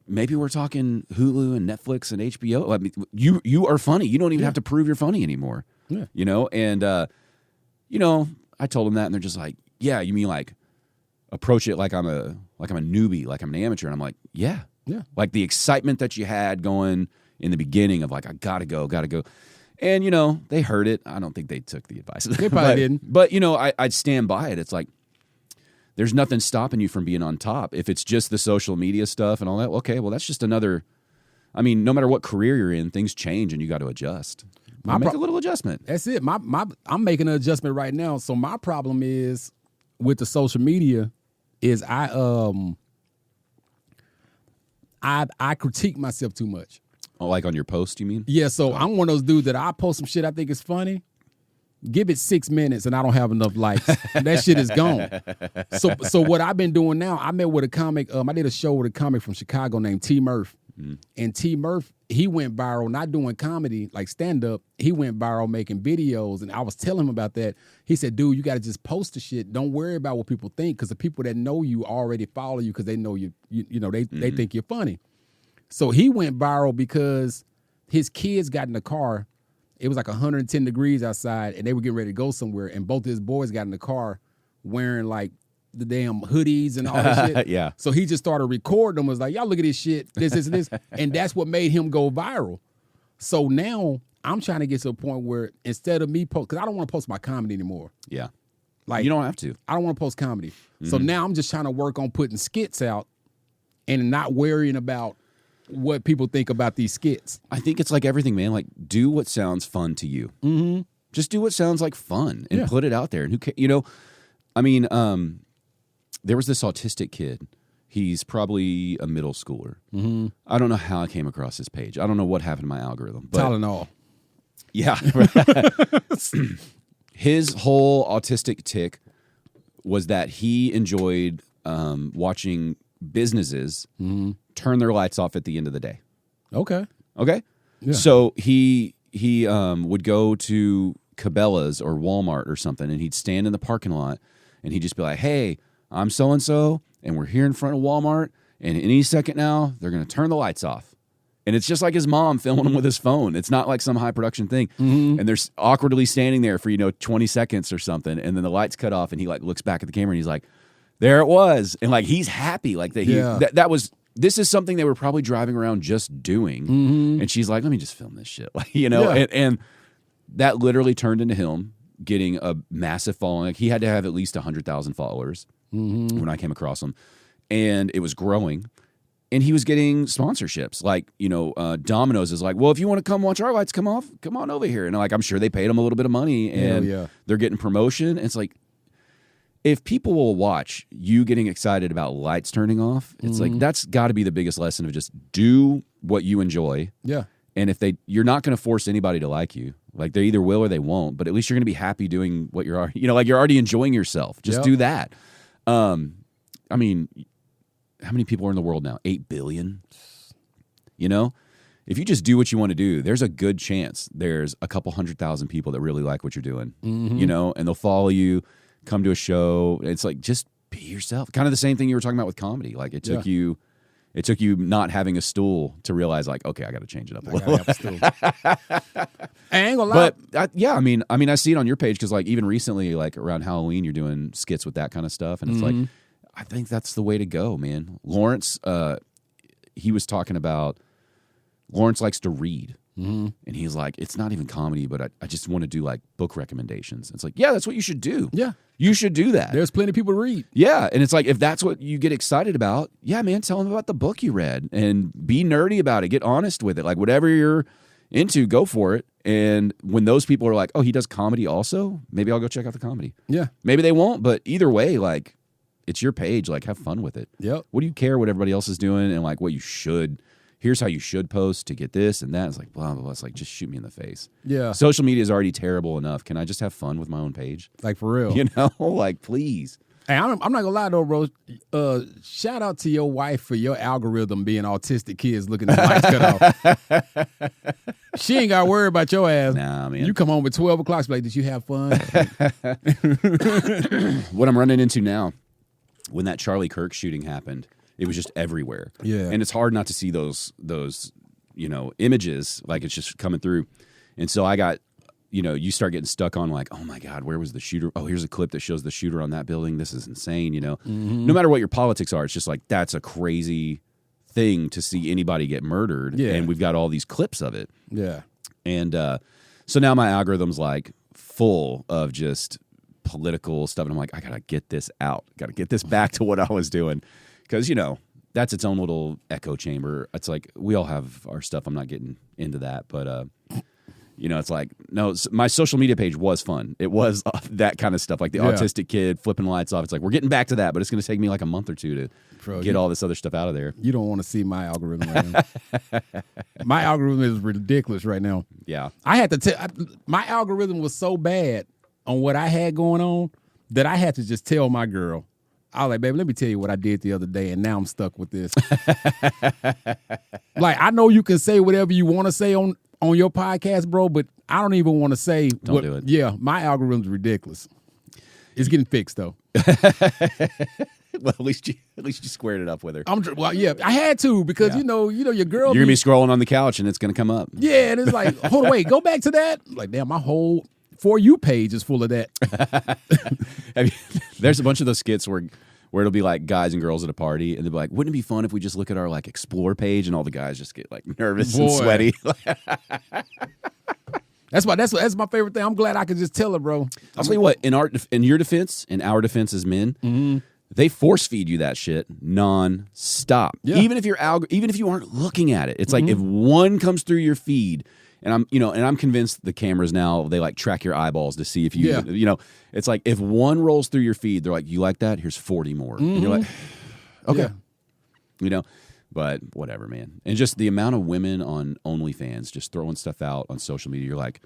maybe we're talking Hulu and Netflix and HBO. I mean, you are funny. You don't even have to prove you're funny anymore. Yeah. You know, and you know, I told them that, and they're just like, "Yeah, you mean like approach it like I'm a newbie, like I'm an amateur?" And I'm like, "Yeah, like the excitement that you had going in the beginning of like, I gotta go." And you know, they heard it. I don't think they took the advice. They probably didn't. But you know, I'd stand by it. It's like, there's nothing stopping you from being on top. If it's just the social media stuff and all that, okay, well, that's just another. I mean, no matter what career you're in, things change and you got to adjust. Make a little adjustment. That's it. I'm making an adjustment right now. So my problem is with the social media is I critique myself too much. Oh, like on your post, you mean? Yeah. So I'm one of those dudes that I post some shit I think is funny. Give it 6 minutes and I don't have enough likes. That shit is gone. So what I've been doing now, I met with a comic. I did a show with a comic from Chicago named T. Murph. Mm. And T. Murph, he went viral, not doing comedy, like stand-up. He went viral making videos. And I was telling him about that. He said, dude, you got to just post the shit. Don't worry about what people think, because the people that know you already follow you because they know you know, they think you're funny. So he went viral because his kids got in the car. It was like 110 degrees outside, and they were getting ready to go somewhere. And both his boys got in the car wearing like the damn hoodies and all that shit. Yeah. So he just started recording them. Was like, y'all look at this shit, this, and that's what made him go viral. So now I'm trying to get to a point where instead of me because I don't want to post my comedy anymore. Yeah. Like, you don't have to. I don't want to post comedy. Mm-hmm. So now I'm just trying to work on putting skits out and not worrying about what people think about these skits. I think it's like everything, man. Like, do what sounds fun to you. Mm-hmm. Just do what sounds like fun and put it out there. And who cares? You know, I mean, there was this autistic kid. He's probably a middle schooler. Mm-hmm. I don't know how I came across his page. I don't know what happened to my algorithm. But Tylenol. Yeah. His whole autistic tick was that he enjoyed watching businesses turn their lights off at the end of the day. Okay. Okay? Yeah. So he would go to Cabela's or Walmart or something, and he'd stand in the parking lot, and he'd just be like, hey, I'm so-and-so, and we're here in front of Walmart, and any second now, they're going to turn the lights off. And it's just like his mom filming him with his phone. It's not like some high production thing. And they're awkwardly standing there for, 20 seconds or something. And then the lights cut off and he like looks back at the camera and he's like, there it was. And like, he's happy. Like this is something they were probably driving around just doing. And she's like, let me just film this shit. Like, and that literally turned into him getting a massive following. Like, he had to have at least 100,000 followers when I came across him. And it was growing. And he was getting sponsorships, like, Domino's is like, well, if you want to come watch our lights come on over here. And like, I'm sure they paid him a little bit of money and they're getting promotion. And it's like, if people will watch you getting excited about lights turning off, it's like, that's got to be the biggest lesson of just do what you enjoy. Yeah. And if you're not going to force anybody to like you. Like, they either will or they won't, but at least you're going to be happy doing what you're already, like, you're already enjoying yourself. Just do that. I mean, how many people are in the world now? 8 billion? If you just do what you want to do, there's a good chance there's a couple 100,000 people that really like what you're doing, and they'll follow you, come to a show. It's like, just be yourself. Kind of the same thing you were talking about with comedy. Like, it took you not having a stool to realize, like, okay, I got to change it up a little. I ain't gonna lie. But I see it on your page because, like, even recently, like around Halloween, you're doing skits with that kind of stuff, and it's like, I think that's the way to go, man. Lawrence, he was talking about, Lawrence likes to read. And he's like, it's not even comedy, but I just want to do like book recommendations. It's like, yeah, that's what you should do. Yeah. You should do that. There's plenty of people to read. Yeah. And it's like, if that's what you get excited about, yeah, man, tell them about the book you read and be nerdy about it. Get honest with it. Like, whatever you're into, go for it. And when those people are like, oh, he does comedy also, maybe I'll go check out the comedy. Yeah. Maybe they won't, but either way, like, it's your page. Like, have fun with it. Yep. What do you care what everybody else is doing and like what you should? Here's how you should post to get this and that. It's like, blah, blah, blah. It's like, just shoot me in the face. Yeah. Social media is already terrible enough. Can I just have fun with my own page? Like, for real. Like, please. Hey, I'm not gonna lie though, bro. Shout out to your wife for your algorithm being autistic kids looking at the lights cut off. She ain't got to worry about your ass. Nah, man. You come home at 12 o'clock, she's like, did you have fun? What I'm running into now, when that Charlie Kirk shooting happened, it was just everywhere. Yeah. And it's hard not to see those images, like, it's just coming through. And so I got, you start getting stuck on like, oh my God, where was the shooter? Oh, here's a clip that shows the shooter on that building. This is insane, No matter what your politics are, it's just like, that's a crazy thing to see anybody get murdered. Yeah. And we've got all these clips of it. Yeah. And so now my algorithm's like full of just political stuff. And I'm like, I got to get this out. Got to get this back to what I was doing. Because, that's its own little echo chamber. It's like, we all have our stuff. I'm not getting into that. But, it's like, no, my social media page was fun. It was that kind of stuff, like the autistic kid flipping lights off. It's like, we're getting back to that, but it's going to take me like a month or two to get all this other stuff out of there. You don't want to see my algorithm right now. My algorithm is ridiculous right now. Yeah. I had to tell, my algorithm was so bad on what I had going on that I had to just tell my girl, I was like, baby, let me tell you what I did the other day, and now I'm stuck with this. Like, I know you can say whatever you want to say on your podcast, bro, but I don't even want to say. Don't do it. Yeah, my algorithm's ridiculous. It's getting fixed, though. Well, at least you squared it up with her. Well, yeah, I had to because, your girl. You're going to be scrolling on the couch, and it's going to come up. Yeah, and it's like, hold on, wait, go back to that. Like, damn, my whole For You page is full of that. There's a bunch of those skits where it'll be like guys and girls at a party, and they'll be like, wouldn't it be fun if we just look at our like explore page, and all the guys just get like nervous and sweaty. That's my favorite thing. I'm glad I could just tell her, bro. I'll tell you what, in your defense, in our defense as men, they force feed you that shit non-stop. Yeah. Even if you aren't looking at it. It's like if one comes through your feed, and I'm convinced the cameras now, they like track your eyeballs to see if you it's like if one rolls through your feed, they're like, you like that? Here's 40 more. And you're like, okay. But whatever, man. And just the amount of women on OnlyFans just throwing stuff out on social media, you're like,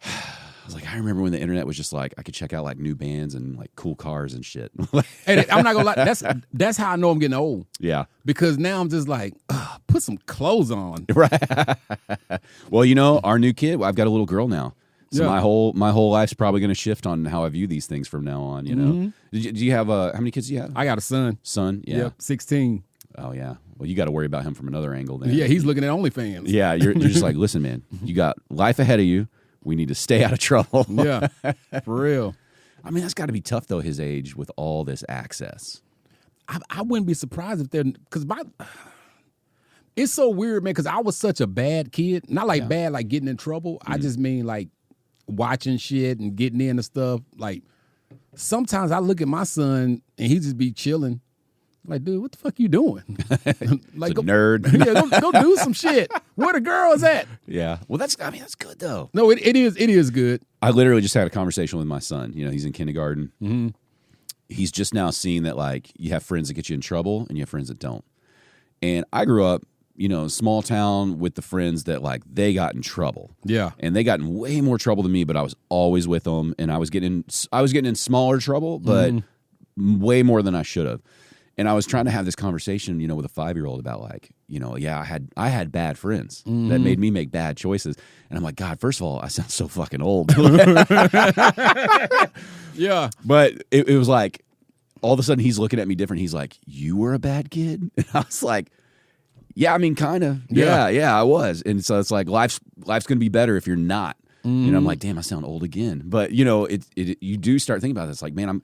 I remember when the internet was just like, I could check out like new bands and like cool cars and shit. And I'm not gonna lie, that's how I know I'm getting old. Yeah. Because now I'm just like, put some clothes on. Right. Well, you know, our new kid, I've got a little girl now. So my whole life's probably going to shift on how I view these things from now on, you know. Do you have how many kids do you have? I got a son. Son, yeah. Yep, 16. Oh, yeah. Well, you got to worry about him from another angle then. Yeah, he's looking at OnlyFans. Yeah, you're just like, listen, man, you got life ahead of you. We need to stay out of trouble. Yeah, for real. I mean, that's got to be tough, though, his age with all this access. I wouldn't be surprised if they're, because it's so weird, man, because I was such a bad kid. Not like bad, like getting in trouble. I just mean like watching shit and getting into stuff. Like sometimes I look at my son and he just be chilling. Like, dude, what the fuck you doing? Like, a nerd. Yeah, go do some shit. Where the girls at? Yeah. Well, that's good though. No, it is good. I literally just had a conversation with my son. You know, he's in kindergarten. Mm-hmm. He's just now seeing that like you have friends that get you in trouble and you have friends that don't. And I grew up, you know, small town with the friends that like they got in trouble. Yeah. And they got in way more trouble than me, but I was always with them and I was getting in smaller trouble, but way more than I should have. And I was trying to have this conversation, you know, with a 5-year-old about like, you know, I had bad friends that made me make bad choices. And I'm like, God, first of all, I sound so fucking old. Yeah. But it was like, all of a sudden he's looking at me different. He's like, you were a bad kid? And I was like, yeah, I mean, kind of. Yeah, I was. And so it's like, life's going to be better if you're not. And I'm like, damn, I sound old again. But, you know, you do start thinking about this. Like, man,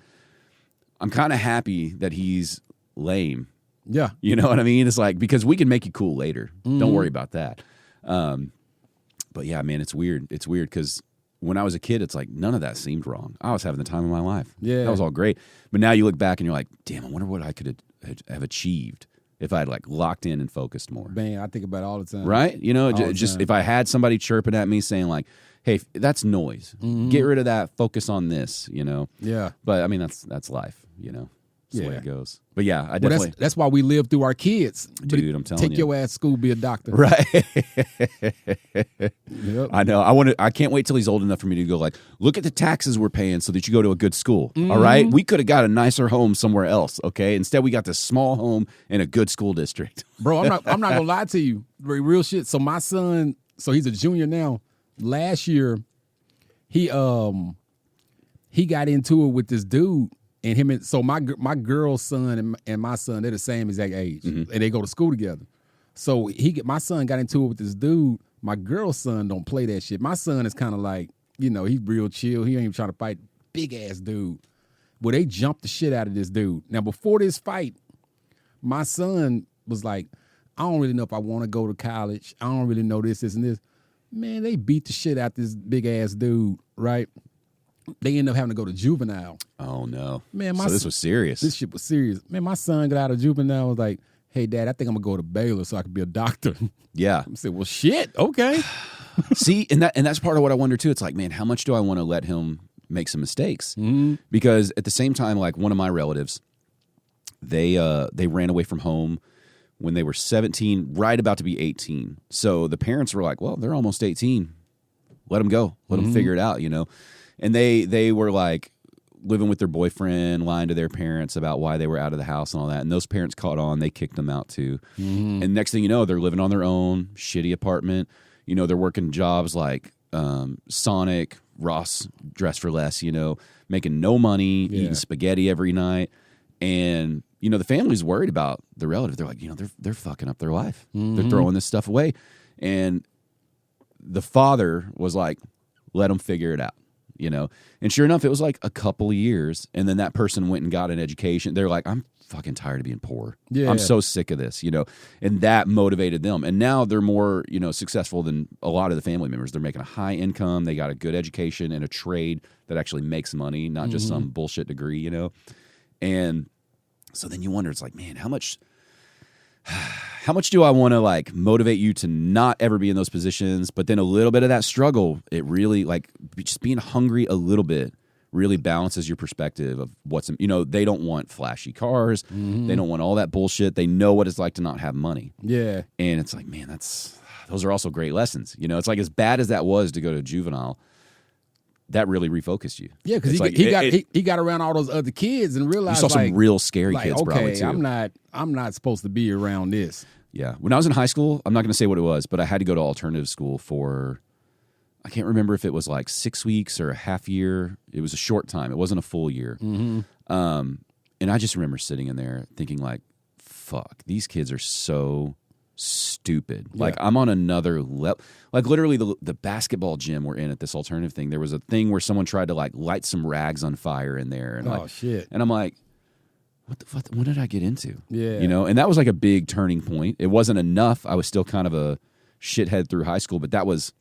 I'm kind of happy that he's lame. Yeah. You know what I mean? It's like, because we can make you cool later. Don't worry about that. But yeah, man, it's weird. It's weird because when I was a kid, it's like none of that seemed wrong. I was having the time of my life. Yeah. That was all great. But now you look back and you're like, damn, I wonder what I could have achieved if I had like locked in and focused more. Man, I think about it all the time. Right? You know, All the just time. if I had somebody chirping at me saying like, hey, that's noise. Get rid of that. Focus on this, you know? Yeah. But I mean, that's life, you know? That's the way Yeah. it goes. But yeah, I Well, definitely. that's why we live through our kids. Dude, I'm telling Take you. your ass to school, be a doctor. Right. Yep. I know. I can't wait till he's old enough for me to go like, look at the taxes we're paying so that you go to a good school. All right. We could have got a nicer home somewhere else. Okay. Instead, we got this small home in a good school district. Bro, I'm not gonna lie to you. Real shit. So my son, so he's a junior now. Last year, he got into it with this dude, and him and so my girl's son and my son, they're the same exact age, and they go to school together. So my son got into it with this dude. My girl's son don't play that shit. My son is kind of like, you know, he's real chill. He ain't even trying to fight. Big ass dude. Well, they jumped the shit out of this dude. Now, before this fight, my son was like, I don't really know if I want to go to college. I don't really know this, and this. Man, they beat the shit out this big ass dude, right? They end up having to go to juvenile. Oh no. Man, so this was serious. This shit was serious. Man, my son got out of juvenile, was like, hey, Dad, I think I'm going to go to Baylor so I can be a doctor. Yeah. I said, well, shit, okay. See, and that's part of what I wonder too. It's like, man, how much do I want to let him make some mistakes? Because at the same time, like one of my relatives, they ran away from home when they were 17, right about to be 18. So the parents were like, well, they're almost 18. Let them go. Let them figure it out, you know? And they were like living with their boyfriend, lying to their parents about why they were out of the house and all that. And those parents caught on. They kicked them out too. And next thing you know, they're living on their own, shitty apartment. You know, they're working jobs like Sonic, Ross Dress for Less, you know, making no money, eating spaghetti every night. And, you know, the family's worried about the relative. They're like, you know, they're fucking up their life. They're throwing this stuff away. And the father was like, let them figure it out, you know. And sure enough, it was like a couple of years. And then that person went and got an education. They're like, I'm fucking tired of being poor. Yeah. I'm so sick of this, you know. And that motivated them. And now they're more, you know, successful than a lot of the family members. They're making a high income. They got a good education and a trade that actually makes money, not just some bullshit degree, you know. And so then you wonder, it's like, man, how much do I want to like motivate you to not ever be in those positions? But then a little bit of that struggle, it really like just being hungry a little bit really balances your perspective of what's, they don't want flashy cars. They don't want all that bullshit. They know what it's like to not have money. Yeah. And it's like, man, those are also great lessons. It's like as bad as that was to go to juvenile, that really refocused you. Yeah, because he got around all those other kids and realized you saw some real scary kids probably too. I'm not supposed to be around this. Yeah. When I was in high school, I'm not going to say what it was, but I had to go to alternative school for, I can't remember if it was like 6 weeks or a half year. It was a short time. It wasn't a full year. And I just remember sitting in there thinking like, fuck, these kids are so stupid. Yeah. Like I'm on another level. Like literally the basketball gym we're in at this alternative thing, there was a thing where someone tried to like light some rags on fire in there. And shit. And I'm like, what did I get into? Yeah. And that was like a big turning point. It wasn't enough. I was still kind of a shithead through high school, but that was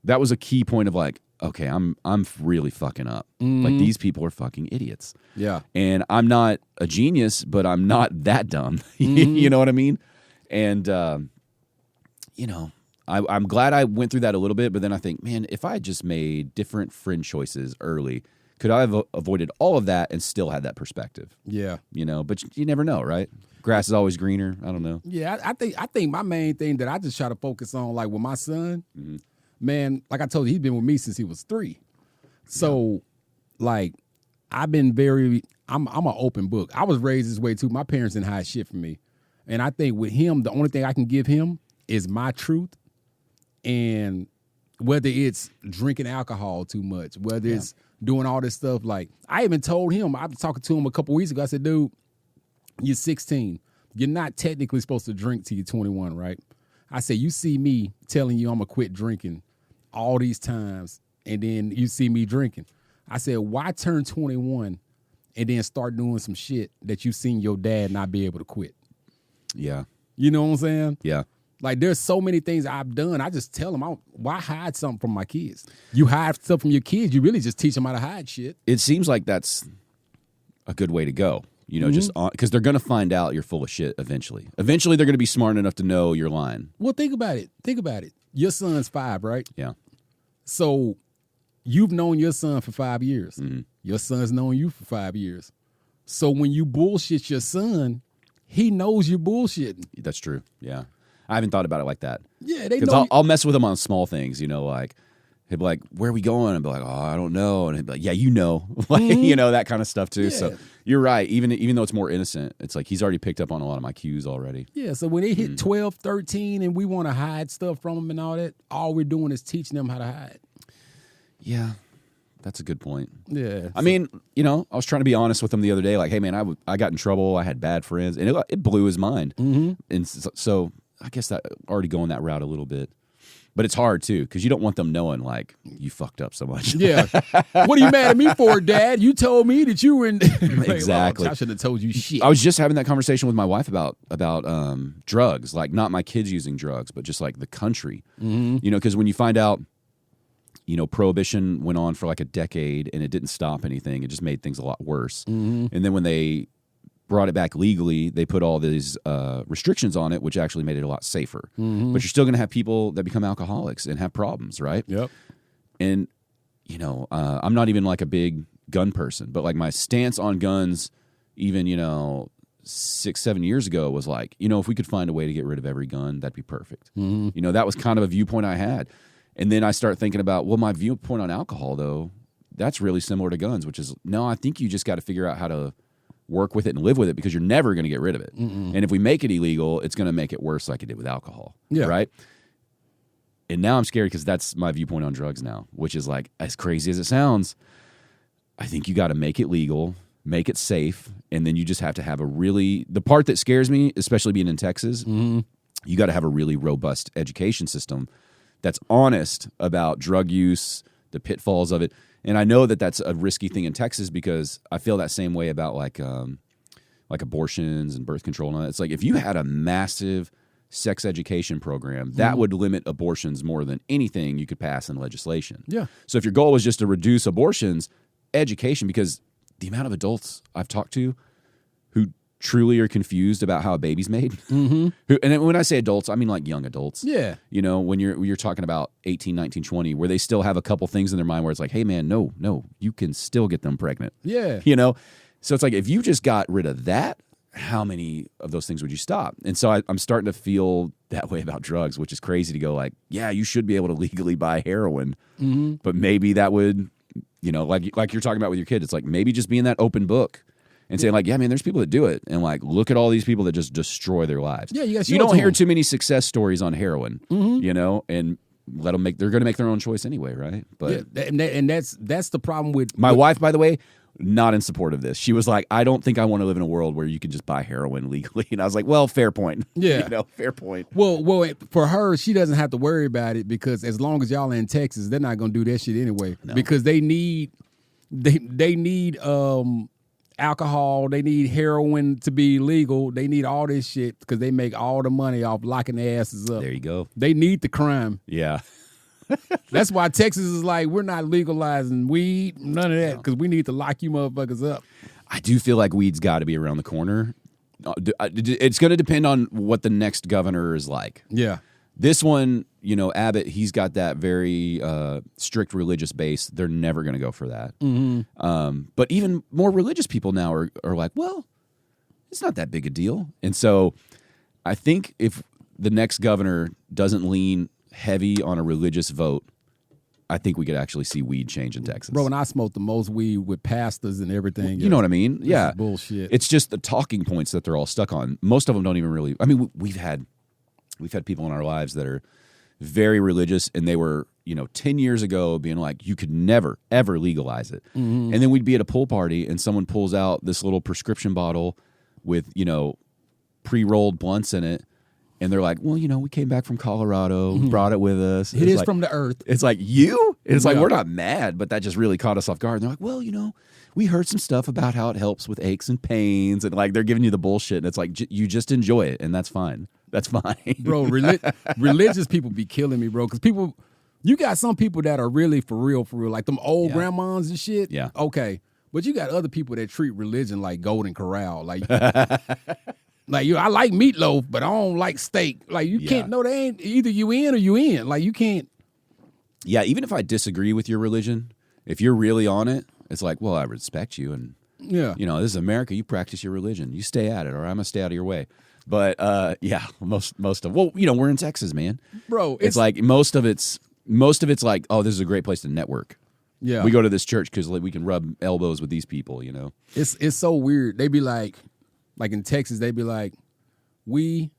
a key point of like, okay, I'm really fucking up. Like these people are fucking idiots. Yeah. And I'm not a genius, but I'm not that dumb. You know what I mean? And, I'm glad I went through that a little bit, but then I think, man, if I had just made different friend choices early, could I have avoided all of that and still had that perspective? Yeah. But you never know, right? Grass is always greener. I don't know. Yeah, I think my main thing that I just try to focus on, like with my son, man, like I told you, he's been with me since he was 3. So, like, I've been I'm an open book. I was raised this way too. My parents didn't hide shit from me. And I think with him, the only thing I can give him is my truth. And whether it's drinking alcohol too much, whether it's doing all this stuff, like I even told him, I was talking to him a couple weeks ago, I said, dude, you're 16. You're not technically supposed to drink till you're 21, right? I said, you see me telling you I'm going to quit drinking all these times, and then you see me drinking. I said, why turn 21 and then start doing some shit that you seen your dad not be able to quit? Yeah. You know what I'm saying? Yeah. Like, there's so many things I've done. I just tell them, why hide something from my kids? You hide stuff from your kids, you really just teach them how to hide shit. It seems like that's a good way to go. Just because they're going to find out you're full of shit eventually. Eventually, they're going to be smart enough to know you're lying. Well, think about it. Your son's 5, right? Yeah. So you've known your son for 5 years. Your son's known you for 5 years. So when you bullshit your son, he knows you're bullshitting. That's true. Yeah. I haven't thought about it like that. Yeah, they know. I'll mess with him on small things, like he'll be like, where are we going? I'll be like, oh, I don't know. And he'll be like, yeah, like, that kind of stuff too. Yeah. So you're right. Even though it's more innocent, it's like he's already picked up on a lot of my cues already. Yeah, so when they hit 12, 13 and we want to hide stuff from them and all that, all we're doing is teaching them how to hide. Yeah. That's a good point. Yeah. I mean, I was trying to be honest with him the other day. Like, hey, man, I got in trouble. I had bad friends. And it blew his mind. And so I guess that already going that route a little bit. But it's hard, too, because you don't want them knowing, like, you fucked up so much. Yeah. What are you mad at me for, Dad? You told me that you were in... Exactly. I should have told you shit. I was just having that conversation with my wife about drugs. Like, not my kids using drugs, but just, like, the country. Because when you find out, Prohibition went on for like a decade and it didn't stop anything. It just made things a lot worse. And then when they brought it back legally, they put all these restrictions on it, which actually made it a lot safer. But you're still going to have people that become alcoholics and have problems, right? Yep. And, I'm not even like a big gun person, but like my stance on guns, even, 6-7 years ago was like, if we could find a way to get rid of every gun, that'd be perfect. That was kind of a viewpoint I had. And then I start thinking about, well, my viewpoint on alcohol, though, that's really similar to guns, which is, no, I think you just got to figure out how to work with it and live with it because you're never going to get rid of it. And if we make it illegal, it's going to make it worse like it did with alcohol. Yeah. Right? And now I'm scared because that's my viewpoint on drugs now, which is like, as crazy as it sounds, I think you got to make it legal, make it safe, and then you just have to have the part that scares me, especially being in Texas, you got to have a really robust education system that's honest about drug use, the pitfalls of it. And I know that that's a risky thing in Texas because I feel that same way about like abortions and birth control and all that. It's like if you had a massive sex education program, that would limit abortions more than anything you could pass in legislation. Yeah. So if your goal was just to reduce abortions, education, because the amount of adults I've talked to who truly are confused about how a baby's made. And when I say adults, I mean like young adults. Yeah. You know, when you're talking about 18, 19, 20, where they still have a couple things in their mind where it's like, hey, man, no, you can still get them pregnant. Yeah. You know? So it's like, if you just got rid of that, how many of those things would you stop? And so I'm starting to feel that way about drugs, which is crazy to go like, yeah, you should be able to legally buy heroin, but maybe that would, you know, like you're talking about with your kid, it's like maybe just being that open book and saying like, yeah, man, there's people that do it, and like, look at all these people that just destroy their lives. Yeah, you don't hear too many success stories on heroin, you know, and let them they're going to make their own choice anyway, right? But and that's the problem with my wife, by the way. Not in support of this. She was like, I don't think I want to live in a world where you can just buy heroin legally. And I was like, well, fair point. Yeah. You know, fair point. Well, for her, she doesn't have to worry about it because as long as y'all are in Texas, they're not going to do that shit anyway. No. Because they need alcohol, they need heroin to be legal, they need all this shit because they make all the money off locking their asses up. There you go. They need the crime. Yeah. That's why Texas is like, we're not legalizing weed, none of that, because we need to lock you motherfuckers up. I do feel like weed's got to be around the corner. It's going to depend on what the next governor is like. Yeah. This one, you know, Abbott, he's got that very strict religious base. They're never going to go for that. But even more religious people now are like, well, it's not that big a deal. And so I think if the next governor doesn't lean heavy on a religious vote, I think we could actually see weed change in Texas. Bro, and I smoked the most weed with pastors and everything. You know what I mean? Yeah. Bullshit. It's just the talking points that they're all stuck on. Most of them don't even really, I mean, we've had people in our lives that are very religious, and they were, you know, 10 years ago being like, you could never, ever legalize it. And then we'd be at a pool party and someone pulls out this little prescription bottle with, you know, pre-rolled blunts in it. And they're like, well, you know, we came back from Colorado, brought it with us. It is like, from the earth. It's like, you? And it's like, we're not mad, but that just really caught us off guard. And they're like, well, you know, we heard some stuff about how it helps with aches and pains. And like, they're giving you the bullshit. And it's like, you just enjoy it. And that's fine. That's fine. Bro, religious people be killing me, bro. Because you got some people that are really for real. Like them old grandmas and shit. Yeah. Okay. But you got other people that treat religion like Golden Corral. Like, like I like meatloaf, but I don't like steak. Like you can't. No, they ain't. Either you in or you in. Like you can't. Yeah, even if I disagree with your religion, if you're really on it, it's like, well, I respect you, and you know, this is America. You practice your religion. You stay at it, or I'm gonna stay out of your way. But yeah, most of you know, we're in Texas, man, bro. It's like most of it's like, oh, this is a great place to network. Yeah, we go to this church because like, we can rub elbows with these people. You know, it's so weird. They be like in Texas, they be like, we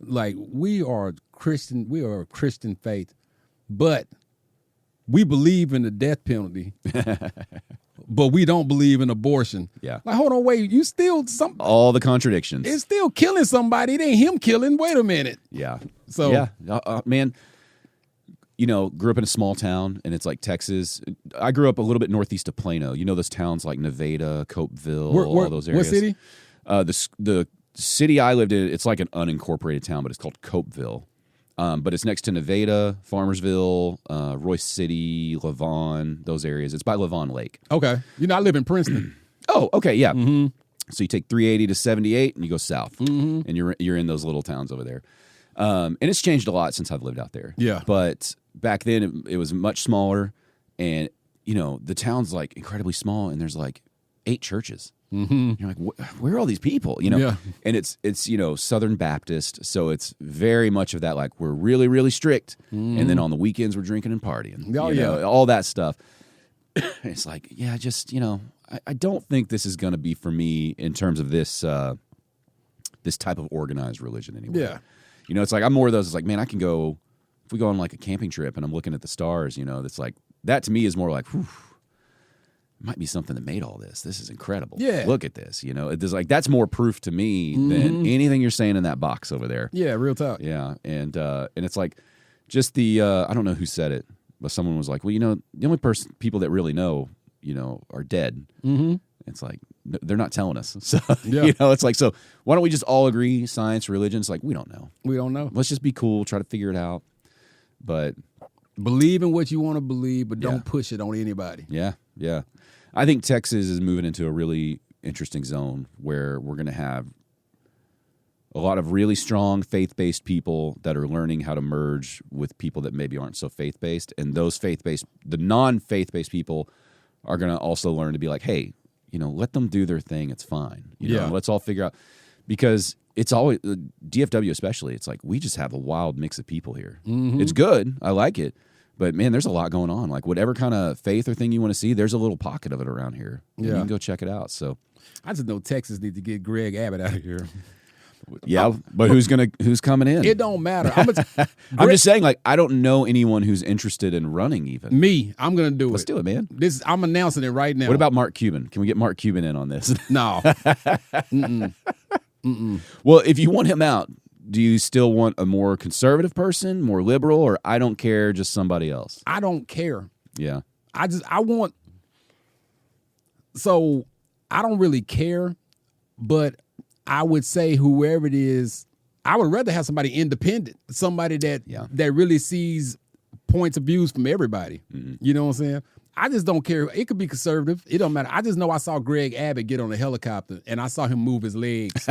are Christian. We are a Christian faith, but we believe in the death penalty. But we don't believe in abortion. Yeah. Like, hold on, wait, you still all the contradictions. It's still killing somebody. It ain't him killing. Wait a minute. Yeah. So yeah, man. You know, grew up in a small town, and it's like Texas. I grew up a little bit northeast of Plano. You know those towns like Nevada, Copeville, all those areas. What city? The city I lived in, it's like an unincorporated town, but it's called Copeville. But it's next to Nevada, Farmersville, Royce City, Lavon, those areas. It's by Lavon Lake. Okay. You know, I live in Princeton. Oh, okay, yeah. So you take 380 to 78, and you go south, and you're in those little towns over there. And it's changed a lot since I've lived out there. Yeah. But back then, it was much smaller, and, you know, the town's, like, incredibly small, and there's, like, 8 churches. You're like, where are all these people? You know, yeah. And it's you know, Southern Baptist, so it's very much of that. Like, we're really, really strict, and then on the weekends we're drinking and partying. Oh, you know, all that stuff. It's like, yeah, just, you know, I don't think this is going to be for me in terms of this this type of organized religion anymore. Yeah, you know, it's like I'm more of those. It's like, man, I can go if we go on like a camping trip and I'm looking at the stars. You know, that's like that to me is more like, whew, might be something that made all this. This is incredible. Yeah. Look at this. You know, it's like that's more proof to me than anything you're saying in that box over there. Yeah, real talk. Yeah. And it's like just the I don't know who said it, but someone was like, well, you know, the only people that really know, you know, are dead. It's like they're not telling us. So you know, it's like, so why don't we just all agree, science, religion? It's like, we don't know. We don't know. Let's just be cool, try to figure it out. But believe in what you want to believe, but don't push it on anybody. Yeah, yeah. I think Texas is moving into a really interesting zone where we're going to have a lot of really strong faith-based people that are learning how to merge with people that maybe aren't so faith-based. And those faith-based, the non-faith-based people are going to also learn to be like, hey, let them do their thing. It's fine. Let's all figure out, because it's always, DFW especially, it's like, we just have a wild mix of people here. Mm-hmm. It's good. I like it. But, man, there's a lot going on. Like, whatever kind of faith or thing you want to see, there's a little pocket of it around here. Yeah. You can go check it out. So I just know Texas needs to get Greg Abbott out of here. Yeah, but who's coming in? It don't matter. I'm just saying, like, I don't know anyone who's interested in running even. Me, I'm going to do it. Let's do it, man. I'm announcing it right now. What about Mark Cuban? Can we get Mark Cuban in on this? No. Mm-mm. Mm-mm. Well, if you want him out, do you still want a more conservative person, more liberal, or I don't care, just somebody else? I don't care. Yeah. I don't really care, but I would say whoever it is, I would rather have somebody independent, somebody that really sees points of views from everybody. Mm-hmm. You know what I'm saying? I just don't care. It could be conservative. It don't matter. I just know I saw Greg Abbott get on a helicopter, and I saw him move his legs.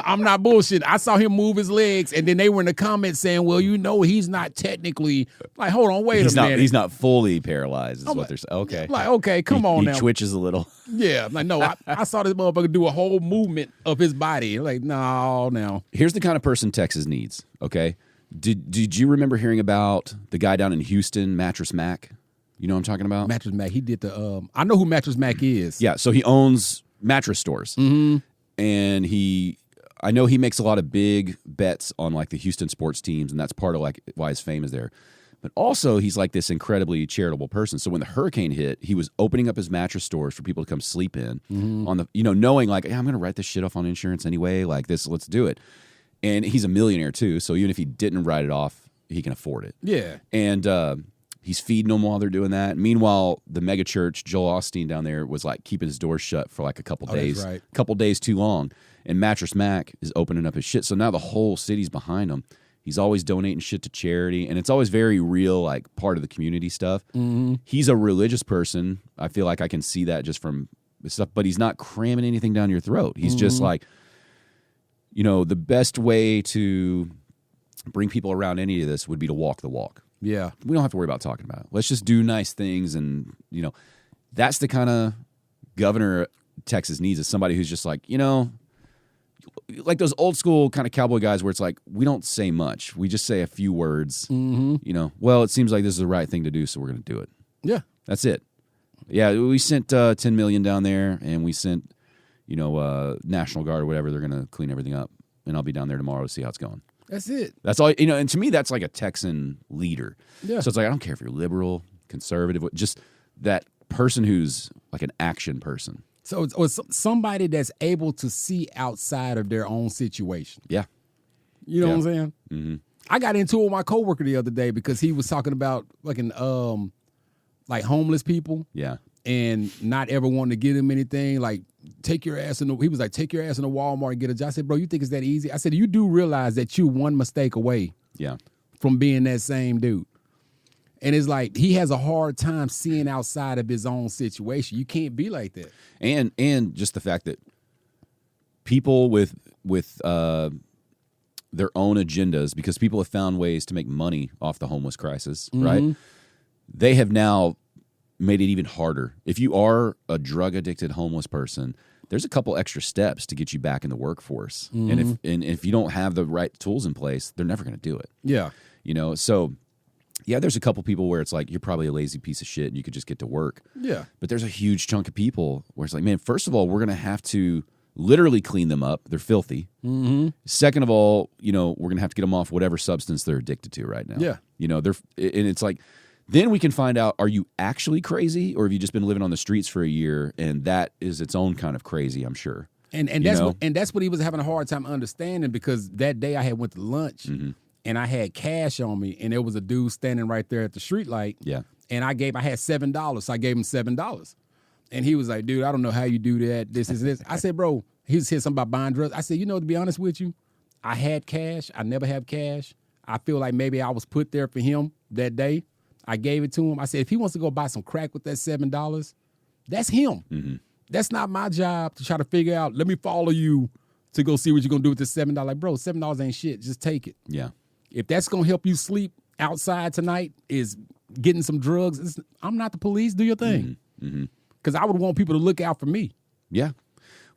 I'm not bullshitting. I saw him move his legs, and then they were in the comments saying, well, he's not technically. Like, hold on, wait a minute. He's not fully paralyzed, is what they're saying. Okay. Like, okay, come on now. He twitches a little. Yeah. Like, no, I saw this motherfucker do a whole movement of his body. Like, no. Here's the kind of person Texas needs, okay? Did you remember hearing about the guy down in Houston, Mattress Mac? You know what I'm talking about? Mattress Mac. He did I know who Mattress Mac is. Yeah, so he owns mattress stores. Mm-hmm. And I know he makes a lot of big bets on like the Houston sports teams, and that's part of like why his fame is there. But also he's like this incredibly charitable person. So when the hurricane hit, he was opening up his mattress stores for people to come sleep in on the, knowing like, hey, I'm going to write this shit off on insurance anyway. Like this, let's do it. And he's a millionaire too. So even if he didn't write it off, he can afford it. Yeah. And he's feeding them while they're doing that. Meanwhile, the mega church, Joel Osteen down there, was like keeping his doors shut for like a couple days. That's right. A couple days too long. And Mattress Mac is opening up his shit. So now the whole city's behind him. He's always donating shit to charity. And it's always very real, like part of the community stuff. Mm-hmm. He's a religious person. I feel like I can see that just from the stuff. But he's not cramming anything down your throat. He's just like, the best way to bring people around any of this would be to walk the walk. Yeah. We don't have to worry about talking about it. Let's just do nice things. And, that's the kind of governor Texas needs, is somebody who's just like, like those old school kind of cowboy guys where it's like, we don't say much. We just say a few words. Mm-hmm. Well, it seems like this is the right thing to do, so we're going to do it. Yeah. That's it. Yeah, we sent $10 million down there, and we sent, National Guard or whatever. They're going to clean everything up, and I'll be down there tomorrow to see how it's going. That's it. That's all, and to me, that's like a Texan leader. Yeah. So it's like, I don't care if you're liberal, conservative, just that person who's like an action person. So it's somebody that's able to see outside of their own situation. Yeah. You know what I'm saying? Mm-hmm. I got into it with my coworker the other day because he was talking about fucking like homeless people. Yeah. And not ever wanting to give them anything. Like, he was like, take your ass in the Walmart and get a job. I said, bro, you think it's that easy? I said, you do realize that you one mistake away from being that same dude. And it's like, he has a hard time seeing outside of his own situation. You can't be like that. And just the fact that people with their own agendas, because people have found ways to make money off the homeless crisis, right? They have now made it even harder. If you are a drug-addicted homeless person, there's a couple extra steps to get you back in the workforce. And if you don't have the right tools in place, they're never going to do it. Yeah. So yeah, there's a couple people where it's like, you're probably a lazy piece of shit and you could just get to work. Yeah. But there's a huge chunk of people where it's like, man, first of all, we're going to have to literally clean them up. They're filthy. Mm-hmm. Second of all, we're going to have to get them off whatever substance they're addicted to right now. Yeah. And it's like, then we can find out, are you actually crazy, or have you just been living on the streets for a year? And that is its own kind of crazy, I'm sure. And that's what he was having a hard time understanding, because that day I had went to lunch and I had cash on me, and there was a dude standing right there at the street light. Yeah. And I had $7, so I gave him $7. And he was like, dude, I don't know how you do that. This is this. I said, bro, he said something about buying drugs. I said, to be honest with you, I had cash. I never have cash. I feel like maybe I was put there for him that day. I gave it to him. I said, if he wants to go buy some crack with that $7, that's him. Mm-hmm. That's not my job to try to figure out, let me follow you to go see what you're gonna do with this $7. Like, bro, $7 ain't shit. Just take it. Yeah. If that's gonna help you sleep outside tonight, is getting some drugs. I'm not the police. Do your thing. Because I would want people to look out for me. Yeah.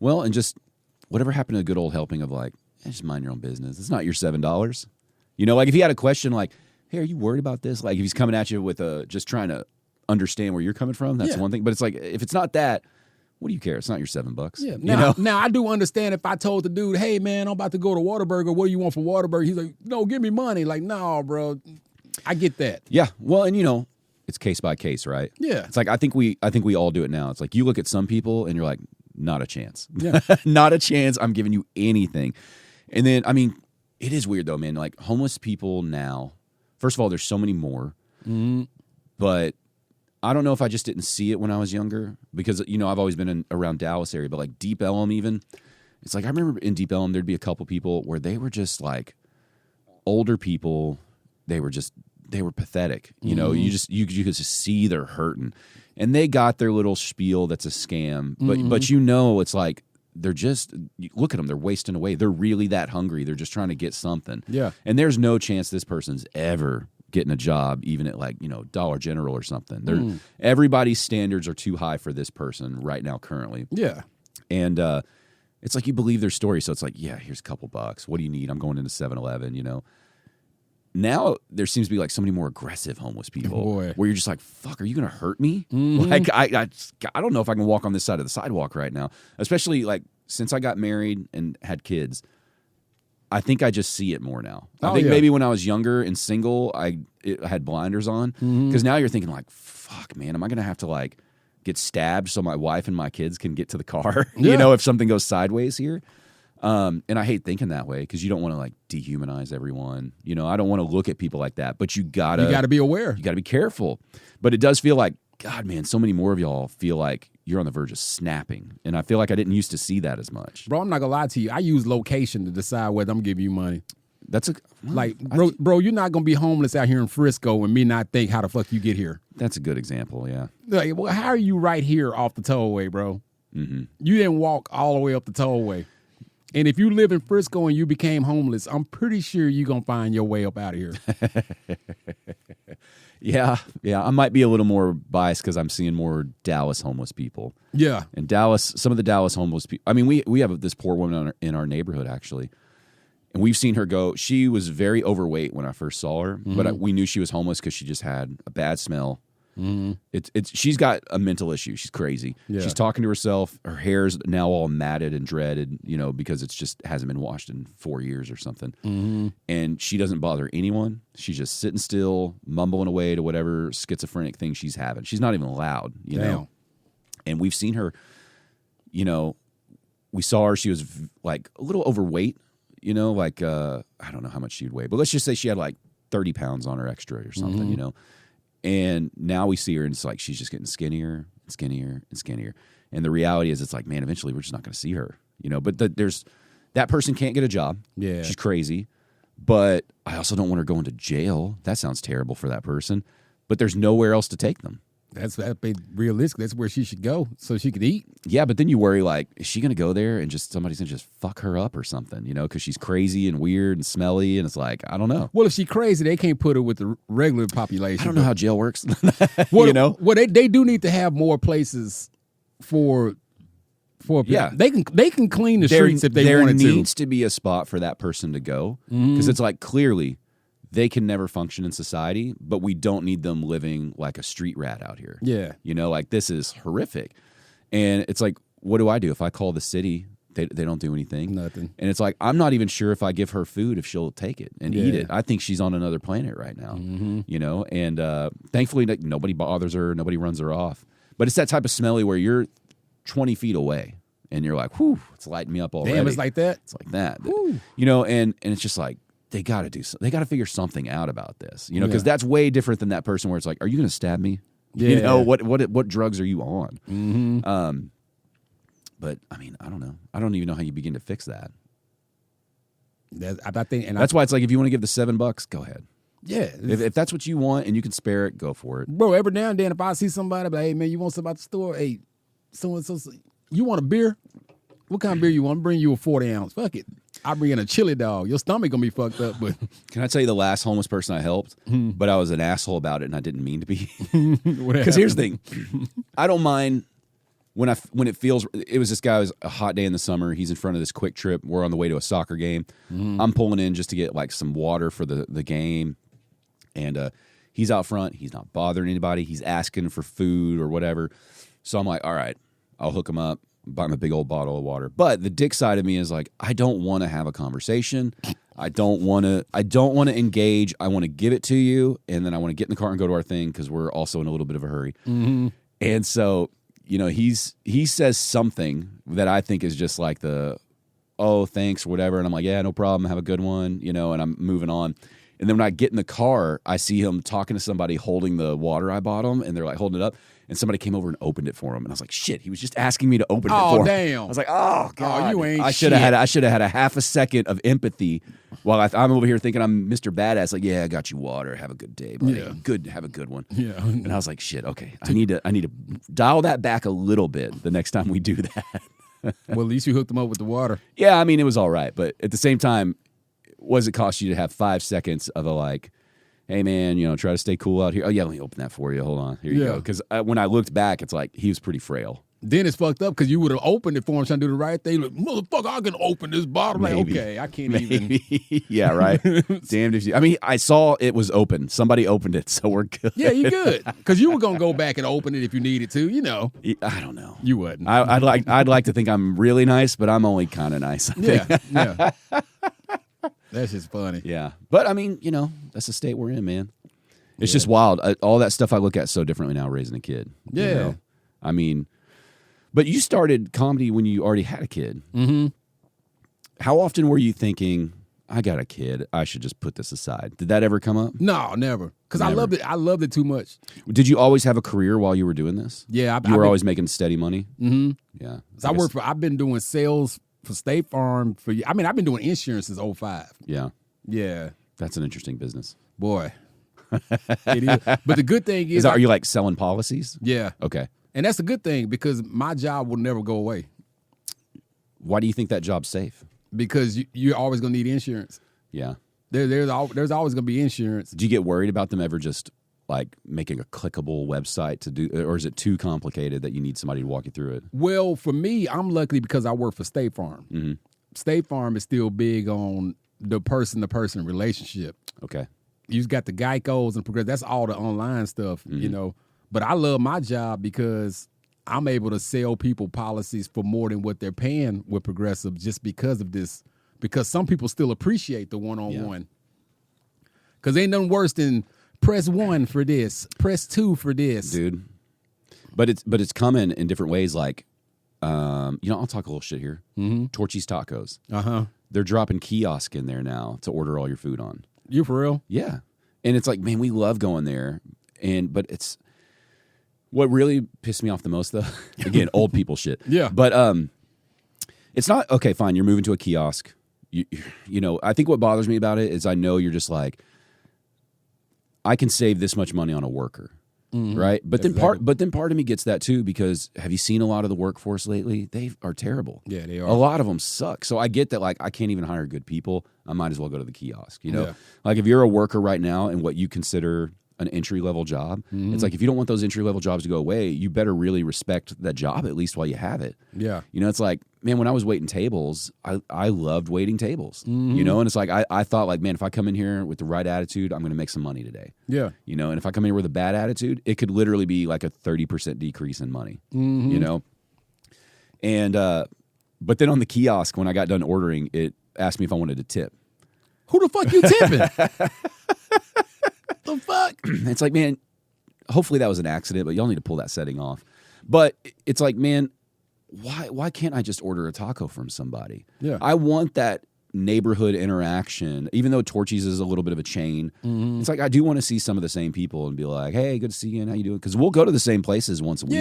Well, and just whatever happened to a good old helping of like, just mind your own business. It's not your $7. You know, like if he had a question like, hey, are you worried about this? Like if he's coming at you with just trying to understand where you're coming from, that's one thing. But it's like, if it's not that, what do you care? It's not your $7. Yeah. Now I do understand if I told the dude, hey, man, I'm about to go to Whataburger. What do you want for Whataburger? He's like, no, give me money. Like, no, bro. I get that. Yeah. Well, and you know, it's case by case, right? Yeah. It's like I think we all do it now. It's like you look at some people and you're like, not a chance. Yeah. Not a chance. I'm giving you anything. And then, I mean, it is weird though, man. Like homeless people now, first of all, there's so many more. But I don't know if I just didn't see it when I was younger because, you know, I've always been around Dallas area, but like Deep Ellum even, it's like I remember in Deep Ellum there'd be a couple people where they were just like older people. They were pathetic. You know, you could just see they're hurting. And they got their little spiel that's a scam. But you know, it's like they're just, look at them, they're wasting away. They're really that hungry. They're just trying to get something. Yeah. And there's no chance this person's ever getting a job, even at like, you know, Dollar General or something. Everybody's standards are too high for this person right now currently. Yeah. And it's like you believe their story. So it's like, yeah, here's a couple bucks. What do you need? I'm going into 7-Eleven, you know. Now there seems to be like so many more aggressive homeless people where you're just like, fuck, are you going to hurt me? Like, I don't know if I can walk on this side of the sidewalk right now, especially like since I got married and had kids. I think I just see it more now. I think maybe when I was younger and single, I had blinders on because now you're thinking like, fuck, man, am I going to have to like get stabbed so my wife and my kids can get to the car? You know, if something goes sideways here. And I hate thinking that way because you don't want to like dehumanize everyone. You know, I don't want to look at people like that, but you gotta be aware. You gotta be careful. But it does feel like, God, man, so many more of y'all feel like you're on the verge of snapping. And I feel like I didn't used to see that as much. Bro, I'm not gonna lie to you. I use location to decide whether I'm giving you money. That's bro, you're not gonna be homeless out here in Frisco and me not think how the fuck you get here. That's a good example, yeah. Like, well, how are you right here off the tollway, bro? You didn't walk all the way up the tollway. And if you live in Frisco and you became homeless, I'm pretty sure you're going to find your way up out of here. Yeah. I might be a little more biased because I'm seeing more Dallas homeless people. Yeah. And Dallas, some of the Dallas homeless people, I mean, we have this poor woman in our neighborhood, actually. And we've seen her go. She was very overweight when I first saw her, but we knew she was homeless because she just had a bad smell. She's got a mental issue. She's crazy. Yeah. She's talking to herself. Her hair's now all matted and dreaded, you know, because it's just hasn't been washed in 4 years or something. And she doesn't bother anyone. She's just sitting still, mumbling away to whatever schizophrenic thing she's having. She's not even loud, you know. And we've seen her, you know, we saw her. She was like a little overweight, you know, like I don't know how much she'd weigh, but let's just say she had like 30 pounds on her extra or something, you know. And now we see her, and it's like she's just getting skinnier and skinnier and skinnier. And the reality is, it's like, man, eventually we're just not going to see her, you know. But there's that person can't get a job. Yeah, she's crazy. But I also don't want her going to jail. That sounds terrible for that person. But there's nowhere else to take them. That'd be realistic. That's where she should go so she could eat. Yeah, but then you worry, like, is she going to go there and just somebody's going to just fuck her up or something, you know, because she's crazy and weird and smelly, and it's like, I don't know. Well, if she's crazy, they can't put her with the regular population. I don't know how jail works. Well, you know? Well, they do need to have more places for yeah. They can clean the streets if they wanted to. There needs to be a spot for that person to go because it's like, clearly, they can never function in society, but we don't need them living like a street rat out here. Yeah. You know, like this is horrific. And it's like, what do I do? If I call the city, they don't do anything. Nothing. And it's like, I'm not even sure if I give her food, if she'll take it and eat it. I think she's on another planet right now, you know? And thankfully, nobody bothers her. Nobody runs her off. But it's that type of smelly where you're 20 feet away and you're like, whew, it's lighting me up already. Damn, it's like that? It's like that. Whew. You know, and it's just like, they got to do something. They got to figure something out about this, you know, because that's way different than that person where it's like, are you going to stab me? Yeah. You know, what drugs are you on? But I mean, I don't know. I don't even know how you begin to fix that. I think, and that's why it's like, if you want to give the $7, go ahead. Yeah. If that's what you want and you can spare it, go for it. Bro, every now and then, if I see somebody, but hey, man, you want something at the store? Hey, so-and-so, you want a beer? What kind of beer you want? I'm bring you a 40 ounce. Fuck it. I'll bring in a chili dog. Your stomach gonna be fucked up, but Can I tell you the last homeless person I helped? But I was an asshole about it, and I didn't mean to be. what Because here's the thing, I don't mind when it feels. It was this guy. It was a hot day in the summer. He's in front of this Quick Trip. We're on the way to a soccer game. I'm pulling in just to get like some water for the game, and he's out front. He's not bothering anybody. He's asking for food or whatever. So I'm like, all right, I'll hook him up. Buy him a big old bottle of water. But the dick side of me is like, I don't want to have a conversation. I don't want to engage. I want to give it to you, and then I want to get in the car and go to our thing because we're also in a little bit of a hurry. And so, he says something that I think is just like oh, thanks, whatever. And I'm like, yeah, no problem. Have a good one, and I'm moving on. And then when I get in the car, I see him talking to somebody holding the water I bought him, and they're like holding it up. And somebody came over and opened it for him, and I was like, "Shit!" He was just asking me to open it for him. Oh, damn! I was like, "Oh God, you ain't." I should have had a half a second of empathy while I'm over here thinking I'm Mr. Badass. Like, yeah, I got you water. Have a good day, buddy. Yeah. Good. Have a good one. Yeah. And I was like, "Shit. Okay, I need to dial that back a little bit the next time we do that." Well, at least you hooked them up with the water. Yeah, I mean, it was all right, but at the same time, what does it cost you to have 5 seconds of a like? Hey, man, try to stay cool out here. Oh, yeah, let me open that for you. Hold on. Here you go. Because when I looked back, it's like he was pretty frail. Then it's fucked up because you would have opened it for him trying to do the right thing. Like, motherfucker, I can open this bottle. Like, okay, I can't even. Yeah, right. Damned if you. I mean, I saw it was open. Somebody opened it, so we're good. Yeah, you good. Because you were going to go back and open it if you needed to, I don't know. You wouldn't. I'd like to think I'm really nice, but I'm only kind of nice. I think. Yeah. That's just funny. Yeah. But, I mean, that's the state we're in, man. It's just wild. All that stuff I look at so differently now raising a kid. Yeah. I mean, but you started comedy when you already had a kid. Mm-hmm. How often were you thinking, I got a kid, I should just put this aside? Did that ever come up? No, never. Because I loved it. I loved it too much. Did you always have a career while you were doing this? Yeah. You were always making steady money? Mm-hmm. Yeah. I've been doing sales for State Farm I've been doing insurance since 2005. Yeah. Yeah. That's an interesting business. Boy. It is. But the good thing is, are you like selling policies? Yeah. Okay. And that's a good thing because my job will never go away. Why do you think that job's safe? Because you're always going to need insurance. Yeah. There's always going to be insurance. Do you get worried about them ever just like making a clickable website to do, or is it too complicated that you need somebody to walk you through it? Well, for me, I'm lucky because I work for State Farm. Mm-hmm. State Farm is still big on the person-to-person relationship. Okay. You got the Geicos and Progressive. That's all the online stuff, But I love my job because I'm able to sell people policies for more than what they're paying with Progressive just because of this. Because some people still appreciate the one-on-one. Because ain't nothing worse than press 1 for this, press 2 for this. Dude. But it's coming in different ways. Like, I'll talk a little shit here. Mm-hmm. Torchy's Tacos. Uh-huh. They're dropping kiosk in there now to order all your food on. You for real? Yeah. And it's like, man, we love going there. But it's what really pissed me off the most, though. Again, old people shit. Yeah. But it's not okay. Fine, you're moving to a kiosk. I think what bothers me about it is I know you're just like, I can save this much money on a worker, right? But then part of me gets that too because have you seen a lot of the workforce lately? They are terrible. Yeah, they are. A lot of them suck. So I get that. Like, I can't even hire good people. I might as well go to the kiosk. Yeah. Like if you're a worker right now in what you consider an entry-level job, it's like if you don't want those entry-level jobs to go away, you better really respect that job at least while you have it. Yeah. It's like, man, when I was waiting tables, I loved waiting tables, and it's like, I thought like, man, if I come in here with the right attitude, I'm going to make some money today. Yeah. And if I come in here with a bad attitude, it could literally be like a 30% decrease in money, and, but then on the kiosk, when I got done ordering, it asked me if I wanted to tip. Who the fuck you tipping? The fuck? It's like, man, hopefully that was an accident, but y'all need to pull that setting off. But it's like, man, why can't I just order a taco from somebody? Yeah. I want that neighborhood interaction, even though Torchy's is a little bit of a chain. It's like I do want to see some of the same people and be like, hey, good to see you, and how you doing? Because we'll go to the same places once a week,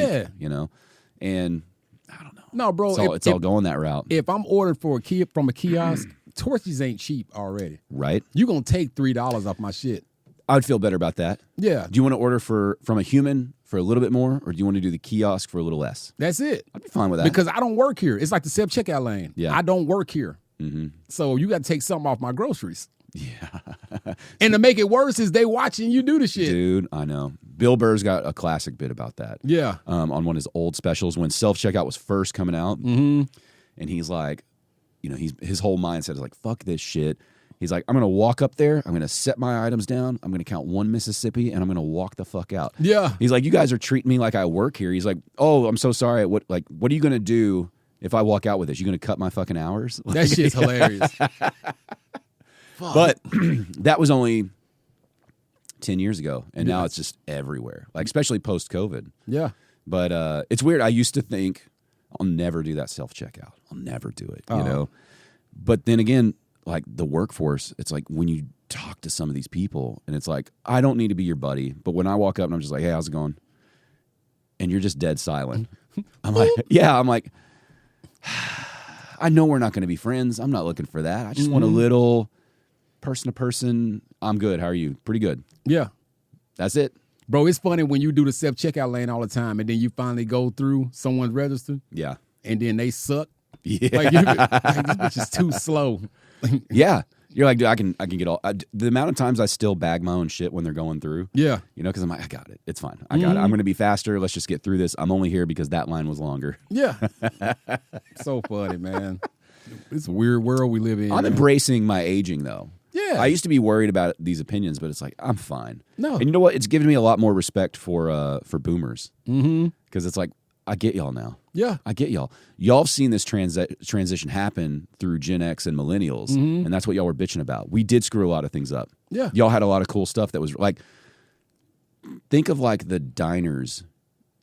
and I don't know. No, bro. It's all going that route. If I'm ordering from a kiosk, Torchy's ain't cheap already. Right. You're going to take $3 off my shit. I would feel better about that. Yeah. Do you want to order from a human for a little bit more, or do you want to do the kiosk for a little less? That's it. I'd be fine with that. Because I don't work here. It's like the self-checkout lane. Yeah. I don't work here. So you got to take something off my groceries. Yeah. And to make it worse is they watching you do the shit. Dude, I know. Bill Burr's got a classic bit about that. Yeah. On one of his old specials when self-checkout was first coming out. And he's like, his whole mindset is like, fuck this shit. He's like, I'm going to walk up there. I'm going to set my items down. I'm going to count 1 Mississippi, and I'm going to walk the fuck out. Yeah. He's like, you guys are treating me like I work here. He's like, oh, I'm so sorry. What are you going to do if I walk out with this? You going to cut my fucking hours? That shit's hilarious. But that was only 10 years ago, and now it's just everywhere, like especially post-COVID. Yeah. But it's weird. I used to think, I'll never do that self-checkout. I'll never do it, you know? But then again, like the workforce, it's like when you talk to some of these people, and it's like, I don't need to be your buddy, but when I walk up and I'm just like, hey, how's it going? And you're just dead silent. I'm like, I know we're not going to be friends. I'm not looking for that. I just want a little person to person. I'm good. How are you? Pretty good. Yeah. That's it. Bro, it's funny when you do the self-checkout lane all the time and then you finally go through someone's register. Yeah. And then they suck. Yeah. Like this bitch is too slow. Yeah. You're like, dude, I can get all. The amount of times I still bag my own shit when they're going through. Yeah. Because I'm like, I got it. It's fine. I got it. I'm going to be faster. Let's just get through this. I'm only here because that line was longer. Yeah. So funny, man. It's a weird world we live in. I'm embracing my aging, though. Yeah. I used to be worried about these opinions, but it's like, I'm fine. No. And you know what? It's given me a lot more respect for boomers. Because it's like, I get y'all now. Yeah. I get y'all. Y'all have seen this transition happen through Gen X and millennials, and that's what y'all were bitching about. We did screw a lot of things up. Yeah. Y'all had a lot of cool stuff that was like, think of like the diners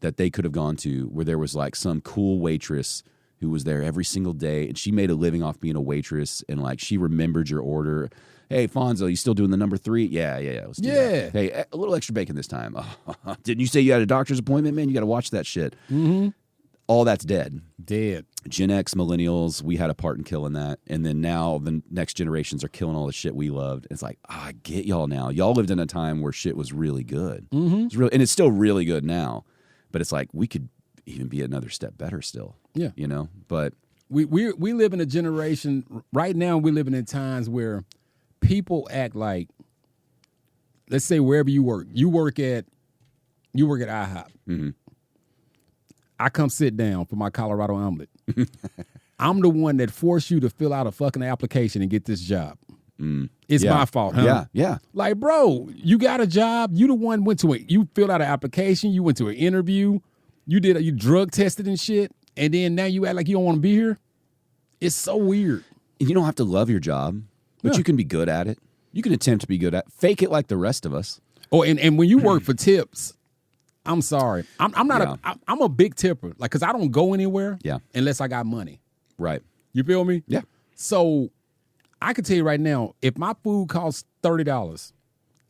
that they could have gone to where there was like some cool waitress who was there every single day, and she made a living off being a waitress, and like she remembered your order. Hey, Fonzo, you still doing the number 3? Yeah. Let's do that. Hey, a little extra bacon this time. Didn't you say you had a doctor's appointment, man? You got to watch that shit. All that's dead. Dead. Gen X, millennials, we had a part in killing that. And then now the next generations are killing all the shit we loved. It's like, I get y'all now. Y'all lived in a time where shit was really good. It's really, and it's still really good now. But it's like we could even be another step better still. Yeah. But we live in a generation, right now we're living in times where people act like, let's say wherever you work at IHOP. I come sit down for my Colorado omelet. I'm the one that forced you to fill out a fucking application and get this job. It's my fault, huh? Yeah. Like, bro, you got a job. You the one you filled out an application. You went to an interview. You drug tested and shit. And then now you act like you don't want to be here. It's so weird. You don't have to love your job, but you can be good at it. You can attempt to be good at it. Fake it like the rest of us. Oh, and when you work for tips, I'm sorry. I'm not I'm a big tipper. Like, cause I don't go anywhere unless I got money. Right. You feel me? Yeah. So I can tell you right now, if my food costs $30,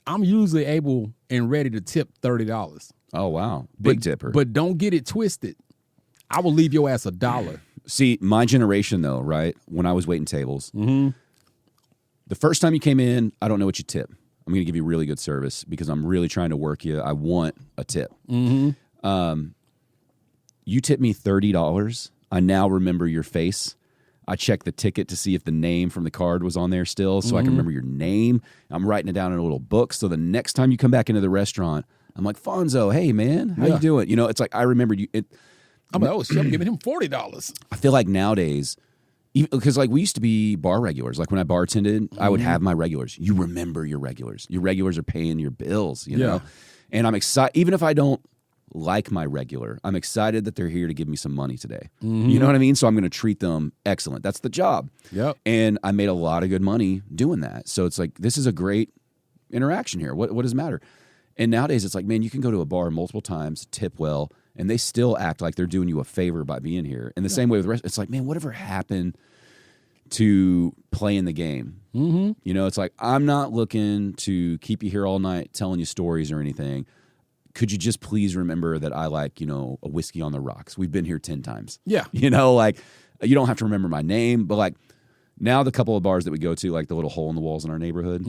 I'm usually able and ready to tip $30. Oh, wow. Big tipper. But don't get it twisted. I will leave your ass $1. See, my generation, though, right, when I was waiting tables, the first time you came in, I don't know what you tip. I'm going to give you really good service because I'm really trying to work you. I want a tip. You tip me $30. I now remember your face. I check the ticket to see if the name from the card was on there still so I can remember your name. I'm writing it down in a little book. So the next time you come back into the restaurant, I'm like, Fonzo, hey, man, how you doing? It's like I remembered you. I'm like, oh, shit, I'm giving him $40. I feel like nowadays, because like we used to be bar regulars. Like when I bartended, I would have my regulars. You remember your regulars. Your regulars are paying your bills, you know? And I'm excited, even if I don't like my regular, I'm excited that they're here to give me some money today. You know what I mean? So I'm going to treat them excellent. That's the job. Yep. And I made a lot of good money doing that. So it's like, this is a great interaction here. What does matter? And nowadays it's like, man, you can go to a bar multiple times, tip well, and they still act like they're doing you a favor by being here. In the same way with the rest, it's like, man, whatever happened to playing the game? It's like, I'm not looking to keep you here all night telling you stories or anything. Could you just please remember that I like, a whiskey on the rocks? We've been here 10 times. Yeah. Like, you don't have to remember my name, but like now the couple of bars that we go to, like the little hole in the walls in our neighborhood,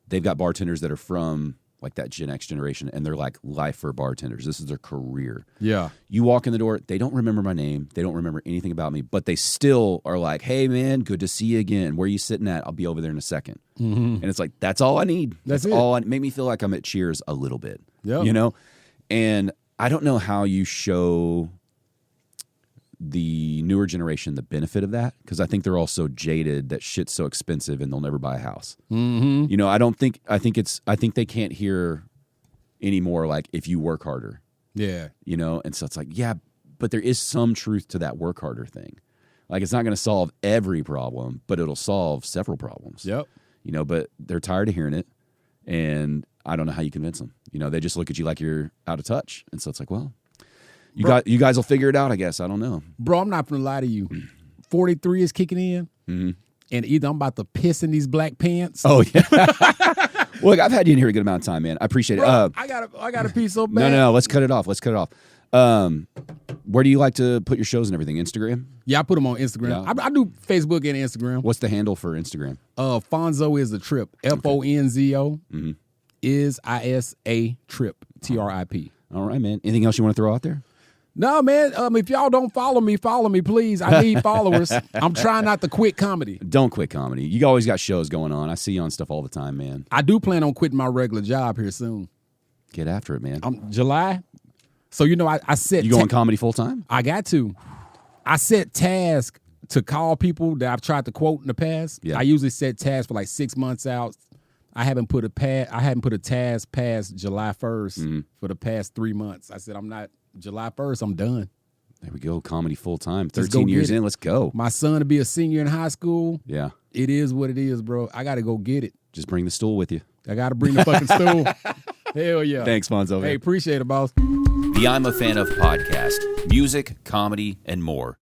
they've got bartenders that are from like that Gen X generation, and they're like life for bartenders. This is their career. Yeah. You walk in the door, they don't remember my name, they don't remember anything about me, but they still are like, "Hey man, good to see you again. Where are you sitting at? I'll be over there in a second." And it's like, that's all I need. That's it. all. Make me feel like I'm at Cheers a little bit. Yeah. You know, and I don't know how you show the newer generation the benefit of that, because I think they're all so jaded that shit's so expensive and they'll never buy a house. You know, I think they can't hear anymore like, if you work harder. Yeah. You know, and so it's like, yeah, but there is some truth to that work harder thing. Like, it's not going to solve every problem, but it'll solve several problems. Yep. You know, but they're tired of hearing it, and I don't know how you convince them. You know, they just look at you like you're out of touch, and so it's like, well, you guys will figure it out, I guess. I don't know. Bro, I'm not going to lie to you. 43 is kicking in, and either I'm about to piss in these black pants. Oh, yeah. Well, look, I've had you in here a good amount of time, man. I appreciate it. Bro, I got to pee so bad. No. Let's cut it off. Where do you like to put your shows and everything? Instagram? Yeah, I put them on Instagram. Yeah. I do Facebook and Instagram. What's the handle for Instagram? Fonzo is a trip. Fonzo is ISA trip. TRIP. All right, man. Anything else you want to throw out there? No, man. If y'all don't follow me, please. I need followers. I'm trying not to quit comedy. Don't quit comedy. You always got shows going on. I see you on stuff all the time, man. I do plan on quitting my regular job here soon. Get after it, man. July. So, you know, I set... You going comedy full time? I got to. I set tasks to call people that I've tried to quote in the past. Yeah. I usually set tasks for like 6 months out. I haven't put a task past July 1st for the past 3 months. I said, July 1st, I'm done. There we go. Comedy full time. Just 13 go years get it. in. Let's go. My son to be a senior in high school. Yeah. It is what it is, bro. I got to go get it. Just bring the stool with you. I got to bring the fucking stool. Hell yeah. Thanks, Fonzo. Hey, appreciate it, boss. The I'm a Fan of podcast, music, comedy, and more.